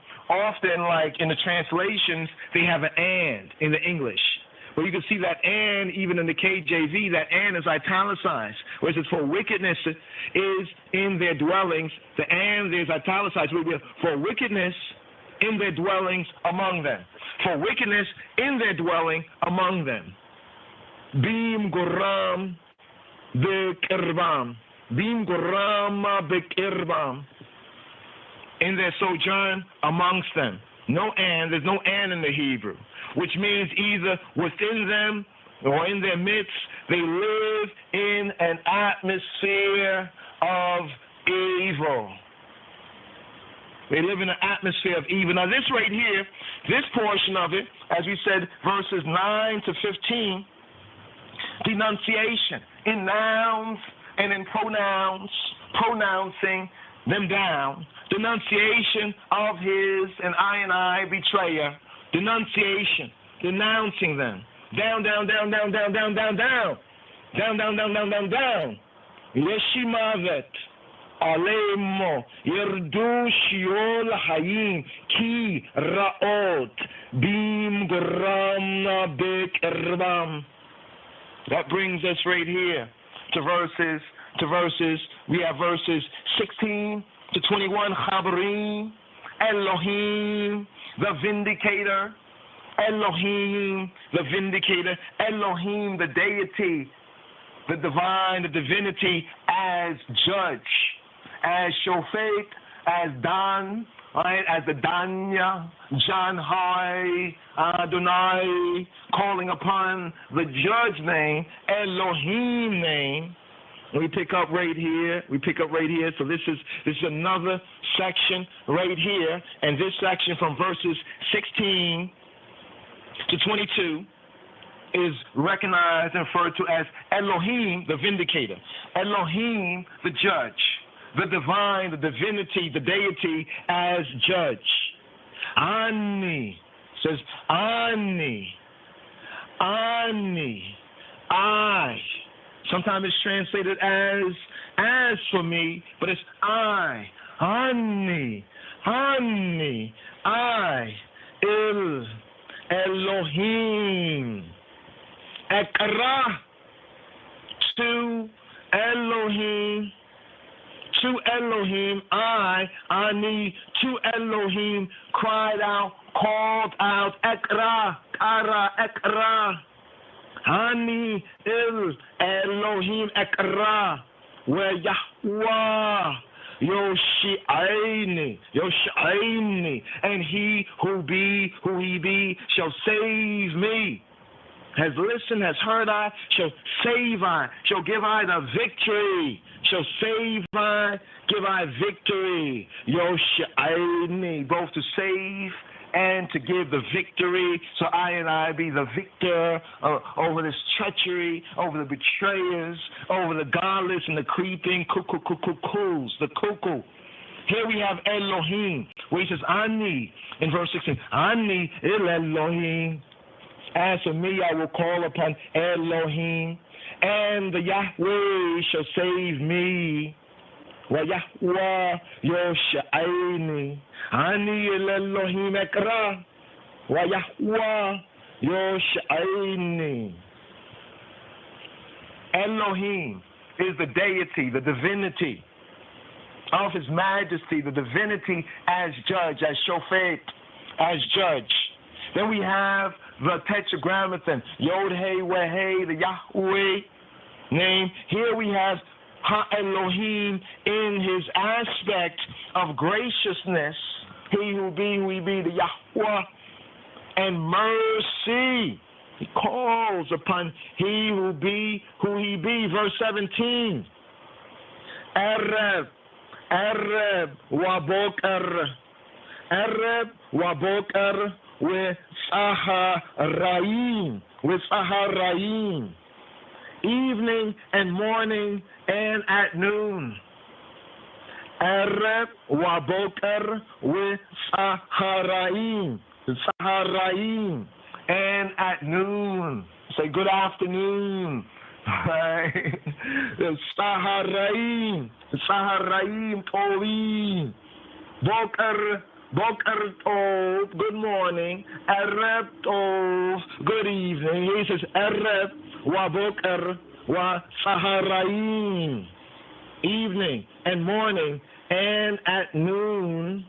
Speaker 12: like in the translations, they have an and in the English. Well, you can see that and even in the KJV, that and is italicized. Whereas it's for wickedness is in their dwellings, the and there's italicized. For wickedness in their dwellings among them. For wickedness in their dwelling among them. Bim Goram Bekirbam. Bim Gorama Bekirbam. In their sojourn amongst them. No and, there's no and in the Hebrew, which means either within them or in their midst, they live in an atmosphere of evil. They live in an atmosphere of evil. Now this right here, this portion of it, as we said, verses 9 to 15, denunciation in nouns and in pronouns, pronouncing them down, denunciation of his and I betrayer, denunciation, denouncing them, down, down, down, down, down, down, down, down, down, down, down, down, down, down, Yeshimavet, Alemo, Yerdu Shiol Hayim, Ki Raot, Bim Gramna Bek Erbam. That brings us right here to verses, we have verses 16 to 21, Chabarim, Elohim, the vindicator, Elohim, the vindicator, Elohim, the deity, the divine, the divinity, as judge, as shofet, as Dan, right, as the Danya, John High, Adonai, calling upon the judge name, Elohim name. We pick up right here. So this is another section right here, and this section from verses 16 to 22 is recognized and referred to as Elohim, the vindicator, Elohim, the judge, the divine, the divinity, the deity as judge. Ani says Ani, I. Sometimes it's translated as for me, but it's I. Ani, I, Elohim. Ekra, to Elohim, Ani, to Elohim, cried out, called out, Ekra, Kara, Ekra. Ani, Elohim, Ekra, where Yahweh, Yoshi'aini, and he who he be, shall save me. Has listened, has heard I, shall save I, shall give I the victory, shall save I, give I victory. Yoshi'aini, both to save and to give the victory, so I be the victor over this treachery, over the betrayers, over the godless and the creeping cuckoos, the cuckoo. Here we have Elohim, where he says, Ani, in verse 16, Ani Elohim. As for me, I will call upon Elohim, and the Yahweh shall save me. Wa Yahweh Yoshi'aini, Ani Elohim Ekra, Wa Yahweh Yoshi'aini. Elohim is the deity, the divinity of his majesty, the divinity as judge, as shofet, as judge. Then we have the tetragrammaton, Yod Hey Weh Hey, the Yahweh name. Here we have Ha-Elohim in his aspect of graciousness, he who he be, the Yahweh, and mercy. He calls upon he who he be, verse 17. Ereb Waboker, with Saharaim, evening and morning and at noon. Ereb Waboker with Saharaim, and at noon. Say good afternoon. Right? Saharaim Tovim, Boker Tov, good morning. Ereb Tov, good evening. He says Ereb wa Boker wa Saharaim, evening and morning and at noon.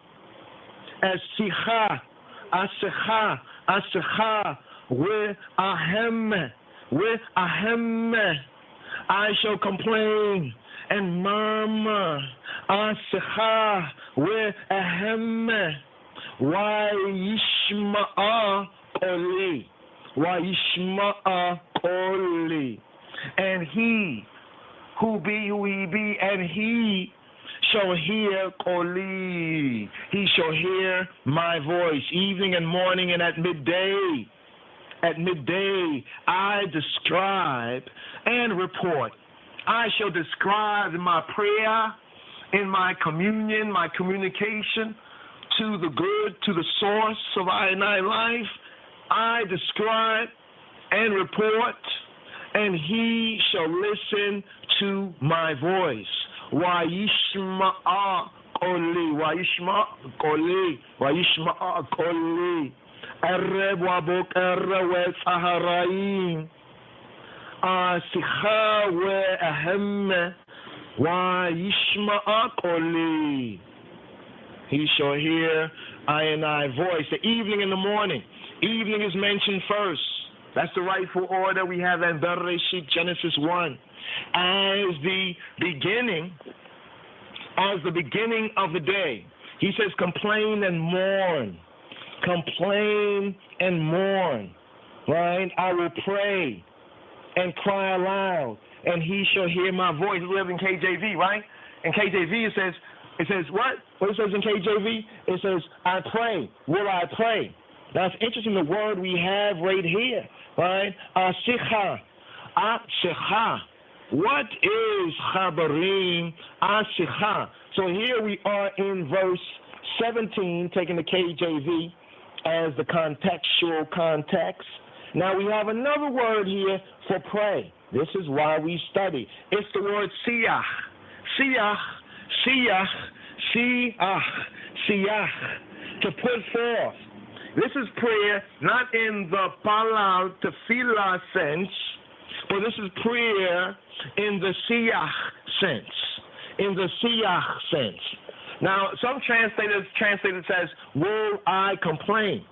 Speaker 12: Asicha, Asicha, Asicha, with ahem, I shall complain and murmur. Asicha, with ahem, why yishma'a qoli, why yishma'a qoli, and he who he be, and he shall hear qoli, he shall hear my voice, evening and morning and at midday. At midday, I describe and report. I shall describe in my prayer, in my communion, my communication to the good, to the source of I and I life. I describe and report, and he shall listen to my voice. Wayishma'a qoli, Wayishma'a qoli, Wayishma'a qoli. Arab wa bokar wa saharain. Asicha wa ahem wa yishma'a qoli. He shall hear I and I voice. The evening and the morning. Evening is mentioned first. That's the rightful order we have in Bereshit, Genesis 1. As the beginning of the day. He says, complain and mourn. Complain and mourn. Right? I will pray and cry aloud, and he shall hear my voice. We live in KJV, right? In KJV it says what? What it says in KJV? It says, I pray. Will I pray? Now it's interesting the word we have right here, right? Asicha. Asicha. What is chabarim? Asicha. So here we are in verse 17, taking the KJV as the contextual context. Now we have another word here for pray. This is why we study. It's the word siyach. Siyach, siyach, siyach, siyach. To put forth. This is prayer not in the palal tefillah sense, but this is prayer in the siyach sense. In the siyach sense. Now, some translators says, will I complain?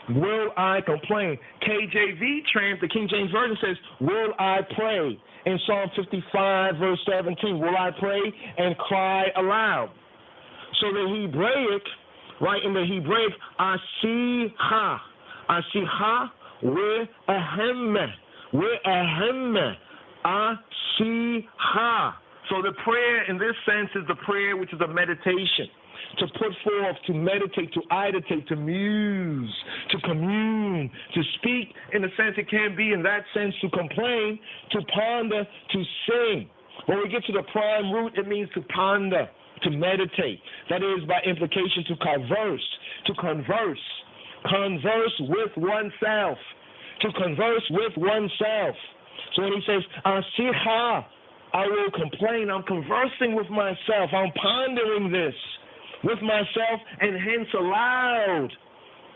Speaker 12: Will I complain? KJV, the King James Version says, will I pray? In Psalm 55, verse 17, will I pray and cry aloud? So the Hebraic, right, in the Hebraic, asicha, with ahem, asicha. So the prayer in this sense is the prayer which is a meditation, to put forth, to meditate, to ideate, to muse, to commune, to speak in the sense it can be in that sense, to complain, to ponder, to sing. When we get to the prime root, it means to ponder, to meditate. That is by implication to converse with oneself, to converse with oneself. So when he says, Asicha, I will complain, I'm conversing with myself, I'm pondering this with myself, and hence aloud,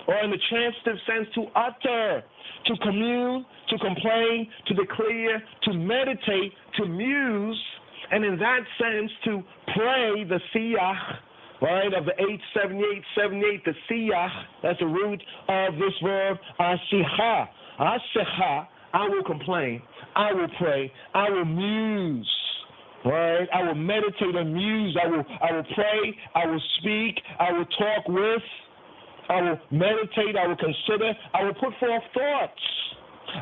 Speaker 12: or in the transitive sense, to utter, to commune, to complain, to declare, to meditate, to muse, and in that sense, to pray the siyach, right, of the 878, the siyach, that's the root of this verb, asicha. Asicha, I will complain, I will pray, I will muse, right? I will meditate and muse, I will pray, I will speak, I will talk with, I will meditate, I will consider, I will put forth thoughts,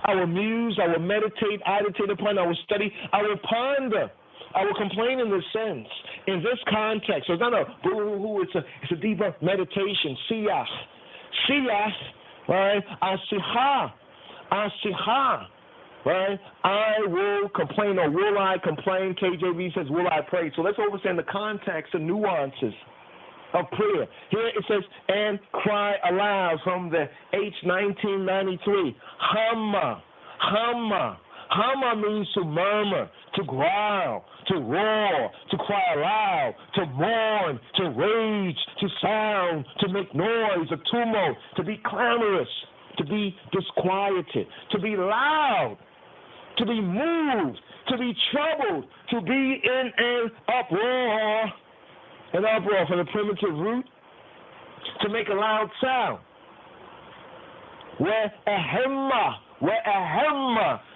Speaker 12: I will muse, I will meditate, ideate upon, I will study, I will ponder, I will complain in this sense, in this context. So it's not a boo-hoo-hoo, it's a deeper meditation, siyach, right? Asicha, right? I will complain, or will I complain? KJV says, will I pray? So let's understand the context, the nuances of prayer. Here it says, and cry aloud from the H1993. Hama means to murmur, to growl, to roar, to cry aloud, to mourn, to rage, to sound, to make noise, a tumult, to be clamorous, to be disquieted, to be loud, to be moved, to be troubled, to be in an uproar. An uproar from the primitive root to make a loud sound. We'ahem,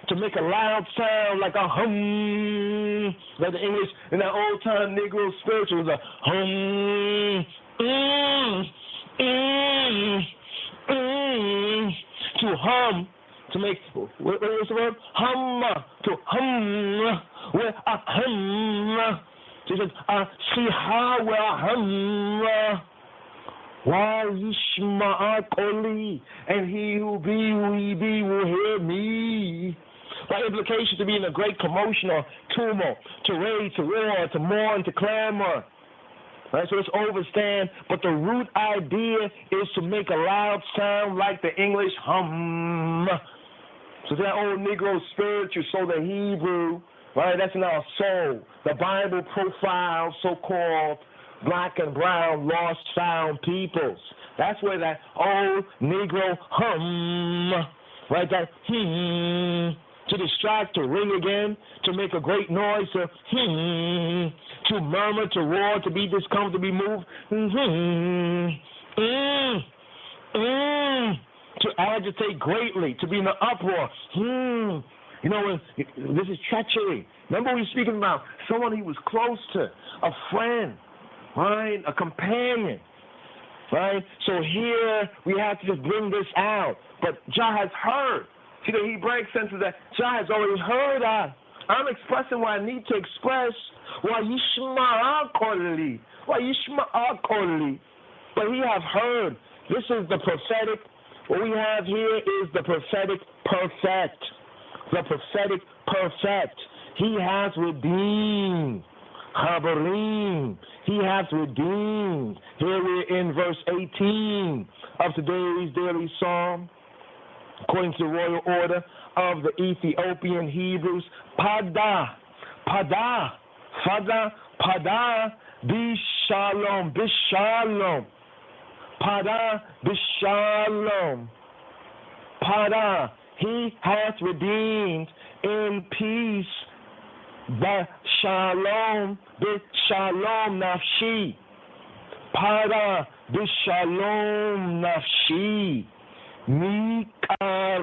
Speaker 12: to make a loud sound like a hum. Like the English in that old time Negro spiritual was a hum. To hum, to make, what was the word? Hum, to hum, where a hum. She said, see how where hum. Why Yishma Koli, and he who be will hear me. By implication, to be in a great commotion or tumult, to rage, to roar, to mourn, to clamor. Right, so it's overstand, but the root idea is to make a loud sound like the English hum. So that old Negro spiritual, so the Hebrew, right, that's in our soul. The Bible profiles so-called black and brown lost found peoples. That's where that old Negro hum, right, that to distract, to ring again, to make a great noise, to murmur, to roar, to be discomforted, to be moved, to agitate greatly, to be in an uproar. You know, this is treachery. Remember we were speaking about someone he was close to, a friend, right, a companion, right? So here we have to just bring this out. But Jah has heard. See, the Hebraic sense is that Jah has already heard us. I'm expressing what I need to express. Why Yishma Koli. Why Yishma Koli. But he have heard. This is the prophetic. What we have here is the prophetic perfect. The prophetic perfect. He has redeemed. Habarim. He has redeemed. Here we're in verse 18 of today's daily psalm. According to the royal order of the Ethiopian Hebrews, Pada, Bishalom, Bishalom, Pada, Bishalom, Pada, he hath redeemed in peace, Bishalom, Bishalom Nafshi, Pada, Bishalom Nafshi, Mikarabli.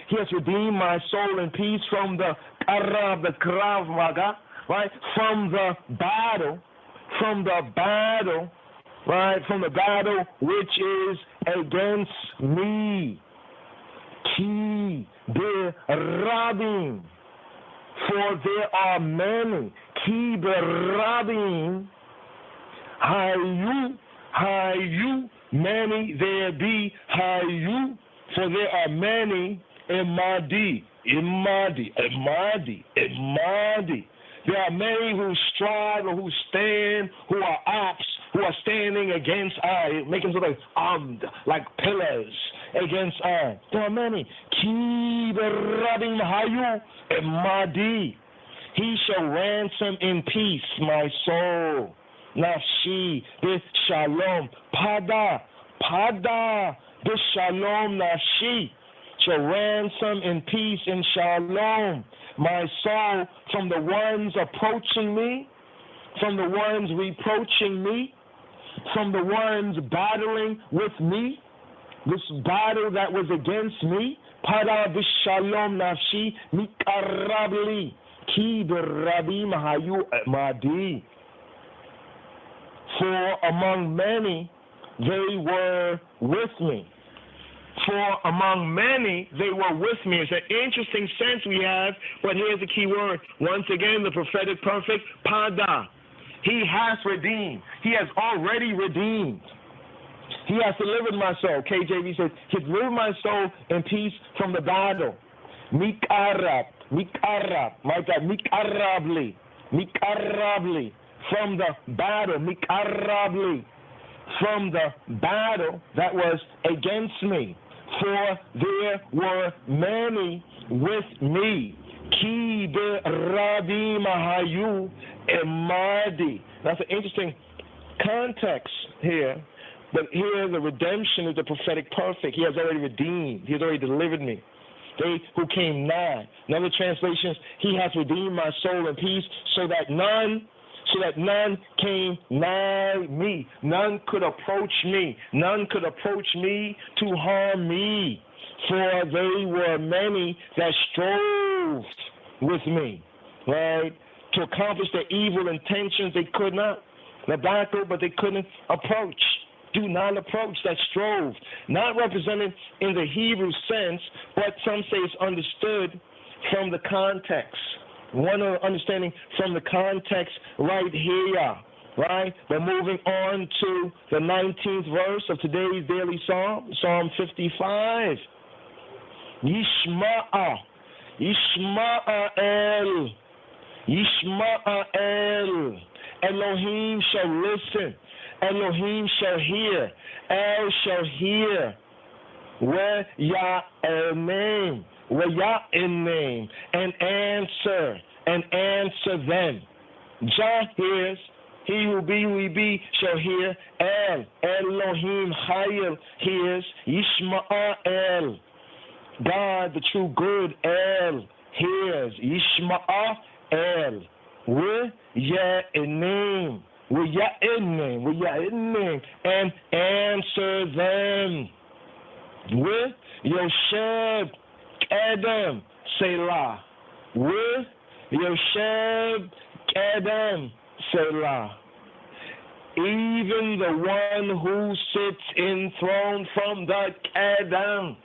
Speaker 12: He has redeemed my soul in peace from the Karab, the Krav Maga, right? From the battle, right? From the battle which is against me. Ki berabim, for there are many. Ki berabim, Hayu, many there be, Hayu, for there are many, Imadi. There are many who strive or who stand, who are ops, who are standing against I, making sort of armed, like pillars against I. There are many. Ki berabim Hayu, Imadi. He shall ransom in peace my soul. Nafshi, this shalom, pada, this shalom, nafshi, shall ransom in peace in shalom my soul from the ones approaching me, from the ones reproaching me, from the ones battling with me, this battle that was against me. Pada, this shalom, nafshi, mikarabli, ki berabim hayu madi. For among many they were with me. For among many they were with me. It's an interesting sense we have, but here's the key word. Once again, the prophetic perfect, pada. He has redeemed. He has already redeemed. He has delivered my soul. KJV says, he delivered my soul in peace from the battle. Mikarab, my God, mikarabli. From the battle, mikarabli, from the battle that was against me, for there were many with me. Ki berabim hayu emadi. That's an interesting context here, but here the redemption is the prophetic perfect. He has already redeemed. He has already delivered me. They who came nigh. In other translations, he has redeemed my soul in peace, so that none so that none came nigh me. None could approach me. None could approach me to harm me. For they were many that strove with me, right? To accomplish their evil intentions, they could not. The battle, but they couldn't approach. Do not approach, that strove. Not represented in the Hebrew sense, but some say it's understood from the context. One understanding from the context right here, right? But moving on to the 19th verse of today's daily psalm, Psalm 55. Yishma'a, Yishma'el, Yishma'el. Elohim shall listen. Elohim shall hear. El shall hear. Where Yah name, where Yah in name, and answer them. Jah hears. He who be shall hear. El Elohim Hayel hears. Yishma'el. God, the true good, El hears. Yishma'el. With Yah in name. With Yah in name. With Yah in name. And answer them. With Yosheb Adam Selah. With Yosheb Adam Selah. Even the one who sits enthroned from the Adam.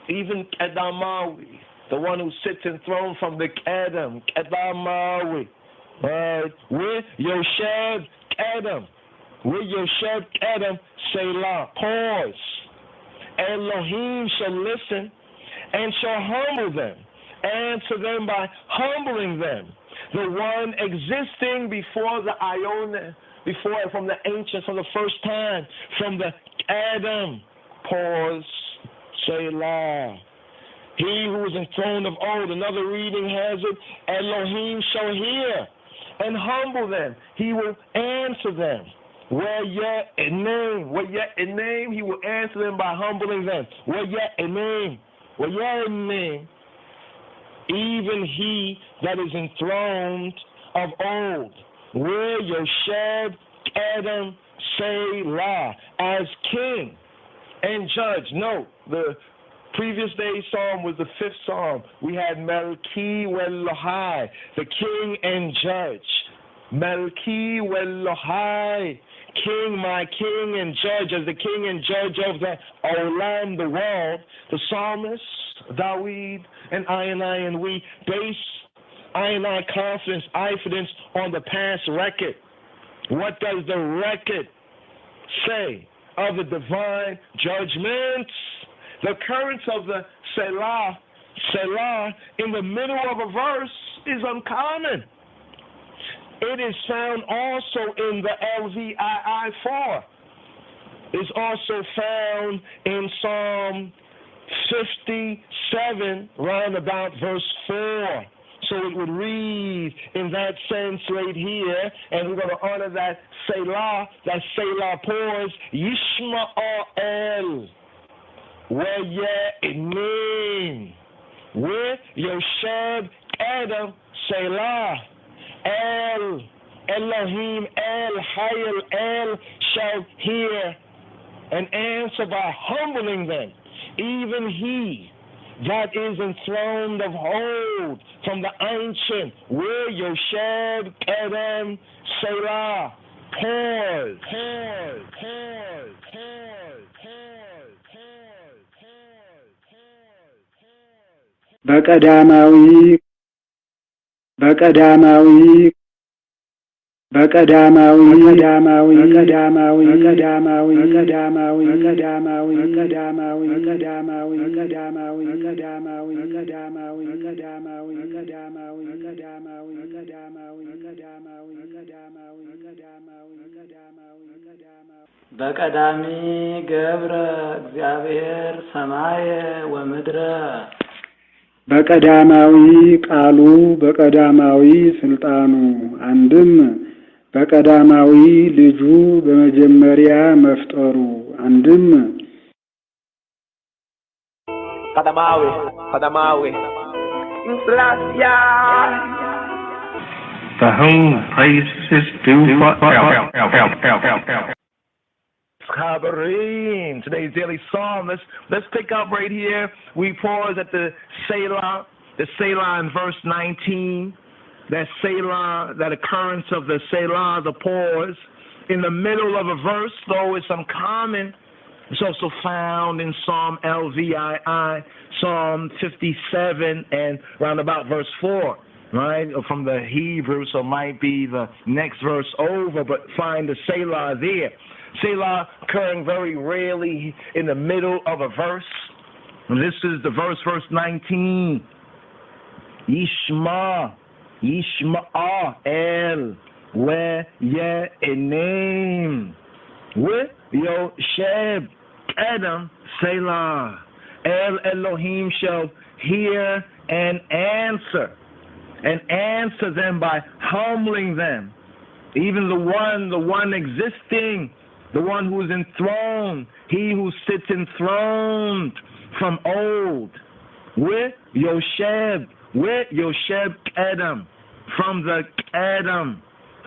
Speaker 12: Even Kedamawi. The one who sits enthroned from the Adam. Kedamawi. With Yosheb Adam. With Yosheb Adam Selah. Pause. Elohim shall listen and shall humble them. Answer them by humbling them. The one existing before the Iona, before from the ancients, from the first time, from the Adam. Pause. Selah. He who was enthroned of old, another reading has it, Elohim shall hear and humble them. He will answer them. Where yet a name, he will answer them by humbling them. Where yet a name, even he that is enthroned of old. Where Yosheb Adam Selah, as king and judge. Note, the previous day's psalm was the 5th psalm. We had Melki Welohai, the king and judge. Melki Welohai, king, my king and judge, as the king and judge of the Olam, the world. The psalmist, Dawid, and I and we base I confidence on the past record. What does the record say of the divine judgments? The occurrence of the Selah in the middle of a verse is uncommon. It is found also in the LVII 4. It's also found in Psalm 57, round about verse 4. So it would read in that sense right here, and we're going to honor that Selah pause, Yishma'el, where name, with Yosheb Adam Selah, El, Elohim, El, Hayel, El, shall hear and answer by humbling them, even he that is enthroned of old from the ancient, where Yosheb Adam Selah. Pause.
Speaker 17: በቀዳሚ ገብረ እግዚአብሔር ሰማየ ወምድረ
Speaker 11: በቀዳማዊ ቃሉ በቀዳማዊ ስልጣኑ አንድም በቀዳማዊ ልጁ በመጀመሪያ መፍጠሩ አንድም
Speaker 16: ቀዳማዊ ኢንፍላሲያ for whom praise is due forever.
Speaker 12: Chabarim, today's daily psalm. Let's pick up right here. We pause at the Selah in verse 19. That Selah, that occurrence of the Selah, the pause, in the middle of a verse, though it's uncommon. It's also found in Psalm LVII, Psalm 57, and round about verse 4, right? From the Hebrew, so it might be the next verse over, but find the Selah there. Selah occurring very rarely in the middle of a verse. And this is the verse 19. Yishma el we ye enem with Yosheb Adam Selah. El Elohim shall hear and answer them by humbling them. Even the one existing, the one who is enthroned, he who sits enthroned from old. With Yosheb Adam, from the Adam,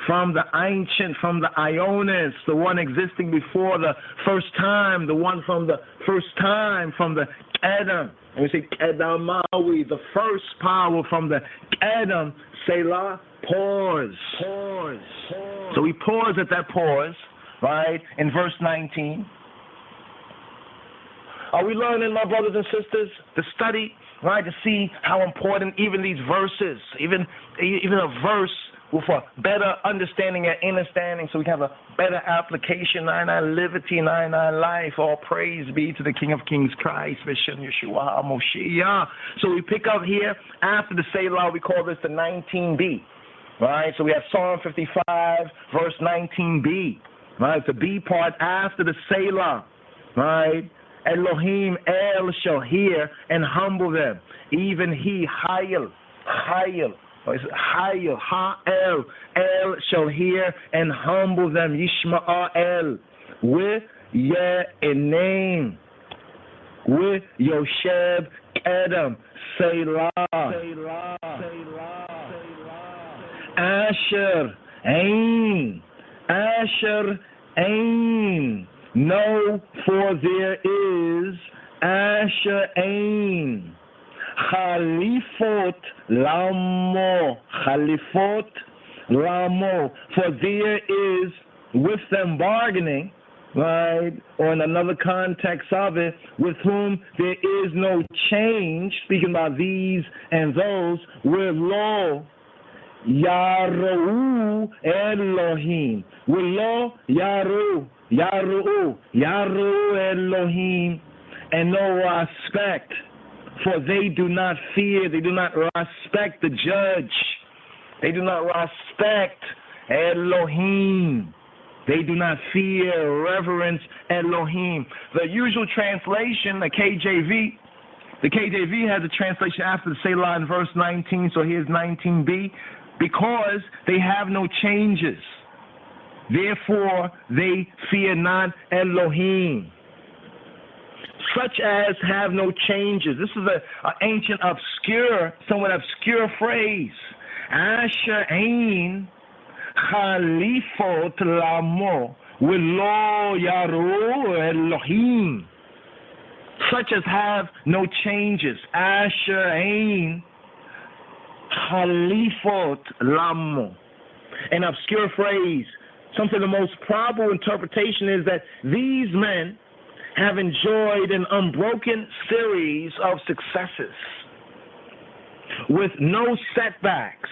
Speaker 12: from the ancient, from the Ionis, the one existing before the first time, the one from the first time, from the Adam. And we say Kedamawi, the first power from the Adam, Selah, pause. So we pause at that pause, right, in verse 19. Are we learning, my brothers and sisters, to study, right, to see how important even these verses, even a verse for better understanding and understanding, so we can have a better application, 99 liberty, 99 life, all praise be to the King of Kings, Christ, Vishen, Yeshua, Moshiach. So we pick up here, after the Selah, we call this the 19b, right? So we have Psalm 55, verse 19b, right? The B part after the Selah, right? Elohim, El shall hear and humble them. Even he, Hayel, Hayel, Ha-El, El shall hear and humble them. Yishma'el, with Ye-Enem, with Yosheb Edom, Selah. Asher, Ain, no, for there is Asher Ain. Khalifot Lamo, for there is with them bargaining, right, or in another context of it, with whom there is no change, speaking about these and those, with lo, Yaru Elohim, with lo, Yaru Elohim, and no respect. For they do not fear, they do not respect the judge. They do not respect Elohim. They do not fear, reverence Elohim. The usual translation, the KJV has a translation after the Selah in verse 19, so here's 19b. Because they have no changes, therefore they fear not Elohim. Such as have no changes. This is an ancient, somewhat obscure phrase. Asher Ein Khalifot Lamo Willo Yaru Elohim. Such as have no changes. Asher Ein Khalifot Lamo. An obscure phrase. Something the most probable interpretation is that these men have enjoyed an unbroken series of successes with no setbacks,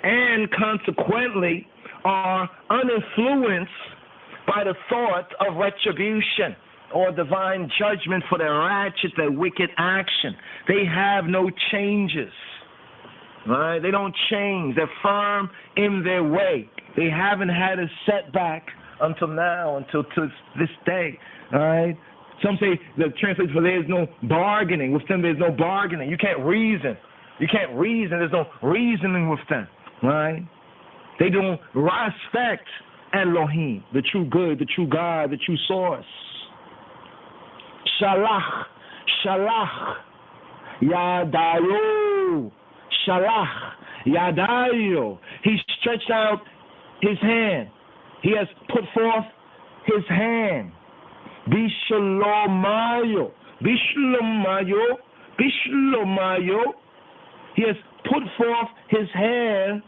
Speaker 12: and consequently are uninfluenced by the thought of retribution or divine judgment for their ratchet, their wicked action. They have no changes, right? They don't change. They're firm in their way. They haven't had a setback until now, until to this day, all right? Some say the translation for there is no bargaining. With them, there's no bargaining. You can't reason. There's no reasoning with them, right? They don't respect Elohim, the true good, the true God, the true source. Shalach, Yadayu, Shalach, Yadayo. He stretched out his hand. He has put forth his hand. Bishalomayo. Bishalomayo. Bishalomayo. He has put forth his hand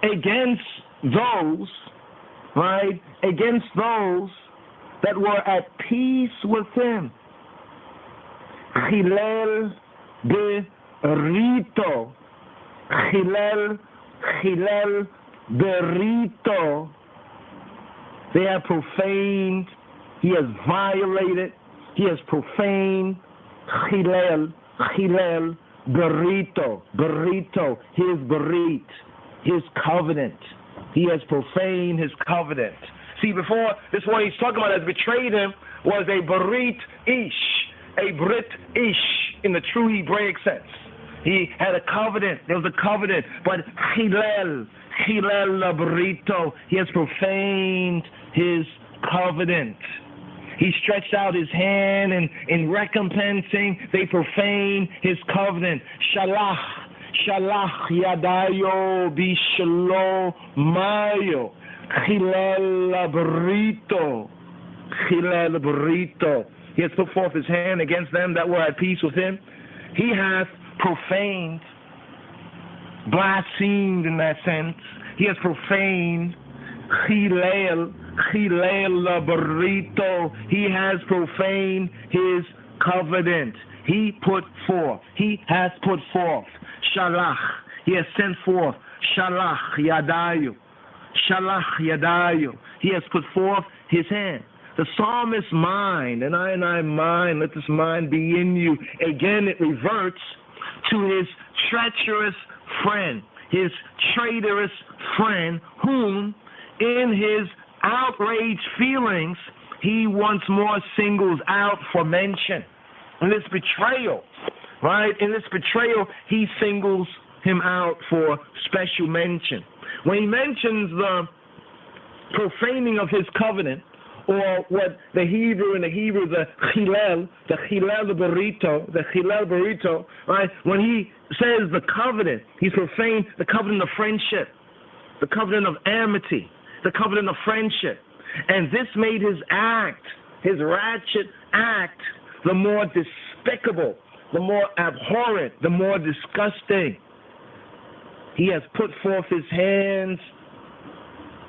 Speaker 12: against those, right? Against those that were at peace with him. Chilel berito. Chilel berito. They have profaned. He has violated. He has profaned. Chilel berito. Berito. His berit. His covenant. He has profaned his covenant. See, before this one he's talking about that betrayed him was a berit ish, a brit ish in the true Hebraic sense. He had a covenant. There was a covenant, but chilel berito. He has profaned his covenant. He stretched out his hand, and in recompensing, they profane his covenant. Shalach yadayo bishalo mayo. Chilel berito. Chilel berito. He has put forth his hand against them that were at peace with him. He hath profaned, blasphemed in that sense. He has profaned. Chilel berito. He has profaned his covenant. He has put forth. Shalach. He has sent forth. Shalach yadayu. Shalach yadayu. He has put forth his hand. The psalmist's mind, and I mind, let this mind be in you. Again, it reverts to his treacherous friend, his traitorous friend, whom in his outraged feelings, he once more singles out for mention. In this betrayal, right? In this betrayal, he singles him out for special mention. When he mentions the profaning of his covenant, or what the Hebrew, the chilel berito, right? When he says the covenant, he's profaned the covenant of friendship, the covenant of amity, the covenant of friendship. And this made his act, his ratchet act, the more despicable, the more abhorrent, the more disgusting. He has put forth his hands,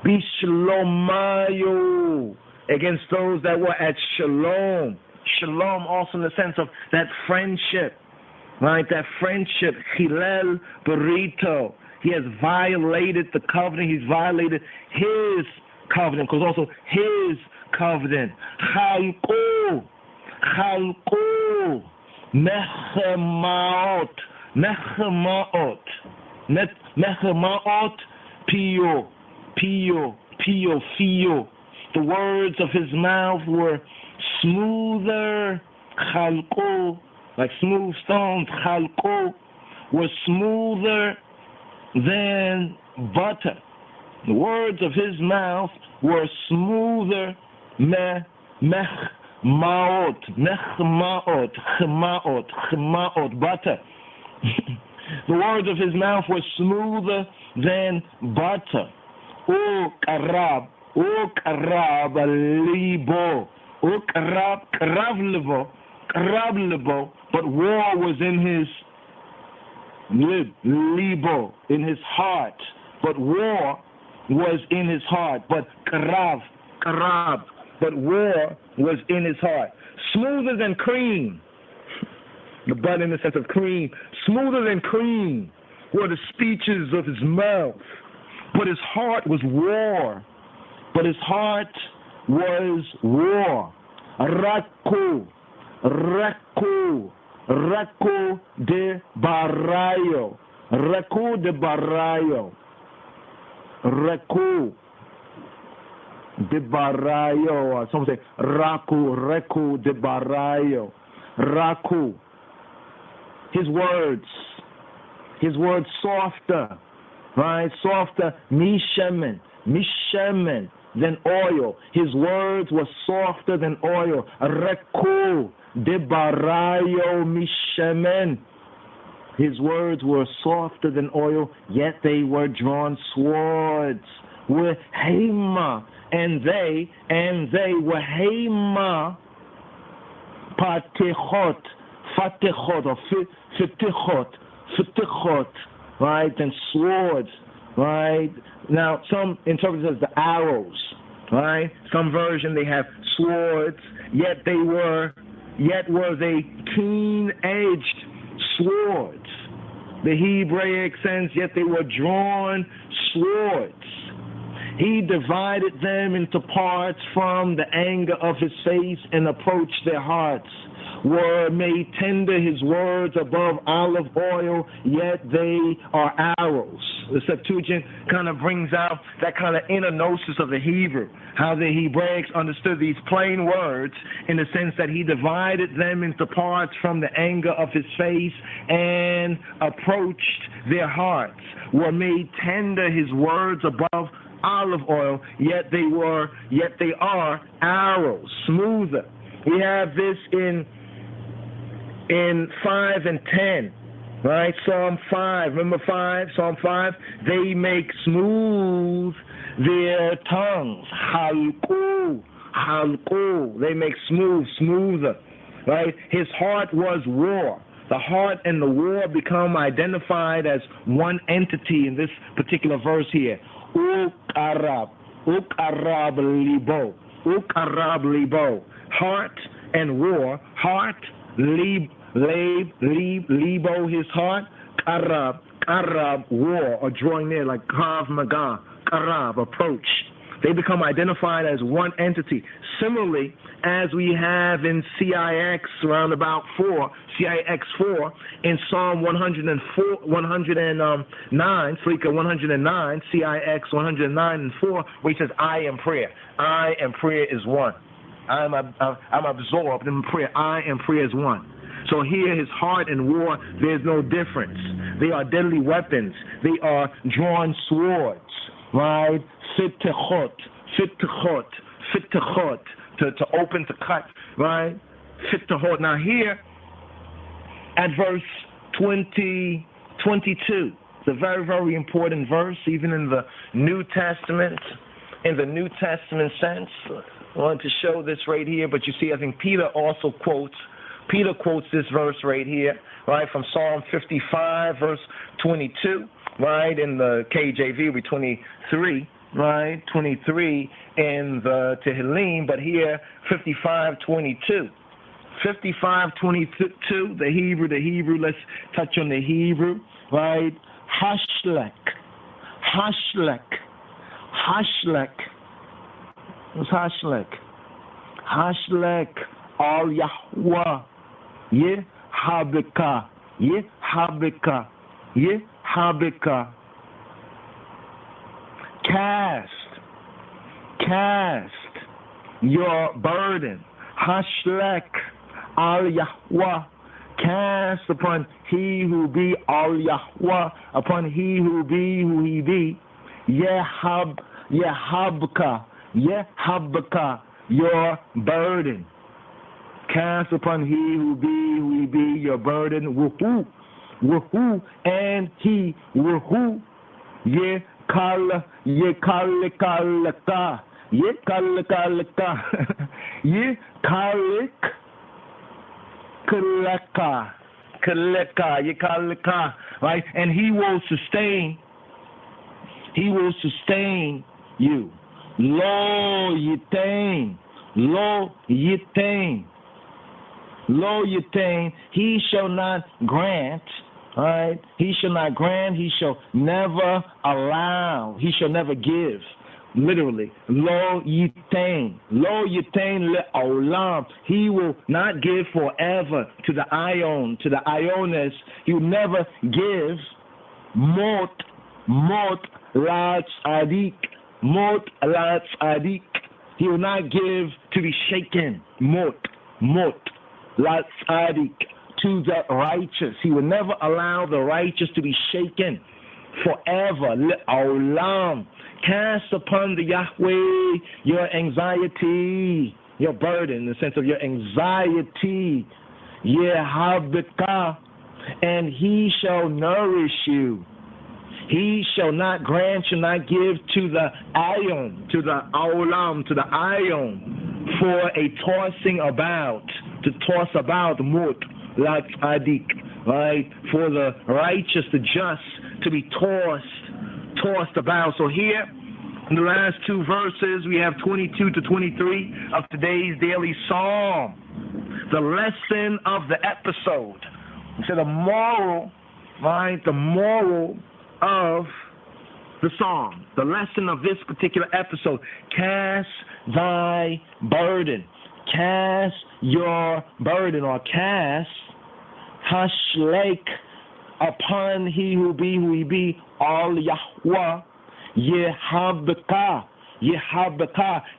Speaker 12: bishlomayo, against those that were at shalom. Shalom also in the sense of that friendship, right? That friendship, chilel berito. He has violated the covenant. He's violated his covenant, because also his covenant. Chalko, mechemaot, pio. The words of his mouth were smoother, chalko, like smooth stones, chalko, were smoother than butter. The words of his mouth were smoother, chemaot, butter. The words of his mouth were smoother than butter. O karab libo. O karav libo. But war was in his libo, in his heart. But war was in his heart. But karav. But war was in his heart. Smoother than cream. The butt in the sense of cream. Smoother than cream were the speeches of his mouth. But his heart was war. But his heart was war. Raku de barayo. Raku de barayo. Raku de barayo. Some say Reku de barayo. Raku. His words softer, right? Softer, mishemen than oil. His words were softer than oil. Reku de barayo mishemen.
Speaker 18: His words were softer than oil, yet they were drawn swords. Were Hema, and they were Hema, Fatechot, or Fetichot, right, and swords, right. Now, some interpret it as the arrows, right. Some version they have swords, yet were they keen-edged swords. The Hebraic sense, yet they were drawn swords. He divided them into parts from the anger of his face and approached their hearts. Were made tender his words above olive oil, yet they are arrows. The Septuagint kind of brings out that kind of inner gnosis of the Hebrew, how the Hebraics understood these plain words in the sense that he divided them into parts from the anger of his face and approached their hearts. Were made tender his words above olive oil, yet they are arrows, smoother. We have this in 5 and 10, right? Psalm 5, remember 5, Psalm 5? They make smooth their tongues. Halku. They make smoother, right? His heart was war. The heart and the war become identified as one entity in this particular verse here. Ukarab libo. Heart and war. Heart, libo, his heart. Karab, war, or drawing near, like Krav Maga. Karab, approach. They become identified as one entity. Similarly, as we have in CIX around about 4, CIX 4, in Psalm 109, Flika 109, CIX 109 and 4, where he says, I am prayer. I and prayer is one. I'm absorbed in prayer. I and prayer is one. So here, his heart and war, there's no difference. They are deadly weapons. They are drawn swords, right? Fitechot, to open, to cut, right? Fitechot. Now here, at verse 22, it's a very, very important verse, even in the New Testament, sense. I wanted to show this right here, but you see, I think Peter quotes this verse right here, right, from Psalm 55, verse 22, right, in the KJV, with 23, right, 23 in the Tehillim, but here 55:22. 55:22, the Hebrew, let's touch on the Hebrew, right? Hashlek. What's Hashlek? Hashlek al Yahweh. Yehabeka. Cast your burden. Hashlek al Yahweh. Cast upon he who be al Yahweh, upon he who be who he be. Yehabeka, your burden. Cast upon he who he be, your burden. Woohoo, and he, woohoo. Yekalika. Right? And he will sustain you. Lo yitain, he shall not grant, right? He shall not grant, he shall never allow, he shall never give. Literally, lo yitain le'olam. He will not give forever to the ion, to the ionis. He will never give mot la tzadik. He will not give to be shaken. Mot la tzadik, to the righteous. He will never allow the righteous to be shaken forever. Le'olam. Cast upon the Yahweh your anxiety, your burden, in the sense of your anxiety. Yehabeka, and he shall nourish you. He shall not grant, shall not give to the ion, to the aulam, to the ion, for a tossing about, to toss about, mut, like adik, right? For the righteous, the just, to be tossed about. So here, in the last two verses, we have 22 to 23 of today's daily psalm. The lesson of the episode. So the moral, right? The moral of the psalm. The lesson of this particular episode. Cast thy burden. Cast your burden, or cast hashlek upon he who be all Yahweh Yehabaka.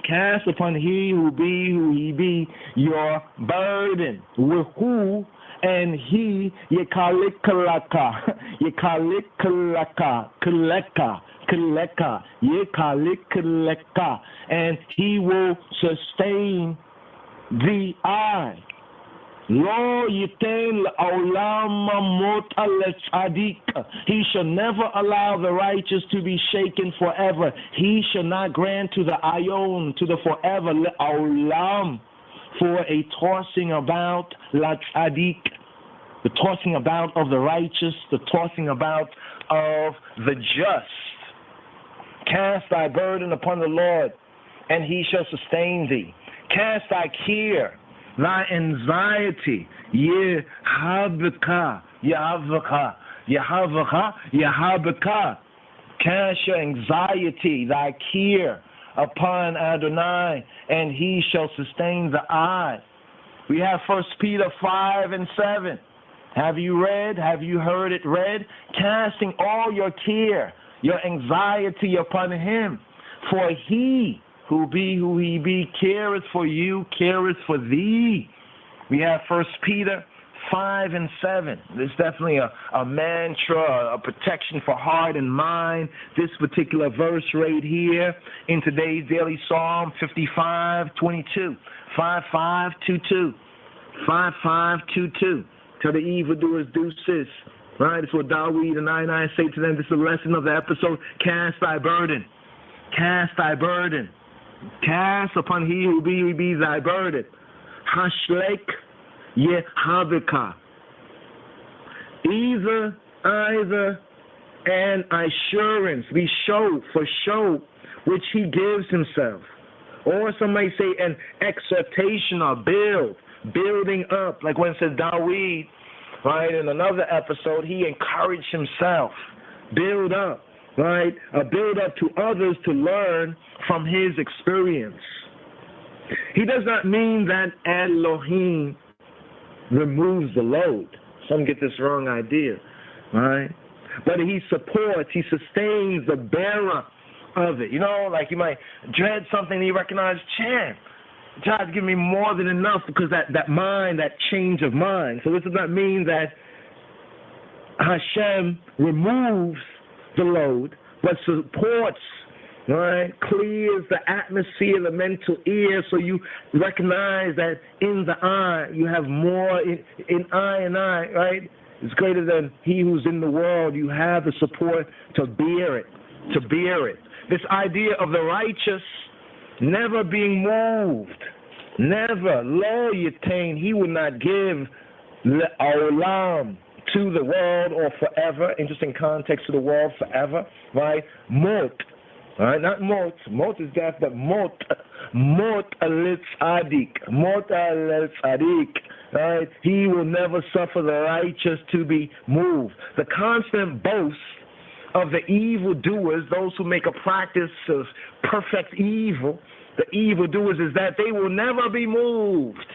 Speaker 18: Cast upon he who be your burden. With who? And he yekalikalaka, and he will sustain the eye. Lo yitain l'olam mot al-tzadik. He shall never allow the righteous to be shaken forever. He shall not grant to the ayon, to the forever, l'olam, for a tossing about la-tzadik, the tossing about of the righteous, the tossing about of the just. Cast thy burden upon the Lord, and he shall sustain thee. Cast thy care, thy anxiety, Yehavaka. Cast your anxiety, thy care upon Adonai, and he shall sustain the eye. We have 1 Peter 5 and 7. Have you read? Have you heard it read? Casting all your care, your anxiety upon him, for he who he be, careth for you, careth for thee. We have 1 Peter 5 and 7. There's definitely a mantra, a protection for heart and mind. This particular verse right here in today's daily Psalm 55:22, 5522, 5522. Tell the evildoers deuces. Right? It's what Dawid and I say to them. This is the lesson of the episode. Cast thy burden. Cast thy burden. Cast upon he who be thy burden. Hashlek Yehavika. Either an assurance, be for show, which he gives himself. Or some may say an exhortation or building up. Like when it says Dawid, right, in another episode, he encouraged himself. Build up. Right? A build up to others to learn from his experience. He does not mean that Elohim removes the load. Some get this wrong idea, right? But he supports, he sustains the bearer of it. You know, like you might dread something and you recognize, God's giving me more than enough, because that mind, that change of mind. So this does not mean that Hashem removes the load, but supports, right? Clears the atmosphere, the mental ear, so you recognize that in the eye you have more. In I and I, right? It's greater than he who's in the world. You have the support to bear it, This idea of the righteous never being moved, never. Lo yitain, he would not give l'olam, to the world, or forever. Interesting context, to the world, forever, right? Mot, right? Not mot. Mot is death, but mot al-tzadik, right? He will never suffer the righteous to be moved. The constant boast of the evildoers, those who make a practice of perfect evil, the evildoers, is that they will never be moved.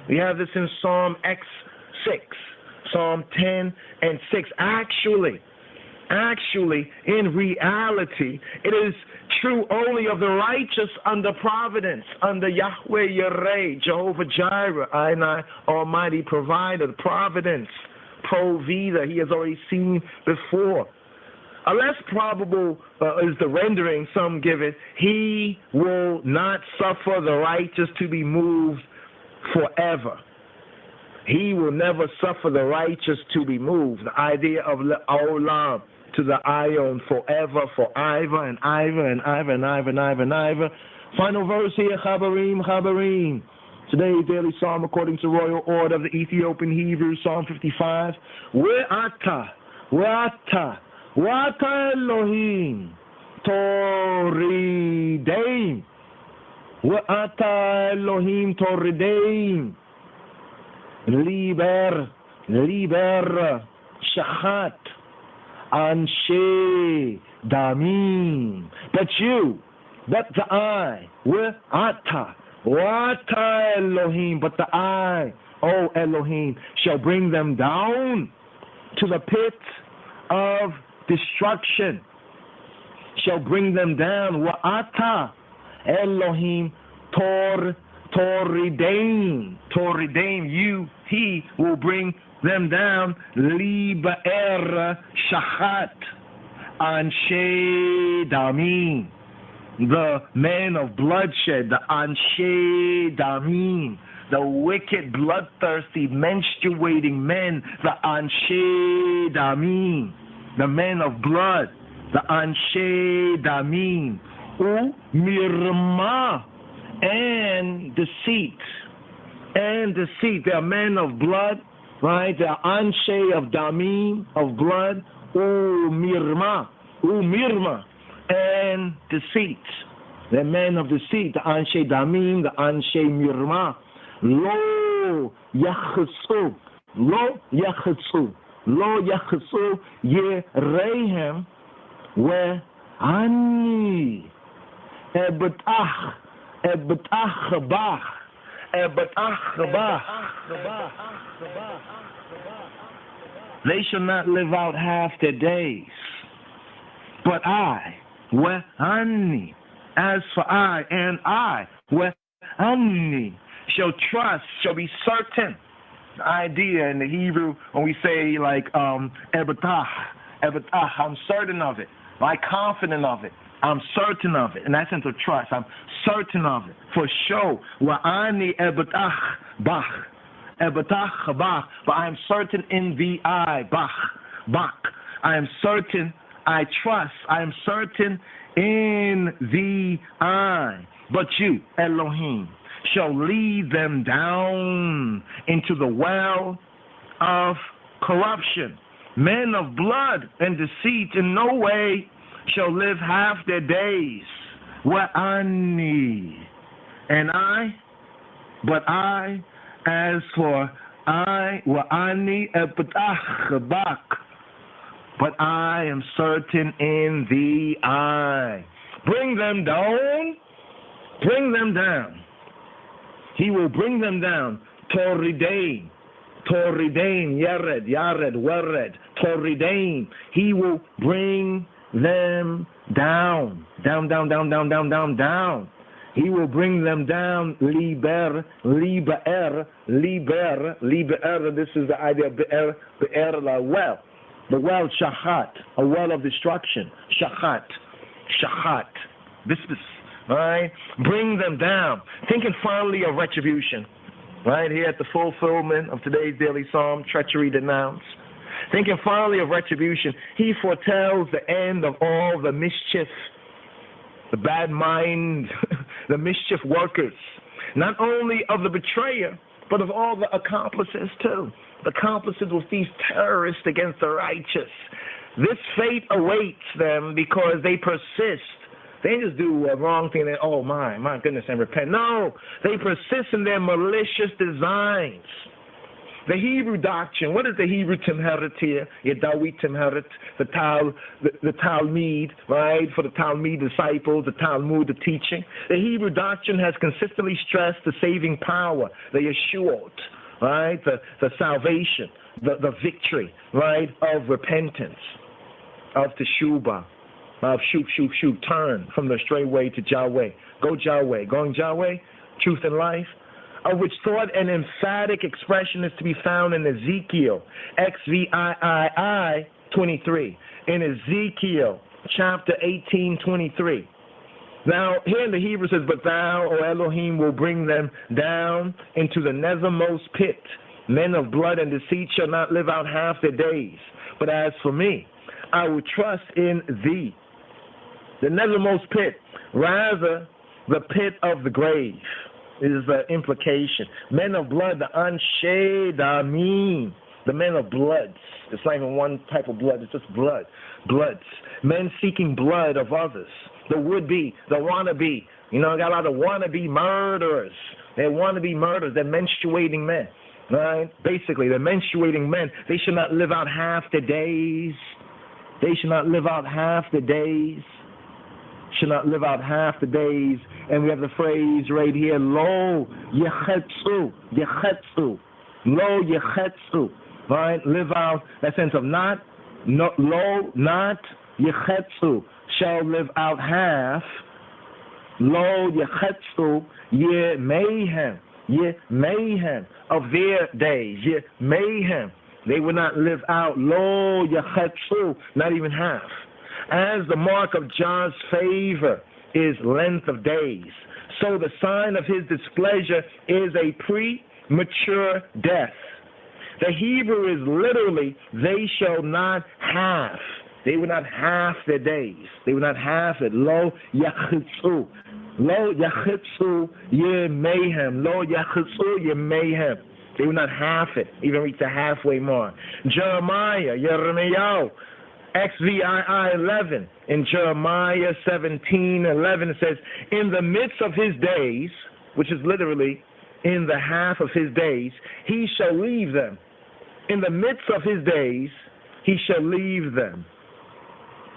Speaker 18: We have this in Psalm X6. Psalm 10 and 6. Actually, in reality, it is true only of the righteous under providence, under Yahweh Yireh, Jehovah Jireh, I Almighty Provider, providence, Provida, he has already seen before. A less probable is the rendering some give it. He will not suffer the righteous to be moved forever. He will never suffer the righteous to be moved. The idea of Olam to the Ion, forever, forever, and ever, and ever, and ever, and ever, and ever. Final verse here, Chabarim. Today's daily psalm, according to royal order of the Ethiopian Hebrew, Psalm 55. We'ata Elohim, Torideim. We'ata Elohim, Torideim. Liber, Shachat, Anshe, Damim. But the I, We'ata Elohim, but the I, O Elohim, shall bring them down to the pit of destruction. Shall bring them down. Wa'ata Elohim Toridaim, he will bring them down. Libaer Shachat Anshe Damim, the men of bloodshed, the Anshe Damim, the wicked, bloodthirsty, menstruating men, the Anshe Damim, the men of blood, the Anshe Damim, Mirma, and deceit. They are men of blood, right? They are Anshe of Damim, of blood, Mirma, and deceit. The men of deceit, the Anshe Damim, the Anshe Mirma. Lo Yachitzu Yerehem We'ani Ebetach Bach. They shall not live out half their days. But I, We'ani, as for I, and I, We'ani, shall trust, shall be certain. The idea in the Hebrew, when we say like Ebetach, I'm certain of it, I'm confident of it, I'm certain of it. In that sense of trust, I'm certain of it. For sure. Wa'ani Ebetach Bach. But I am certain in the I, Bach. I am certain, I trust, I am certain in the I. But you, Elohim, shall lead them down into the well of corruption. Men of blood and deceit in no way shall live half their days. Wa'ani, and I, but I, as for I, Wa'ani Ebetach Bach, but I am certain in the I. Bring them down. He will bring them down. Toridain, Yared, Wered, Toridain. He will bring them down. He will bring them down. Liber. This is the idea of be'er, la well. The well, shachat, a well of destruction. Shachat. Bisbis. All right? Bring them down. Thinking finally of retribution. Right here at the fulfillment of today's daily psalm, Treachery denounced. Thinking finally of retribution, he foretells the end of all the mischief, the bad mind, the mischief workers. Not only of the betrayer, but of all the accomplices too. The accomplices with these terrorists against the righteous. This fate awaits them because they persist. They just do a wrong thing and oh my goodness, and repent. No, they persist in their malicious designs. The Hebrew doctrine, what is the Hebrew Timheret here? Yadawi Timheret, the Talmud, right? For the Talmud disciples, the Talmud, the teaching. The Hebrew doctrine has consistently stressed the saving power, the Yeshuot, right? The salvation, the victory, right? Of repentance, of Teshuvah. Turn from the straight way to Yahweh. Go Yahweh. Going Yahweh, truth and life, of which thought an emphatic expression is to be found in Ezekiel, XVIII 23. In Ezekiel chapter 18:23. Now, here in the Hebrew says, but thou, O Elohim, will bring them down into the nethermost pit Men of blood and deceit shall not live out half their days. But as for me, I will trust in thee. The nethermost pit, rather the pit of the grave, is the implication. Men of blood, the Anshe-Damim, the men of bloods. It's not even one type of blood, it's just blood. Bloods. Men seeking blood of others. The would-be, the wannabe. You know, I got a lot of wannabe murderers. They're wannabe murderers. They're menstruating men. Right? Basically, they're menstruating men. They should not live out half the days. They should not live out half the days. Should not live out half the days. And we have the phrase right here, Lo yechetzu, yechetzu. Lo yechetzu. Right? Live out that sense of not, no, lo, not, yechetzu. Shall live out half. Lo yechetzu, ye mayhem. Ye mayhem of their days. Ye mayhem. They would not live out. Lo yechetzu, not even half. As the mark of God's favor is length of days, so the sign of his displeasure is a premature death. The Hebrew is literally, they shall not have. They will not have their days. They will not have it. Lo yachitzu. Lo yachitzu ye mayhem. Lo yachitzu ye mayhem. They will not have it, even reach the halfway mark. Jeremiah, Yirmiyahu, XVII 11. In Jeremiah 17:11 it says, in the midst of his days, which is literally in the half of his days, he shall leave them. In the midst of his days, he shall leave them.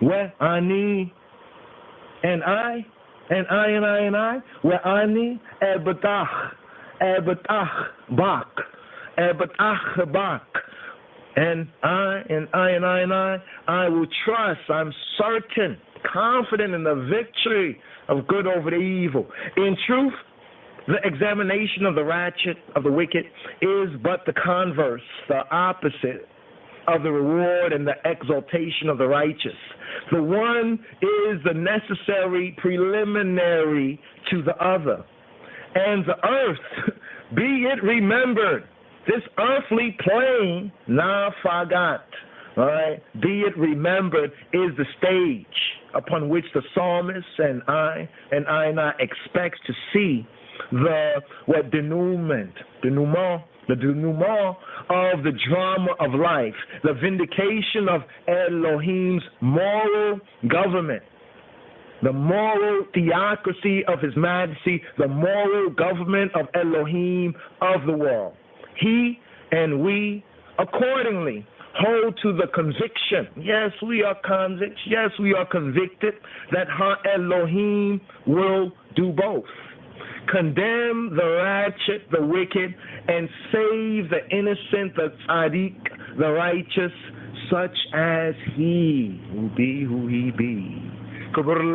Speaker 18: Where ani and I, and I, and I, and I, where ani ebatach, ebatach bak, ebatach bak. And I, and I, and I, and I will trust, I'm certain, confident in the victory of good over the evil. In truth, the examination of the ratchet, of the wicked, is but the converse, the opposite of the reward and the exaltation of the righteous. The one is the necessary preliminary to the other. And the earth, be it remembered, this earthly plane, na fagat, right? Be it remembered, is the stage upon which the psalmist and I expects to see the denouement of the drama of life, the vindication of Elohim's moral government, the moral theocracy of his majesty, the moral government of Elohim of the world. He and we accordingly hold to the conviction, yes, we are convicts, yes, we are convicted, that Ha Elohim will do both. Condemn the ratchet, the wicked, and save the innocent, the tzaddik, the righteous, such as he will be who he be. Glory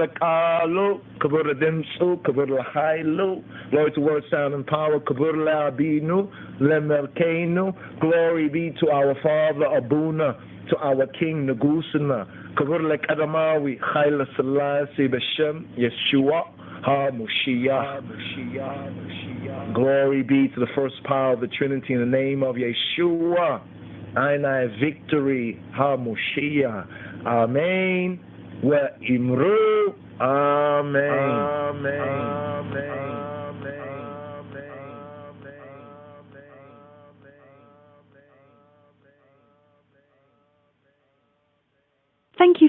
Speaker 18: to word, sound, and power. Glory be to our Father Abuna, to our King Nagusana. Yeshua HaMashiach. Glory be to the first power of the Trinity in the name of Yeshua. Ainai victory HaMashiach. Amen. Wa imru. Amen. Amen.
Speaker 1: Thank you